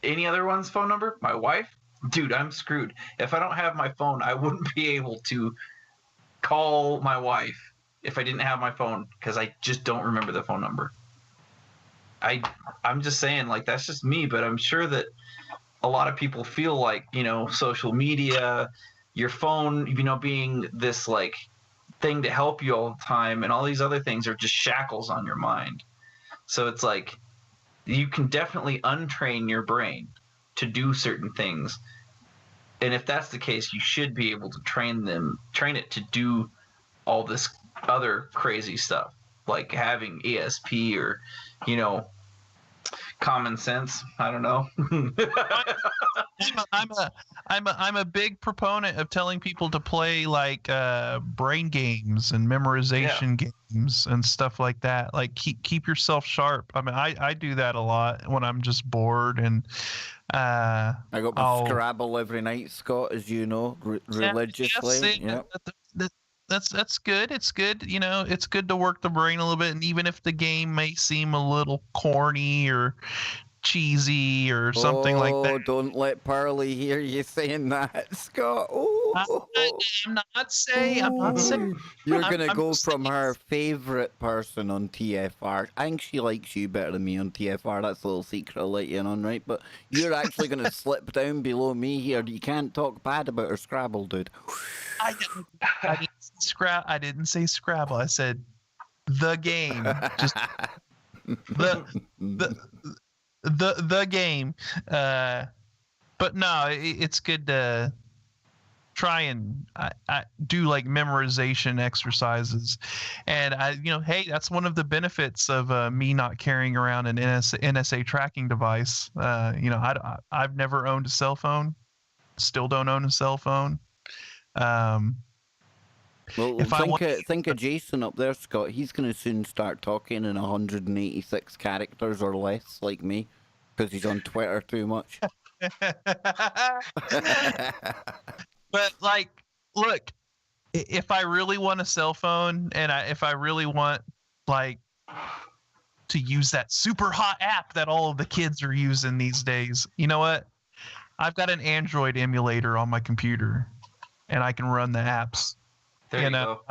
any other one's phone number, my wife, dude, I'm screwed. If I don't have my phone, I wouldn't be able to call my wife if I didn't have my phone, because I just don't remember the phone number. I'm just saying, like, that's just me, but I'm sure that a lot of people feel like, you know, social media, your phone, you know, being this like thing to help you all the time, and all these other things are just shackles on your mind. So it's like, you can definitely untrain your brain to do certain things. And if that's the case, you should be able to train it to do all this other crazy stuff, like having ESP or, common sense. I don't know. I'm a big proponent of telling people to play like brain games and memorization games and stuff like that. Like keep yourself sharp. I mean, I do that a lot when I'm just bored, and I got my Scrabble every night, Scott, as you know, religiously. That's good. It's good. It's good to work the brain a little bit, and even if the game may seem a little corny or cheesy or something like that. Oh, don't let Parley hear you saying that, Scott. Oh, I'm not saying. You're gonna go from her favorite person on TFR. I think she likes you better than me on TFR. That's a little secret I'll let you in on, right? But you're actually gonna slip down below me here. You can't talk bad about her Scrabble, dude. I didn't say Scrabble. I said the game. Just the game. But no, it's good to try and I do like memorization exercises, and hey, that's one of the benefits of me not carrying around an NSA tracking device. I've never owned a cell phone, still don't own a cell phone. Well, think of Jason up there, Scott. He's going to soon start talking in 186 characters or less, like me, because he's on Twitter too much. But look, if I really want a cell phone, and if I really want to use that super hot app that all of the kids are using these days, you know what? I've got an Android emulator on my computer, and I can run the apps. There you go.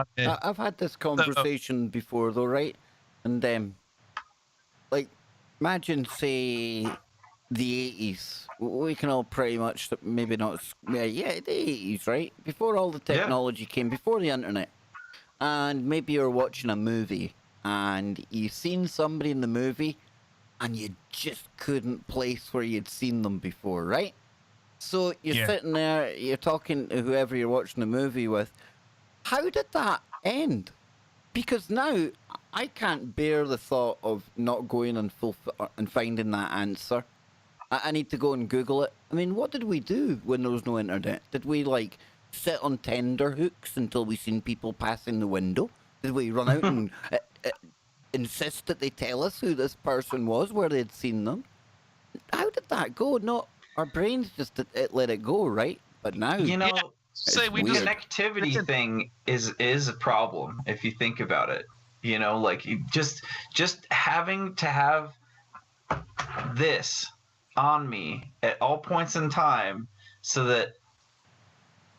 I've had this conversation before, though, right? And imagine, say, the 80s. We can all pretty much, maybe not, the 80s, right? Before all the technology came, before the internet. And maybe you're watching a movie, and you've seen somebody in the movie, and you just couldn't place where you'd seen them before, right? So you're sitting there, you're talking to whoever you're watching the movie with. How did that end? Because now I can't bear the thought of not going and finding that answer. I need to go and Google it. I mean, what did we do when there was no internet? Did we sit on tender hooks until we seen people passing the window? Did we run out and insist that they tell us who this person was, where they'd seen them? How did that go? No, our brains just let it go, right? But now, connectivity thing is a problem if you think about it. Just having to have this on me at all points in time so that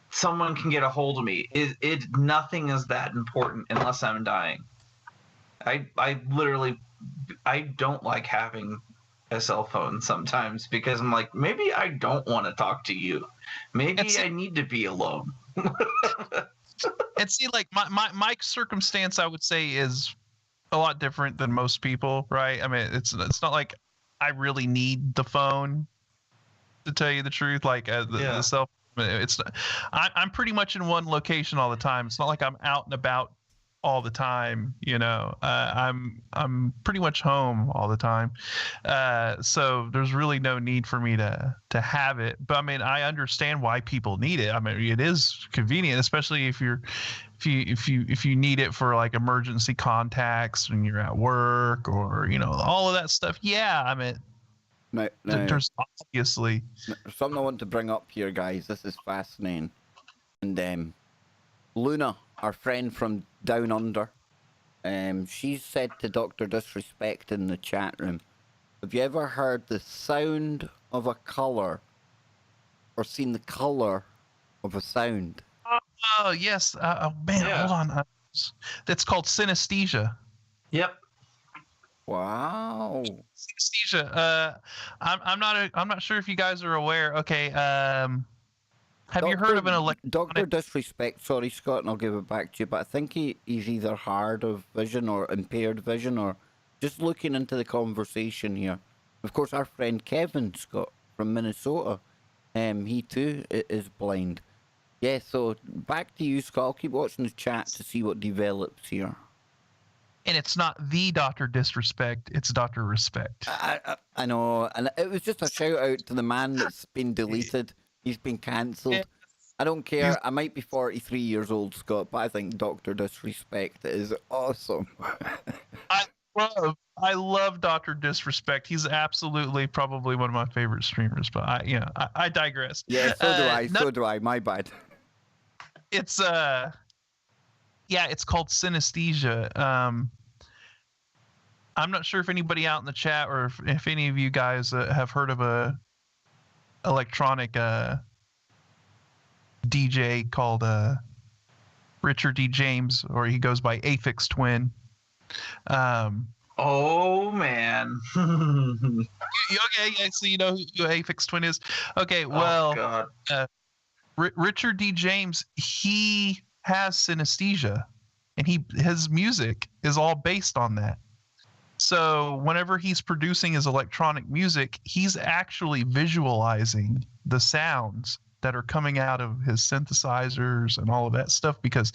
someone can get a hold of me. Nothing is that important unless I'm dying. I literally don't like having a cell phone sometimes because I'm like, maybe I don't want to talk to you. Maybe I need to be alone. And see, my circumstance, I would say, is a lot different than most people, right? I mean, it's not like I really need the phone, to tell you the truth. The cell phone, it's not, I'm pretty much in one location all the time. It's not like I'm out and about all the time, I'm pretty much home all the time. So there's really no need for me to have it. But I mean, I understand why people need it. I mean, it is convenient, especially if you need it for emergency contacts when you're at work or, all of that stuff. Yeah. I mean, there's obviously something I want to bring up here, guys. This is fascinating. And Luna, our friend from down under, she said to Dr. Disrespect in the chat room, have you ever heard the sound of a colour or seen the colour of a sound? Oh, yes. Hold on. That's called synesthesia. Yep. Wow. Synesthesia. I'm not sure if you guys are aware. Okay. Have you heard of an electronic... Dr. Disrespect, sorry, Scott, and I'll give it back to you, but I think he's either hard of vision or impaired vision, or just looking into the conversation here. Of course, our friend Kevin Scott from Minnesota, he too is blind. Yeah, so back to you, Scott. I'll keep watching the chat to see what develops here. And it's not the Dr. Disrespect, it's Dr. Respect. I know, and it was just a shout out to the man that's been deleted. He's been cancelled. I don't care. I might be 43 years old, Scott, but I think Dr. Disrespect is awesome. I love Dr. Disrespect. He's absolutely probably one of my favorite streamers, but I digress. Yeah, so do I. So do I. My bad. It's it's called synesthesia. I'm not sure if anybody out in the chat or if any of you guys have heard of a electronic DJ called Richard D. James, or he goes by Aphex Twin. Oh man. Okay, yeah, so you know who Aphex Twin is? Okay, well, oh, God. Richard D. James, he has synesthesia, and his music is all based on that. So whenever he's producing his electronic music, he's actually visualizing the sounds that are coming out of his synthesizers and all of that stuff, because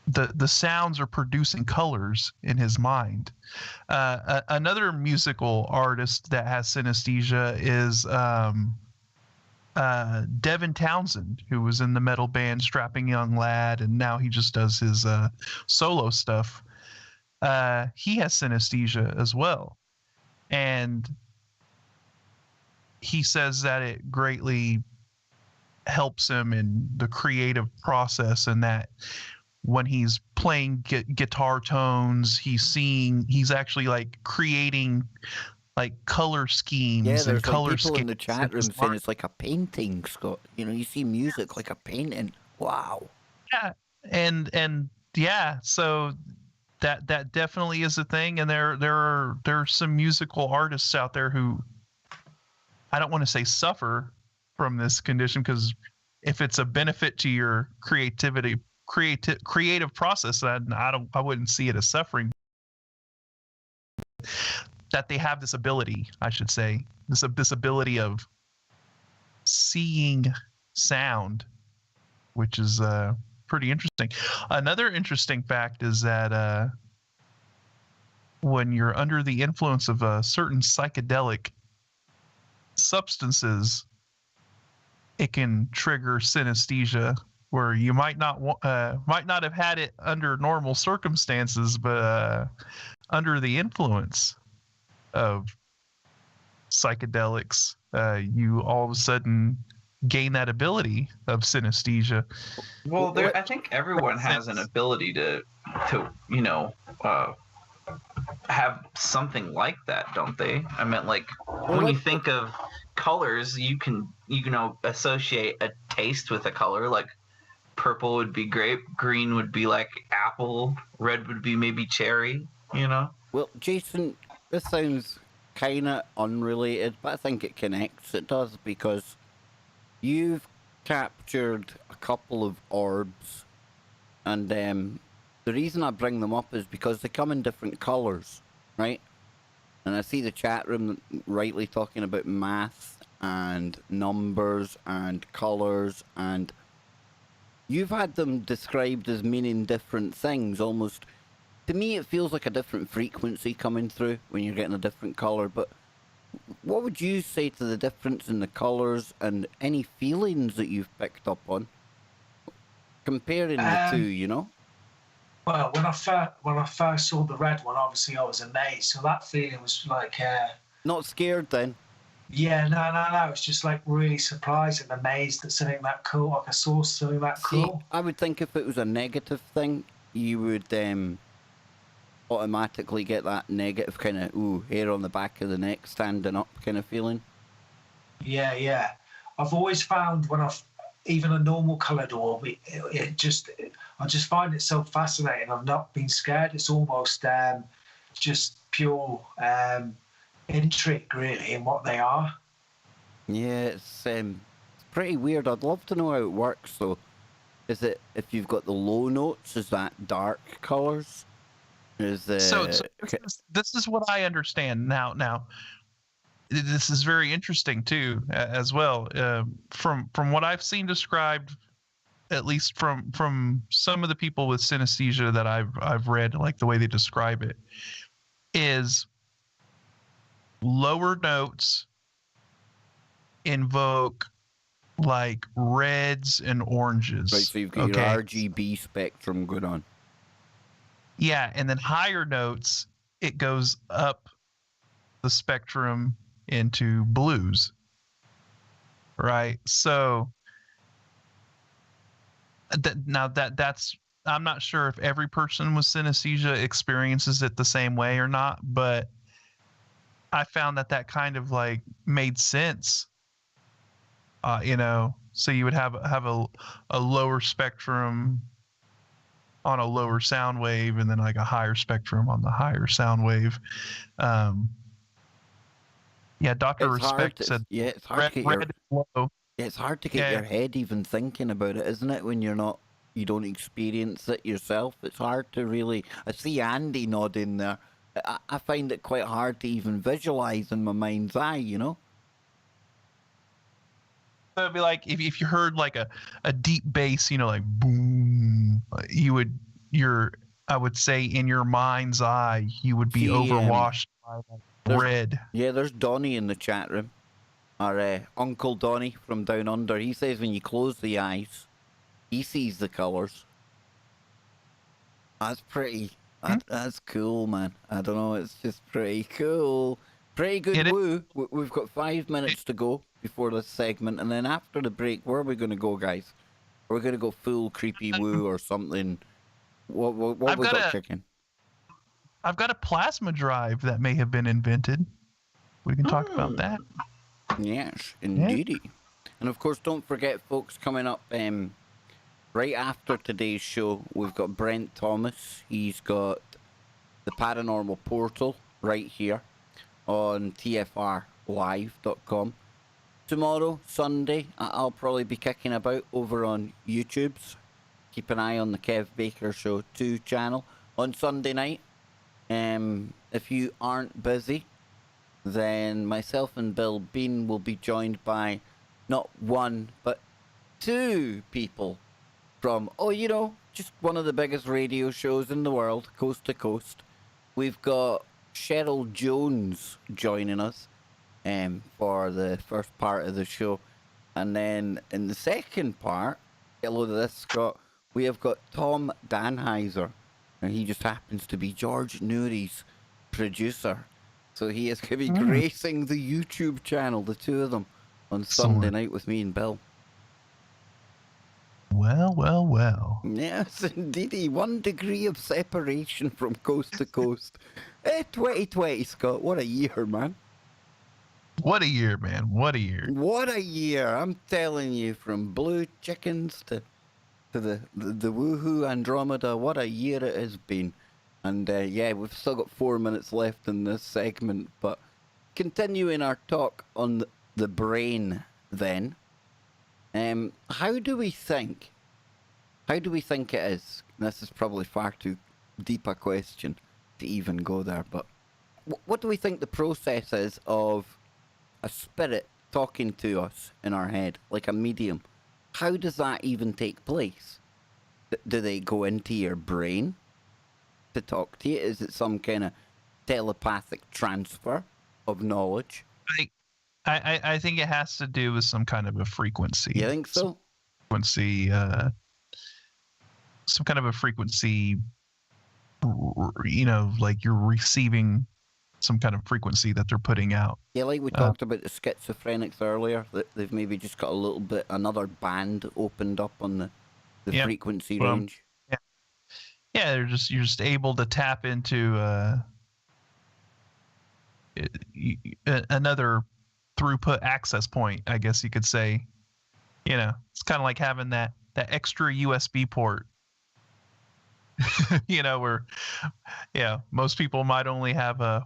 the sounds are producing colors in his mind. Another musical artist that has synesthesia is Devin Townsend, who was in the metal band Strapping Young Lad, and now he just does his solo stuff. He has synesthesia as well, and he says that it greatly helps him in the creative process, and that when he's playing guitar tones, he's actually like creating like color schemes. Yeah, there's and color like people in the schemes chat room saying it's like a painting, Scott. You know, you see music like a painting. Wow. Yeah, and yeah, so that definitely is a thing, and there are some musical artists out there who, I don't want to say suffer from this condition, because if it's a benefit to your creative process, then I wouldn't see it as suffering. That they have this ability, I should say, this ability of seeing sound, which is pretty interesting. Another interesting fact is that when you're under the influence of certain psychedelic substances, it can trigger synesthesia, where you might not have had it under normal circumstances, but under the influence of psychedelics, you all of a sudden gain that ability of synesthesia. Well, I think everyone has an ability to have something like that, don't they? I meant, like, when you think of colors, you can associate a taste with a color. Like, purple would be grape, green would be like apple, red would be maybe cherry. Well, Jason, this sounds kind of unrelated, but I think it connects. It does, because you've captured a couple of orbs, and the reason I bring them up is because they come in different colors, right? And I see the chat room rightly talking about math and numbers and colors, and you've had them described as meaning different things. Almost, to me, it feels like a different frequency coming through when you're getting a different color. But what would you say to the difference in the colors and any feelings that you've picked up on comparing the two? Well, when I first saw the red one, obviously I was amazed. So that feeling was like, not scared then. Yeah, no. It's just like really surprised and amazed that something that cool, like I saw something that cool. I would think if it was a negative thing, you would automatically get that negative kind of hair on the back of the neck standing up kind of feeling. Yeah. I've always found when even a normal coloured orb, I just find it so fascinating. I've not been scared. It's almost just pure intrigue, really, in what they are. Yeah, it's pretty weird. I'd love to know how it works, though. Is it, if you've got the low notes, is that dark colours? Is So this is what I understand now. This is very interesting too, as well. From what I've seen described, at least from some of the people with synesthesia that I've read, like the way they describe it, is lower notes invoke like reds and oranges. right, so you've got your RGB spectrum going on. Yeah, and then higher notes, it goes up the spectrum into blues. Right? So that's I'm not sure if every person with synesthesia experiences it the same way or not, but I found that kind of like made sense. So you would have a lower spectrum on a lower sound wave, and then like a higher spectrum on the higher sound wave. Dr. Respect said, yeah, it's hard to get red is low. it's hard to get your head even thinking about it, isn't it? When you don't experience it yourself. It's hard to really. I see Andy nodding there. I find it quite hard to even visualize in my mind's eye. It'd be like if you heard like a deep bass, like boom, I would say in your mind's eye, you would be overwashed by like red. Yeah, there's Donnie in the chat room. Our Uncle Donnie from Down Under. He says when you close the eyes, he sees the colours. That's pretty. That's cool, man. I don't know. It's just pretty cool. Pretty good woo. We've got 5 minutes to go before this segment, and then after the break, where are we going to go, guys? Are we going to go full creepy woo or something? What we got kicking? I've got a plasma drive that may have been invented. We can talk about that. Yes, indeedy. Yeah. And of course, don't forget, folks, coming up right after today's show, we've got Brent Thomas. He's got the Paranormal Portal right here on tfrlive.com. Tomorrow, Sunday, I'll probably be kicking about over on YouTube's. Keep an eye on the Kev Baker Show 2 channel on Sunday night. If you aren't busy, then myself and Bill Bean will be joined by not one, but 2 people from, just one of the biggest radio shows in the world, coast to coast. We've got Cheryl Jones joining us for the first part of the show. And then in the second part, get a load of this, Scott, we have got Tom Danheiser. And he just happens to be George Noory's producer. So he is going to be gracing the YouTube channel, the 2 of them, on Sunday night with me and Bill. Well. Yes, indeedy. 1 degree of separation from coast to coast. 2020, Scott. What a year, man. What a year, man. What a year. What a year. I'm telling you, from blue chickens to the woohoo Andromeda, what a year it has been. And we've still got 4 minutes left in this segment, but continuing our talk on the brain then. How do we think it is? This is probably far too deep a question to even go there, but what do we think the process is of a spirit talking to us in our head, like a medium? How does that even take place? Do they go into your brain to talk to you? Is it some kind of telepathic transfer of knowledge? I think it has to do with some kind of a frequency. You think so? Some kind of a frequency, like you're receiving some kind of frequency that they're putting out. Yeah, like we talked about the schizophrenics earlier, that they've maybe just got a little bit, another band opened up on the frequency range. Yeah, you're just able to tap into another throughput access point, I guess you could say. It's kind of like having that extra USB port. Where most people might only have 4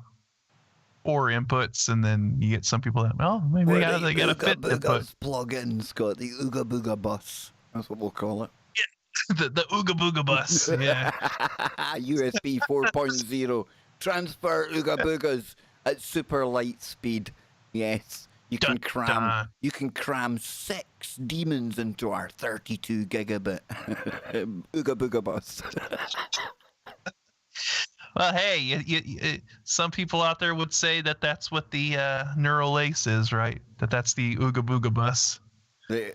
inputs, and then you get some people that maybe they got a fit input. Plugins got the Ooga Booga bus. That's what we'll call it. the Ooga Booga bus. Yeah. USB 4.0. Transfer Ooga Boogas at super light speed. Yes. Dun, dun. You can cram 6 demons into our 32 gigabit Ooga Booga bus. Well, hey, some people out there would say that that's what the neural ace is, right? That's the Ooga Booga bus.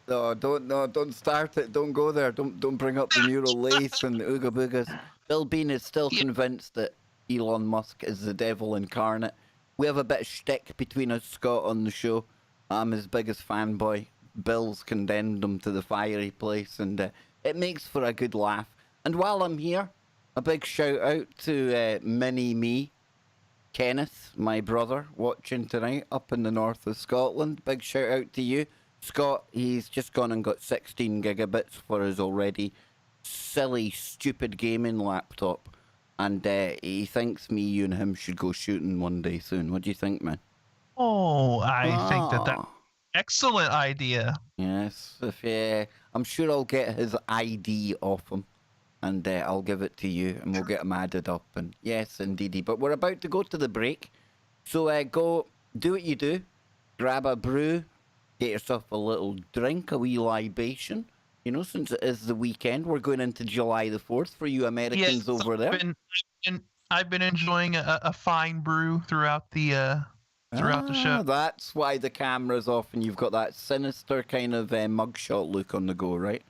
Don't start it. Don't go there. Don't bring up the neural lace and the Ooga Boogas. Bill Bean is still convinced that Elon Musk is the devil incarnate. We have a bit of shtick between us, Scott, on the show. I'm his biggest fanboy. Bill's condemned him to the fiery place, and it makes for a good laugh. And while I'm here, a big shout out to mini me, Kenneth, my brother, watching tonight up in the north of Scotland. Big shout out to you. Scott, he's just gone and got 16 gigabits for his already silly, stupid gaming laptop. And he thinks me, you and him should go shooting one day soon. What do you think, man? Oh, I think that's excellent idea. Yes, I'm sure I'll get his ID off him, and I'll give it to you, and we'll get him added up. And yes, indeedy. But we're about to go to the break, so go do what you do. Grab a brew, get yourself a little drink, a wee libation. You know, since it is the weekend, we're going into July the 4th for you Americans over there. I've been enjoying a fine brew throughout the show. That's why the camera's off and you've got that sinister kind of mugshot look on the go, right?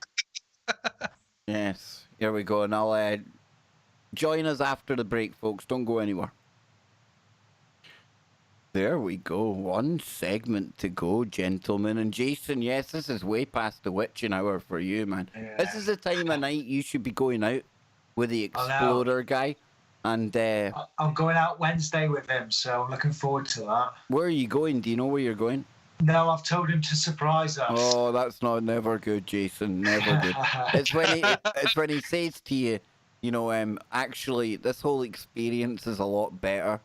Yes, here we go. And I'll join us after the break, folks. Don't go anywhere. There we go. One segment to go, gentlemen. And Jason, yes, this is way past the witching hour for you, man. Yeah. This is the time of night you should be going out with the Explorer guy. And I'm going out Wednesday with him, so I'm looking forward to that. Where are you going? Do you know where you're going? No, I've told him to surprise us. Oh, that's never good, Jason. Never good. It's when he says to you, you know, actually, this whole experience is a lot better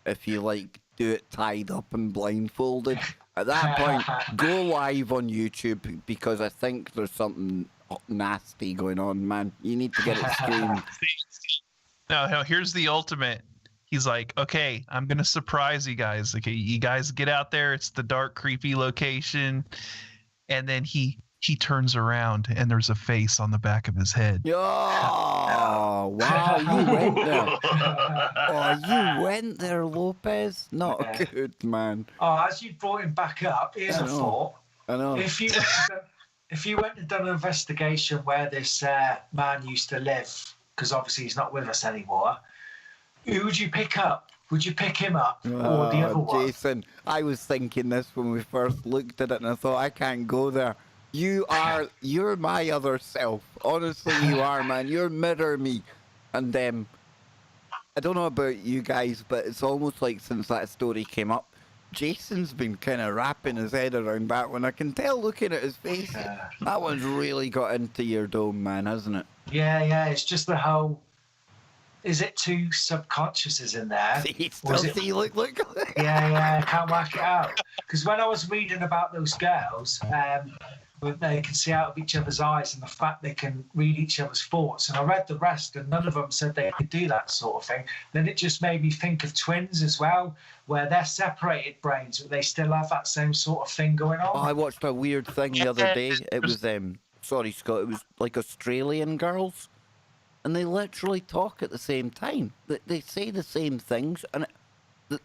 if you do it tied up and blindfolded. At that point, go live on YouTube because I think there's something nasty going on, man. You need to get it screened. No, here's the ultimate. He's like, okay, I'm going to surprise you guys. Okay, you guys get out there. It's the dark, creepy location. And then he turns around and there's a face on the back of his head. Oh, wow, you went there. Oh, you went there, Lopez. Not good, man. Oh, as you brought him back up, here's a thought. I know. If you went and done an investigation where this man used to live, because obviously he's not with us anymore, who would you pick up? Would you pick him up or the other one? Jason, I was thinking this when we first looked at it, and I thought, I can't go there. You're my other self. Honestly, you are, man. You're mirror me. And I don't know about you guys, but it's almost like since that story came up, Jason's been kind of wrapping his head around that one. I can tell looking at his face. That one's really got into your dome, man, hasn't it? Yeah. It's just the whole. Is it two subconsciouses in there? See, look. Yeah, I can't work it out. Because when I was reading about those girls, they can see out of each other's eyes and the fact they can read each other's thoughts. And I read the rest and none of them said they could do that sort of thing. Then it just made me think of twins as well, where they're separated brains, but they still have that same sort of thing going on. Oh, I watched a weird thing the other day. It was, sorry, Scott, it was like Australian girls. And they literally talk at the same time. They say the same things, and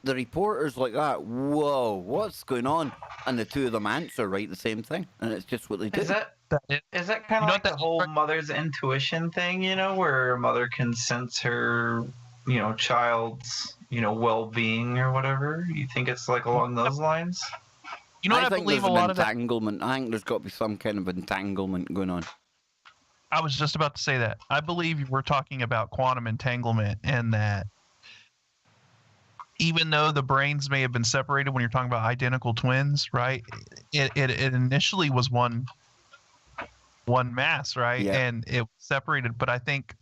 the reporter's like that. Whoa, what's going on? And the two of them answer right the same thing, and it's just what they do. Is that kind of like the whole mother's intuition thing? You know, where a mother can sense her, child's, well-being or whatever. You think it's like along those lines? You know what I think believe there's a lot entanglement. I think there's got to be some kind of entanglement going on. I was just about to say that. I believe we're talking about quantum entanglement, and that even though the brains may have been separated when you're talking about identical twins, right? It initially was one mass, right? Yeah. And it was separated, but I think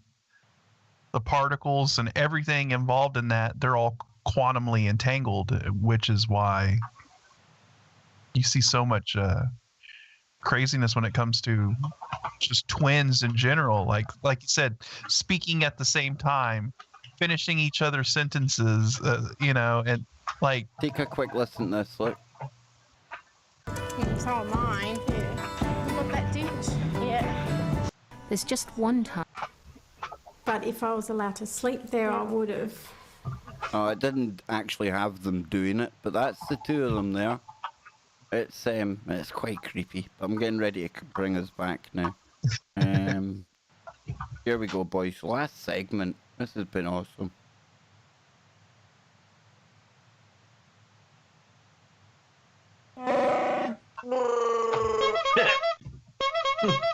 the particles and everything involved in that, they're all quantumly entangled, which is why you see so much craziness when it comes to just twins in general. Like you said, speaking at the same time, finishing each other's sentences, and like. Take a quick listen to this, look. It's all mine. Yeah. You got that ditch? Yeah. There's just one time. But if I was allowed to sleep there, I would have. Oh, it didn't actually have them doing it, but that's the two of them there. It's quite creepy. But I'm getting ready to bring us back now. Here we go, boys. Last segment. This has been awesome.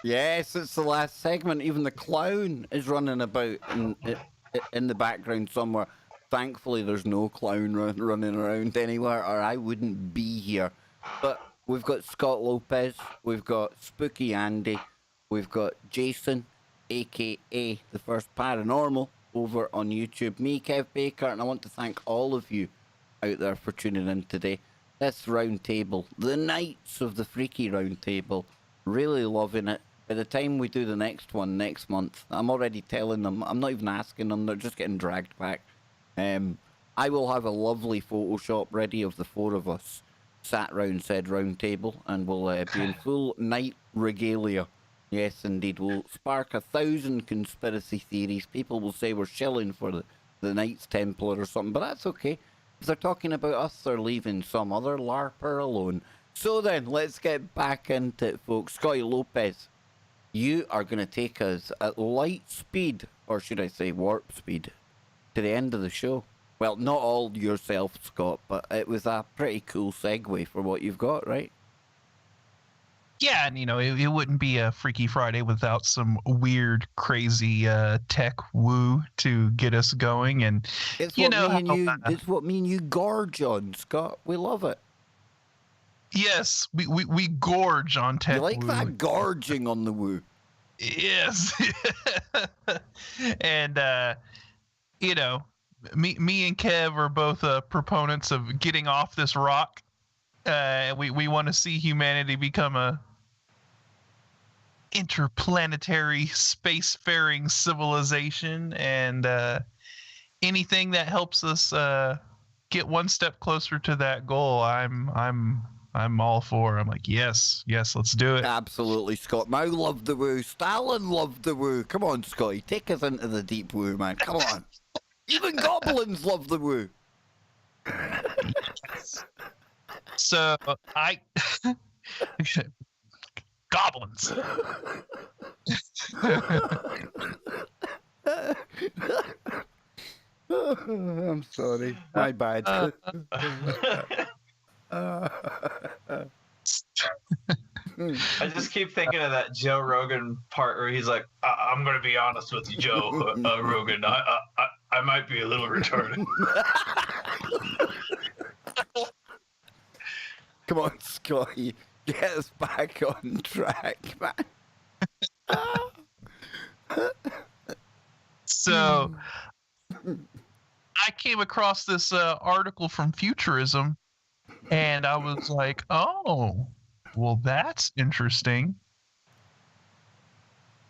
Yes, it's the last segment. Even the clown is running about in the background somewhere. Thankfully, there's no clown running around anywhere, or I wouldn't be here. But we've got Scott Lopez, we've got Spooky Andy, we've got Jason, a.k.a. the first Paranormal, over on YouTube. Me, Kev Baker, and I want to thank all of you out there for tuning in today. This round table, the Knights of the Freaky Round Table, really loving it. By the time we do the next one next month, I'm already telling them, I'm not even asking them, they're just getting dragged back. I will have a lovely Photoshop ready of the four of us sat round said round table, and we'll be in full night regalia. Yes, indeed. We'll spark 1,000 conspiracy theories. People will say we're shilling for the Knights Templar or something, but that's okay. If they're talking about us, they're leaving some other LARPer alone. So then, let's get back into it, folks. Scotty Lopez, you are going to take us at light speed, or should I say warp speed, to the end of the show. Well, not all yourself, Scott, but it was a pretty cool segue for what you've got, right? Yeah, and it wouldn't be a Freaky Friday without some weird, crazy tech woo to get us going. And it's what me and you gorge on, Scott. We love it. Yes, we gorge on tech. You like woo. that gorging on the woo? Yes. And me and Kev are both proponents of getting off this rock. We want to see humanity become a interplanetary spacefaring civilization, and anything that helps us get one step closer to that goal, I'm all for. I'm like, yes, let's do it. Absolutely, Scott. Mao loved the woo. Stalin loved the woo. Come on, Scotty, take us into the deep woo, man. Come on. Even goblins love the woo. So goblins. I'm sorry. My bad. I just keep thinking of that Joe Rogan part where he's like, I'm going to be honest with you, Joe Rogan. I might be a little retarded. Come on, Scotty. Get us back on track, man. So I came across this article from Futurism, and I was like, oh, well, that's interesting.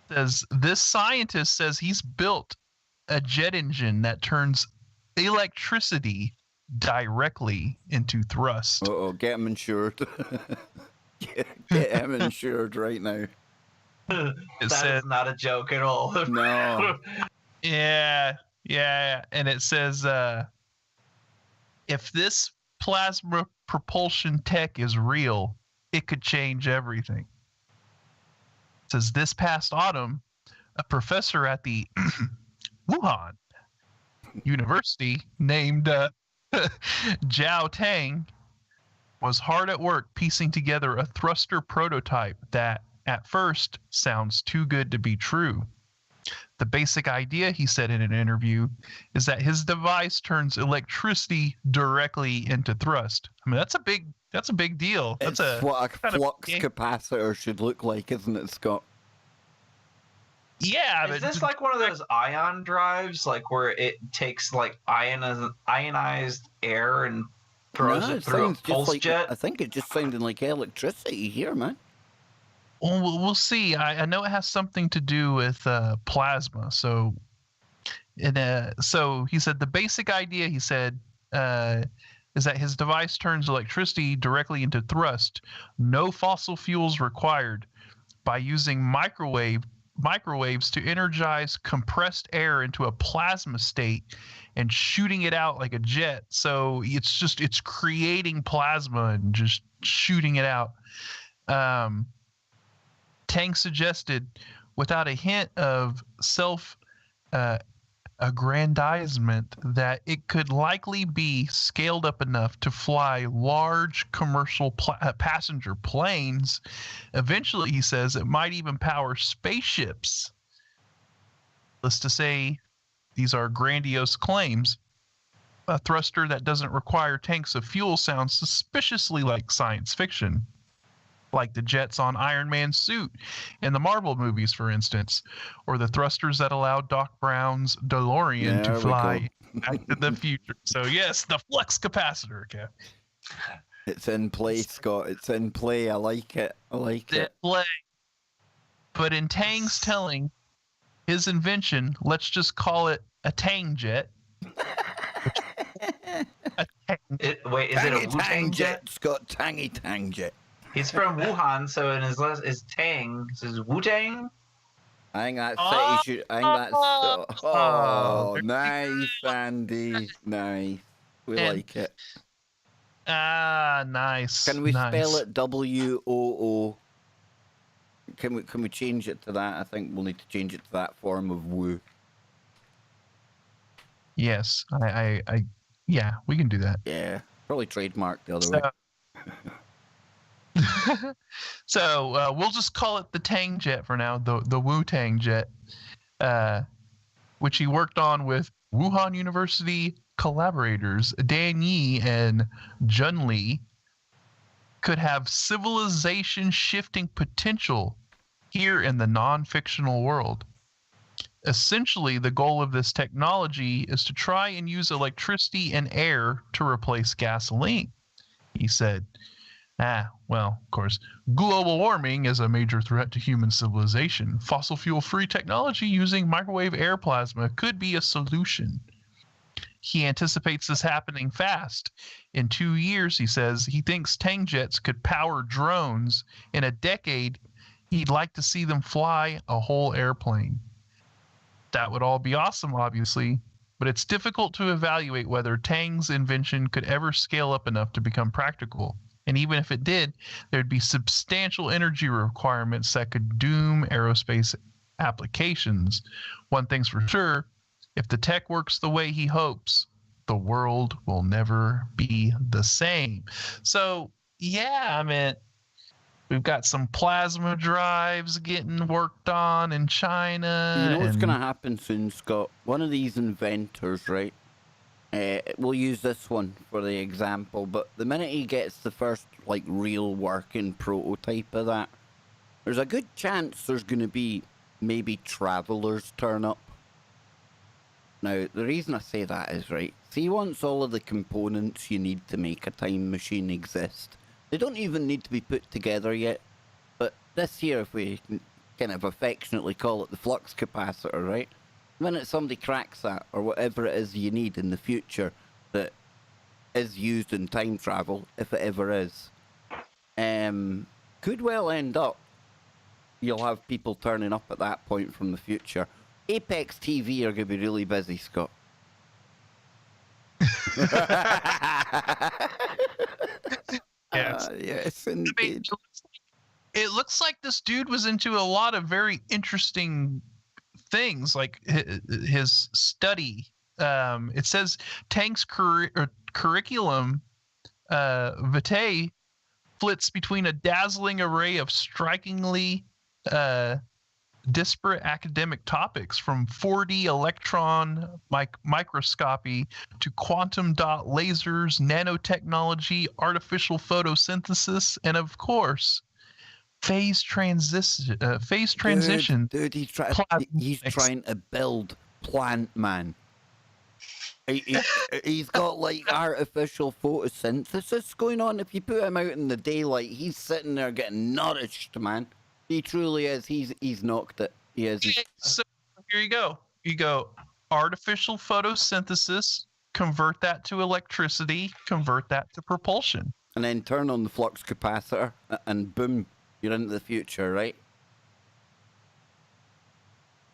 This scientist says he's built a jet engine that turns electricity directly into thrust. Uh-oh, get him insured. get him insured right now. That is not a joke at all. No. Yeah. And it says, if this plasma propulsion tech is real, it could change everything. It says this past autumn, a professor at the Wuhan University named Zhao Tang was hard at work piecing together a thruster prototype that at first sounds too good to be true. The basic idea, he said in an interview, is that his device turns electricity directly into thrust. I mean, that's a big deal. That's what a flux capacitor should look like, isn't it, Scott? Yeah. Is this like one of those ion drives, like where it takes like ionized air and throws it through a pulse jet? I think it just sounded like electricity here, man. Well, we'll see. I know it has something to do with plasma. So, so he said the basic idea, he said, is that his device turns electricity directly into thrust. No fossil fuels required. By using microwaves to energize compressed air into a plasma state and shooting it out like a jet. So it's creating plasma and just shooting it out. Tang suggested, without a hint of self-aggrandizement, that it could likely be scaled up enough to fly large commercial passenger planes. Eventually, he says, it might even power spaceships. Let's to say these are grandiose claims. A thruster that doesn't require tanks of fuel sounds suspiciously like science fiction, like the jets on Iron Man's suit in the Marvel movies, for instance, or the thrusters that allow Doc Brown's DeLorean to fly back to the future. So yes, the flux capacitor. Okay. It's in play, Scott. It's in play. I like it. I like it. Play. But in Tang's telling, his invention, let's just call it a Tang jet. Wait, is it a Wu-Tang jet? Scott, tangy Tang jet. He's from Wuhan, so in his last is Tang. This is Wu-Tang. I think that's I think that's nice, Andy. Nice. We like it. Nice. Can we nice. spell it WOO? Can we change it to that? I think we'll need to change it to that form of woo. Yes, yeah, we can do that. Yeah, probably trademark the other way. So we'll just call it the Tang jet for now, the Wu-Tang jet, which he worked on with Wuhan University collaborators Dan Yi and Jun Li. Could have civilization-shifting potential here in the non-fictional world. Essentially, the goal of this technology is to try and use electricity and air to replace gasoline, he said. Well, of course, global warming is a major threat to human civilization. Fossil fuel-free technology using microwave air plasma could be a solution. He anticipates this happening fast. In 2 years, he says, he thinks Tang jets could power drones. In a decade, he'd like to see them fly a whole airplane. That would all be awesome, obviously, but it's difficult to evaluate whether Tang's invention could ever scale up enough to become practical. And even if it did, there'd be substantial energy requirements that could doom aerospace applications. One thing's for sure, if the tech works the way he hopes, the world will never be the same. So, yeah, I mean, we've got some plasma drives getting worked on in China. You know what's going to happen soon, Scott? One of these inventors, right? We'll use this one for the example, but the minute he gets the first, like, real working prototype of that, there's a good chance there's going to be maybe travelers turn up. Now, the reason I say that is, right, see, once all of the components you need to make a time machine exist, they don't even need to be put together yet, but this here, if we kind of affectionately call it the flux capacitor, right? The minute somebody cracks that, or whatever it is you need in the future that is used in time travel, if it ever is, could well end up, you'll have people turning up at that point from the future. Apex TV are going to be really busy, Scott. Yes. Yes, indeed. It looks like this dude was into a lot of very interesting things, like his study. It says Tang's curriculum vitae flits between a dazzling array of strikingly disparate academic topics, from 4D electron microscopy to quantum dot lasers, nanotechnology, artificial photosynthesis, and of course, phase transition. Dude, he's trying to build Plant Man. He's got like artificial photosynthesis going on. If you put him out in the daylight, he's sitting there getting nourished, man. He truly is. He's knocked it. He is. So here you go. You go artificial photosynthesis, convert that to electricity, convert that to propulsion. And then turn on the flux capacitor, and boom, you're into the future, right?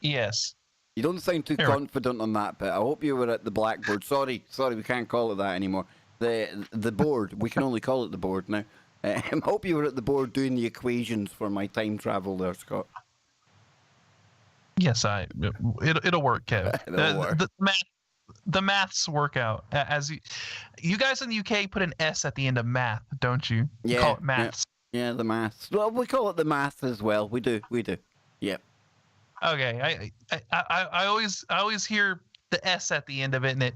Yes. You don't sound too confident on that bit. I hope you were at the blackboard. Sorry, we can't call it that anymore. The board. We can only call it the board now. I hope you were at the board doing the equations for my time travel there, Scott. Yes, it'll work, Kev. It'll work. The maths work out. As you guys in the UK put an S at the end of math, don't you? Yeah. Call it maths. Yeah, the maths. Well, we call it the math as well. We do. Yep. Okay. I always hear the S at the end of it, and it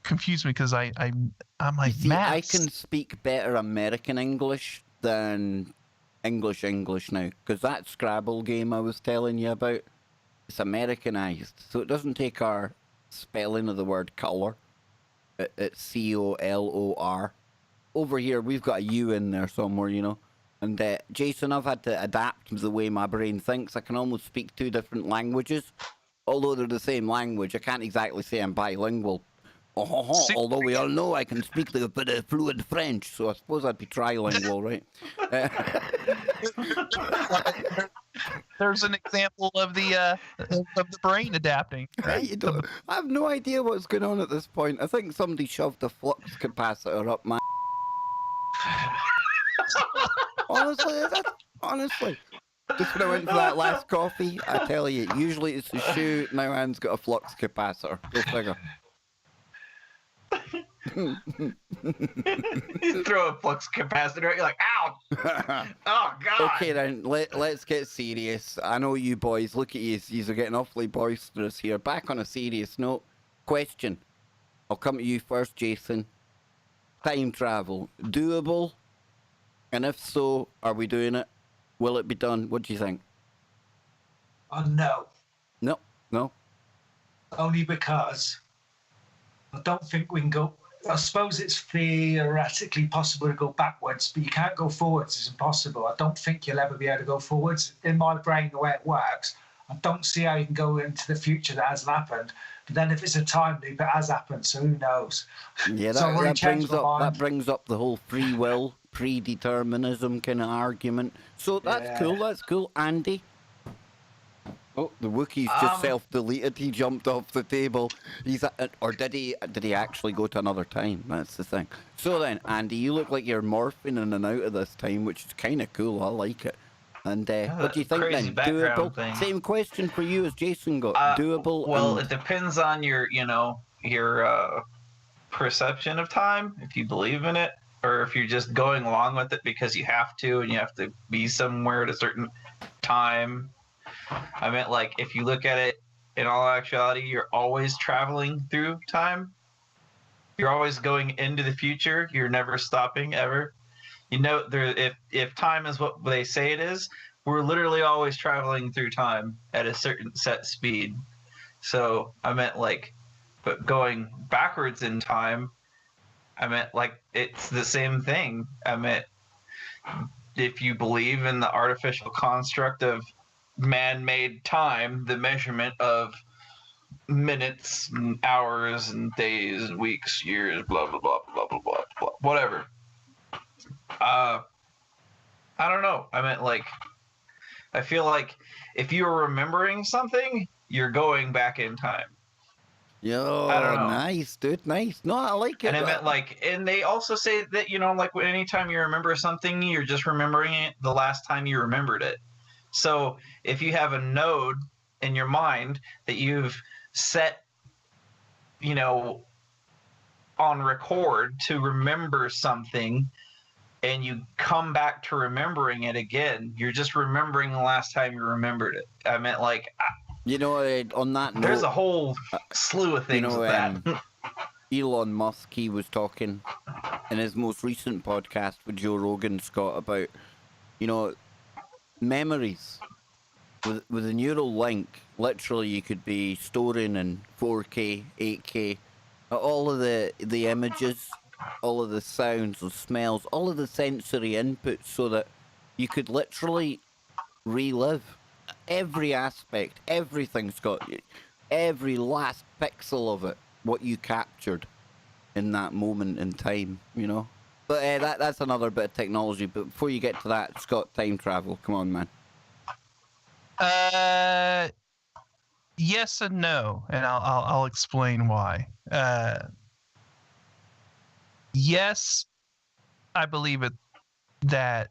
confused me because I'm like, See, maths. I can speak better American English than English now, because that Scrabble game I was telling you about, it's Americanized, so it doesn't take our spelling of the word color. It's COLOR. Over here, we've got a U in there somewhere, you know. And Jason, I've had to adapt the way my brain thinks. I can almost speak two different languages, although they're the same language. I can't exactly say I'm bilingual. Although we all know I can speak the bit of fluent French, so I suppose I'd be trilingual, right? There's an example of the brain adapting. Right? I have no idea what's going on at this point. I think somebody shoved a flux capacitor up my. Honestly. Just when I went for that last coffee, I tell you, usually it's the shoe. Now Anne's got a flux capacitor. Go figure. You throw a flux capacitor, you're like, ow! Oh, God! Okay, then, let's get serious. I know you boys, look at you are getting awfully boisterous here. Back on a serious note, question. I'll come to you first, Jason. Time travel, doable? And if so, are we doing it? Will it be done? What do you think? No. No? Only because I don't think we can go. I suppose it's theoretically possible to go backwards, but you can't go forwards. It's impossible. I don't think you'll ever be able to go forwards. In my brain, the way it works, I don't see how you can go into the future that hasn't happened. But then if it's a time loop, it has happened, so who knows? Yeah, So that brings up the whole free will, predeterminism kind of argument. So that's cool. Andy? Oh, the Wookiee's just self-deleted. He jumped off the table. Or did he actually go to another time? That's the thing. So then, Andy, you look like you're morphing in and out of this time, which is kind of cool. I like it. And what do you think then? Doable? Thing. Same question for you as Jason got. Doable? Well, it depends on your perception of time, if you believe in it, or if you're just going along with it because you have to, and you have to be somewhere at a certain time. I meant, like, if you look at it in all actuality, you're always traveling through time. You're always going into the future. You're never stopping ever. You know, if time is what they say it is, we're literally always traveling through time at a certain set speed. So I meant, like, but going backwards in time, I meant, like, it's the same thing. I meant, if you believe in the artificial construct of man-made time, the measurement of minutes and hours and days and weeks, years, blah blah blah blah blah blah blah, whatever. I don't know. I meant, like, I feel like if you're remembering something, you're going back in time. Yo, I don't know. Nice, dude, nice. No, I like it. And I meant, like, and they also say that, like, anytime you remember something, you're just remembering it the last time you remembered it. So if you have a node in your mind that you've set, on record to remember something, and you come back to remembering it again, you're just remembering the last time you remembered it. I meant, like, on that note, there's a whole slew of things with that. Elon Musk, he was talking in his most recent podcast with Joe Rogan, Scott, about, memories. With a neural link, literally you could be storing in 4K, 8K, all of the images, all of the sounds, the smells, all of the sensory inputs, so that you could literally relive every aspect, everything, Scott, every last pixel of it, what you captured in that moment in time, you know. But that's another bit of technology. But before you get to that, Scott, time travel, come on, man. Yes and no, and I'll explain why. Yes, I believe that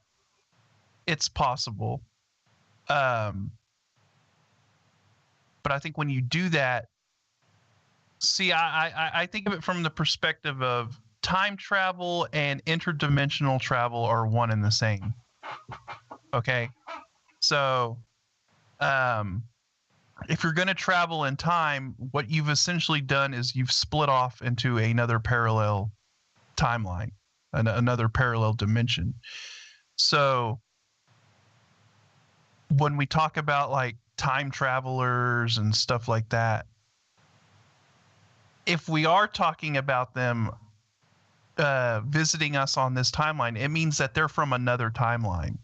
it's possible. But I think when you do that, see, I think of it from the perspective of time travel and interdimensional travel are one and the same. Okay, so if you're going to travel in time, what you've essentially done is you've split off into another parallel timeline, another parallel dimension. So when we talk about like time travelers and stuff like that, if we are talking about them visiting us on this timeline, it means that they're from another timeline.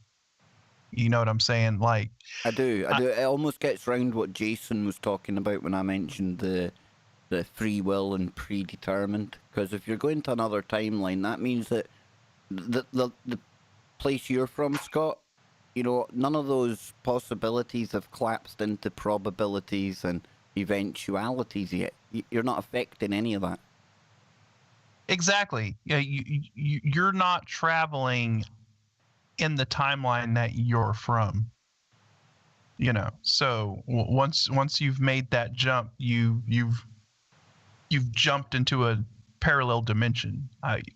You know what I'm saying? Like, I do. It almost gets round what Jason was talking about when I mentioned the free will and predetermined. Because if you're going to another timeline, that means that the place you're from, Scott, you know, none of those possibilities have collapsed into probabilities and eventualities yet. You're not affecting any of that. Exactly. Yeah, you're not traveling in the timeline that you're from. You know, so once you've made that jump, you've jumped into a parallel dimension,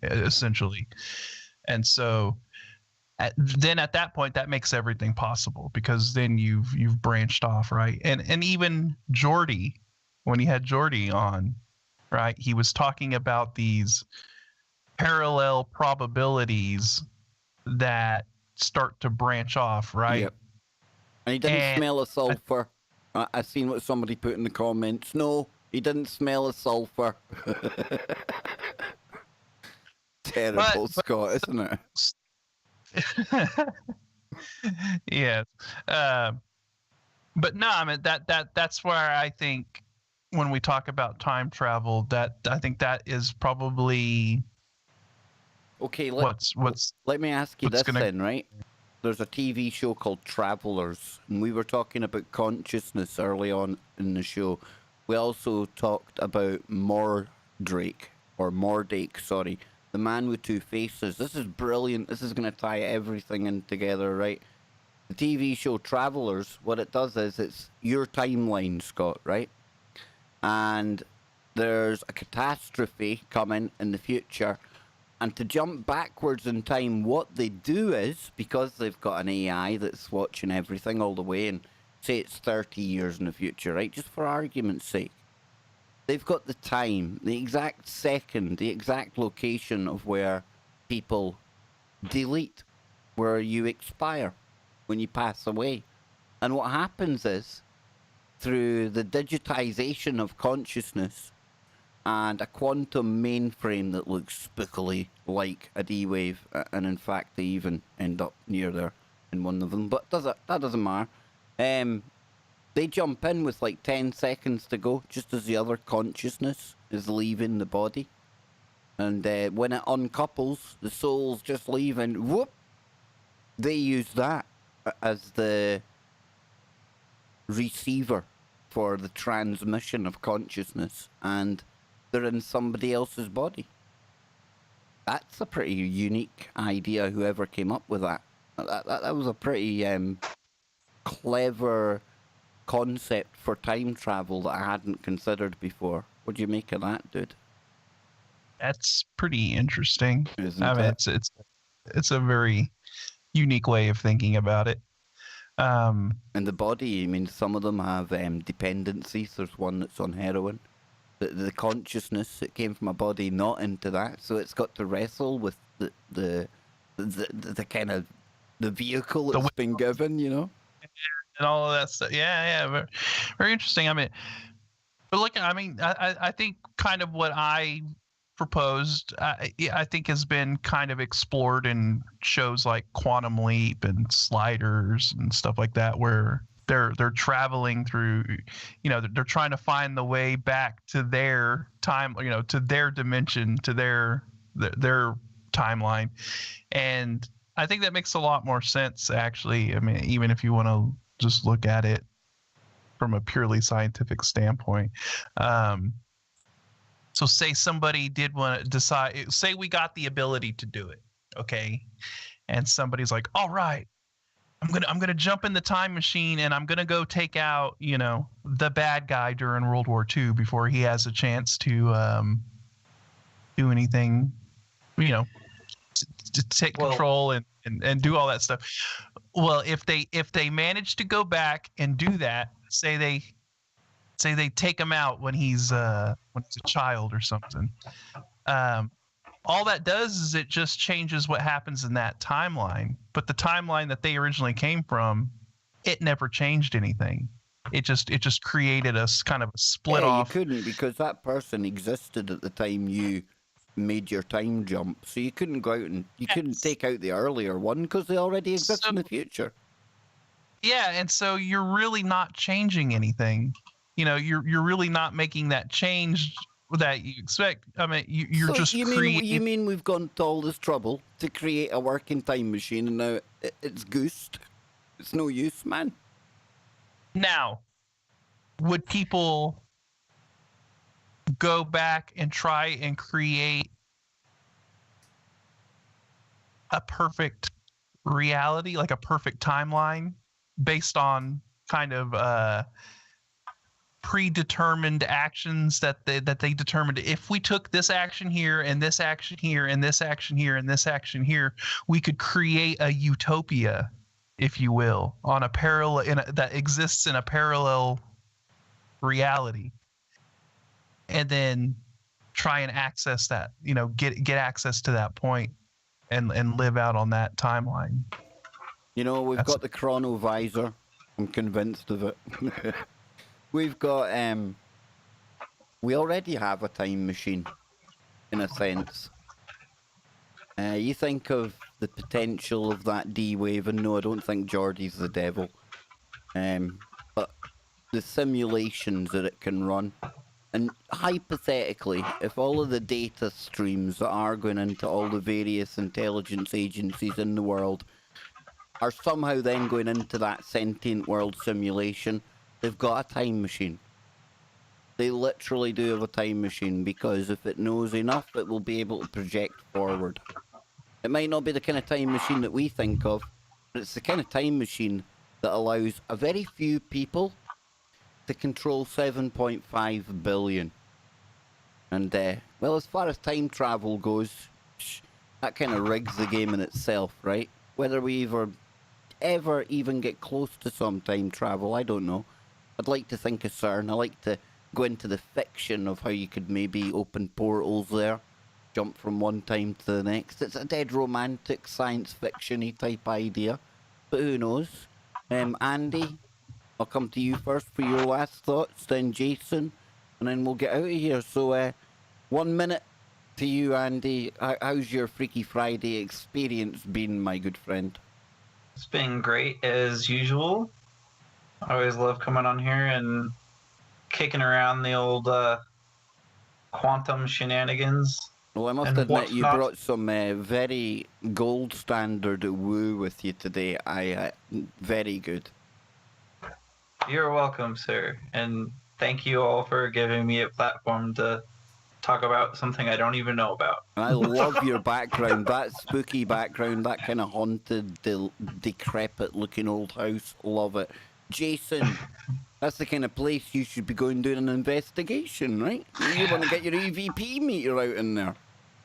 essentially. And so then at that point, that makes everything possible, because then you've branched off, right? And even Jordy, when he had Jordy on, right, he was talking about these parallel probabilities that start to branch off, right? Yep. And he didn't smell a sulfur. I seen what somebody put in the comments. No, he didn't smell a sulfur. Terrible, Scott, isn't it? Yes. But no, I mean that's where I think when we talk about time travel, that I think that is probably okay. Let me ask you this then, right? There's a TV show called Travelers, and we were talking about consciousness early on in the show. We also talked about Mordrake, sorry, the man with two faces. This is brilliant. This is going to tie everything in together, right? The TV show Travelers, what it does is it's your timeline, Scott, right? And there's a catastrophe coming in the future. And to jump backwards in time, what they do is, because they've got an AI that's watching everything all the way, and say it's 30 years in the future, right? Just for argument's sake. They've got the time, the exact second, the exact location of where people delete, where you expire, when you pass away. And what happens is, through the digitization of consciousness and a quantum mainframe that looks spookily like a D-Wave, and in fact they even end up near there in one of them, but that doesn't matter. They jump in with like 10 seconds to go, just as the other consciousness is leaving the body. And when it uncouples, the soul's just leaving, whoop, they use that as the receiver for the transmission of consciousness, and they're in somebody else's body. That's a pretty unique idea, whoever came up with that. That was a pretty clever concept for time travel that I hadn't considered before. What do you make of that, dude? That's pretty interesting. Isn't I mean, it? it's a very unique way of thinking about it. And the body, I mean, some of them have dependencies. There's one that's on heroin. The consciousness, it came from a body not into that, so it's got to wrestle with the kind of the vehicle it's been given, you know, and all of that stuff. Yeah, very, very interesting. I mean, but look, I mean, I think kind of what I proposed, I think has been kind of explored in shows like Quantum Leap and Sliders and stuff like that, where they're traveling through, they're trying to find the way back to their time, to their dimension, to their timeline. And I think that makes a lot more sense, actually. I mean, even if you want to just look at it from a purely scientific standpoint. So say somebody did want to decide, say we got the ability to do it, okay? And somebody's like, all right, I'm gonna jump in the time machine and I'm gonna go take out, the bad guy during World War II before he has a chance to do anything, to take control and do all that stuff. Well, if they manage to go back and do that, say they take him out when he's a child or something. All that does is it just changes what happens in that timeline. But the timeline that they originally came from, it never changed anything. It just created a kind of a split off. You couldn't, because that person existed at the time you made your time jump. So you couldn't go out and you couldn't take out the earlier one because they already exist in the future. Yeah, and so you're really not changing anything. You're really not making that change that you expect. I mean, you're just creating. You mean we've gone to all this trouble to create a working time machine and now it's goosed? It's no use, man. Now, would people go back and try and create a perfect reality, like a perfect timeline based on kind of predetermined actions that they determined? If we took this action here and this action here and this action here and this action here, we could create a utopia, if you will, on a parallel that exists in a parallel reality, and then try and access that, get access to that point and live out on that timeline. We've got the chronovisor. I'm convinced of it. We've got, we already have a time machine, in a sense. You think of the potential of that D-Wave, and no, I don't think Geordie's the devil. But the simulations that it can run, and hypothetically, if all of the data streams that are going into all the various intelligence agencies in the world are somehow then going into that sentient world simulation, they've got a time machine. They literally do have a time machine, because if it knows enough, it will be able to project forward. It might not be the kind of time machine that we think of, but it's the kind of time machine that allows a very few people to control 7.5 billion. And, well, as far as time travel goes, that kind of rigs the game in itself, right? Whether we ever even get close to some time travel, I don't know. I'd like to think of CERN. I like to go into the fiction of how you could maybe open portals there, jump from one time to the next. It's a dead romantic science fiction-y type idea, but who knows? Andy, I'll come to you first for your last thoughts, then Jason, and then we'll get out of here. So 1 minute to you, Andy. How's your Freaky Friday experience been, my good friend? It's been great as usual. I always love coming on here and kicking around the old quantum shenanigans. Well, I must admit, you brought some very gold standard woo with you today. Very good. You're welcome, sir. And thank you all for giving me a platform to talk about something I don't even know about. I love your background, that spooky background, that kind of haunted, decrepit looking old house. Love it. Jason, that's the kind of place you should be going doing an investigation, right? You want to get your EVP meter out in there.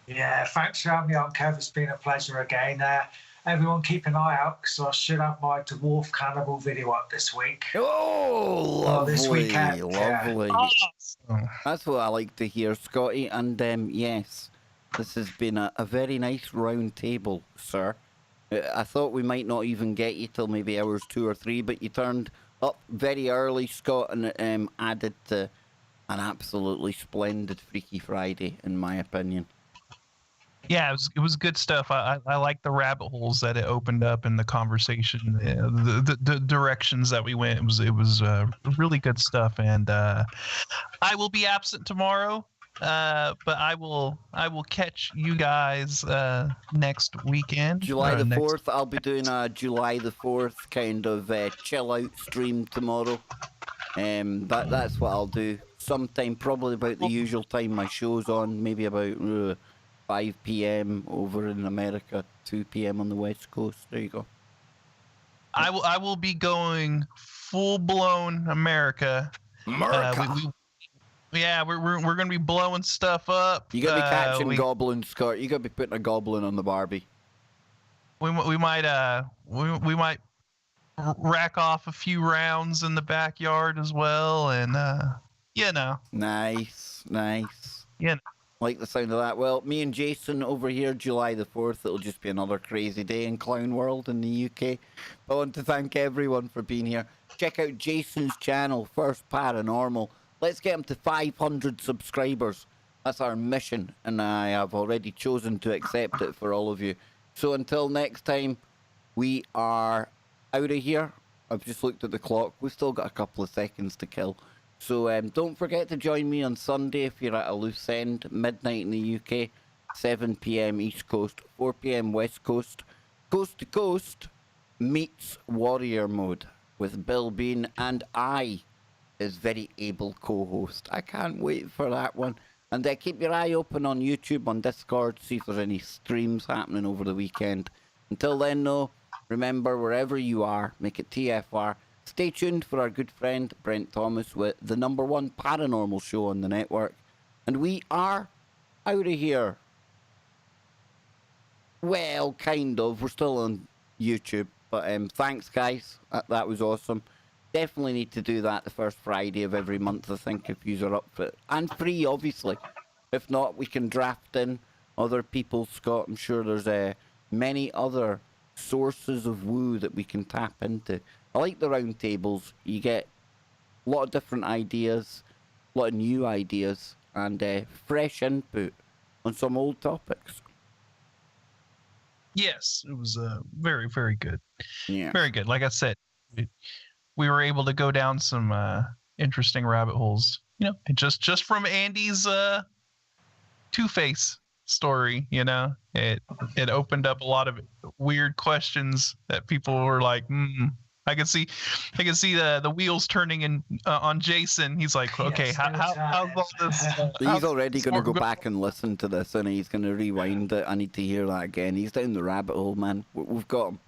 Yeah, thanks for having me on, Kev. It's been a pleasure again. Everyone keep an eye out, because I should have my dwarf cannibal video up this week. Oh, lovely, this weekend. lovely. Awesome. That's what I like to hear, Scotty. And yes, this has been a very nice round table, sir. I thought we might not even get you till maybe hours 2 or 3, but you turned up very early, Scott, and added to an absolutely splendid Freaky Friday, in my opinion. Yeah, it was good stuff. I like the rabbit holes that it opened up in the conversation, the directions that we went. It was really good stuff, and I will be absent tomorrow, but I will catch you guys next weekend. July the 4th, I'll be doing a July the 4th kind of chill out stream tomorrow. That's what I'll do. Sometime, probably about the usual time my show's on, maybe about 5 p.m. over in America, 2 p.m. on the West Coast. There you go. I will be going full blown America. America. We're gonna be blowing stuff up. You gotta be catching goblins, Scott. You gotta be putting a goblin on the Barbie. We might rack off a few rounds in the backyard as well, and Nice. Yeah. Like the sound of that. Well, me and Jason over here, July the 4th, it'll just be another crazy day in Clown World in the UK. I want to thank everyone for being here. Check out Jason's channel, First Paranormal. Let's get him to 500 subscribers. That's our mission, and I have already chosen to accept it for all of you. So until next time, we are out of here. I've just looked at the clock. We've still got a couple of seconds to kill. So don't forget to join me on Sunday if you're at a loose end, midnight in the UK, 7 p.m. East Coast, 4 p.m. West Coast. Coast to Coast meets Warrior Mode with Bill Bean and I, his very able co-host. I can't wait for that one. And keep your eye open on YouTube, on Discord, see if there's any streams happening over the weekend. Until then, though, remember, wherever you are, make it TFR. Stay tuned for our good friend Brent Thomas with the #1 paranormal show on the network. And we are out of here. Well, kind of. We're still on YouTube. But thanks, guys. That was awesome. Definitely need to do that the first Friday of every month, I think, if you are up for it. And free, obviously. If not, we can draft in other people, Scott. I'm sure there's many other sources of woo that we can tap into. I like the round tables. You get a lot of different ideas, a lot of new ideas, and fresh input on some old topics. Yes, it was very, very good. Yeah. Very good. Like I said, we were able to go down some interesting rabbit holes. You know, just from Andy's Two-Face story. You know, it opened up a lot of weird questions that people were like, I can see the wheels turning in on Jason. He's like, okay, how's all this? He's already going to go back and listen to this, and he's going to rewind it. I need to hear that again. He's down the rabbit hole, man. We've got him.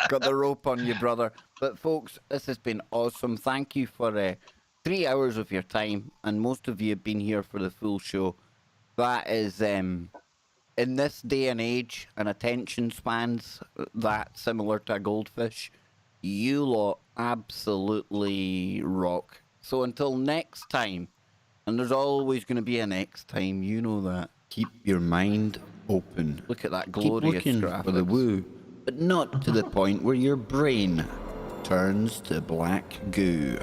Got the rope on you, brother. But folks, this has been awesome. Thank you for 3 hours of your time, and most of you have been here for the full show. That is in this day and age, and attention spans that similar to a goldfish, you lot absolutely rock. So until next time, and there's always going to be a next time, you know that. Keep your mind open. Look at that glorious graphics. For the woo, but not to the point where your brain turns to black goo.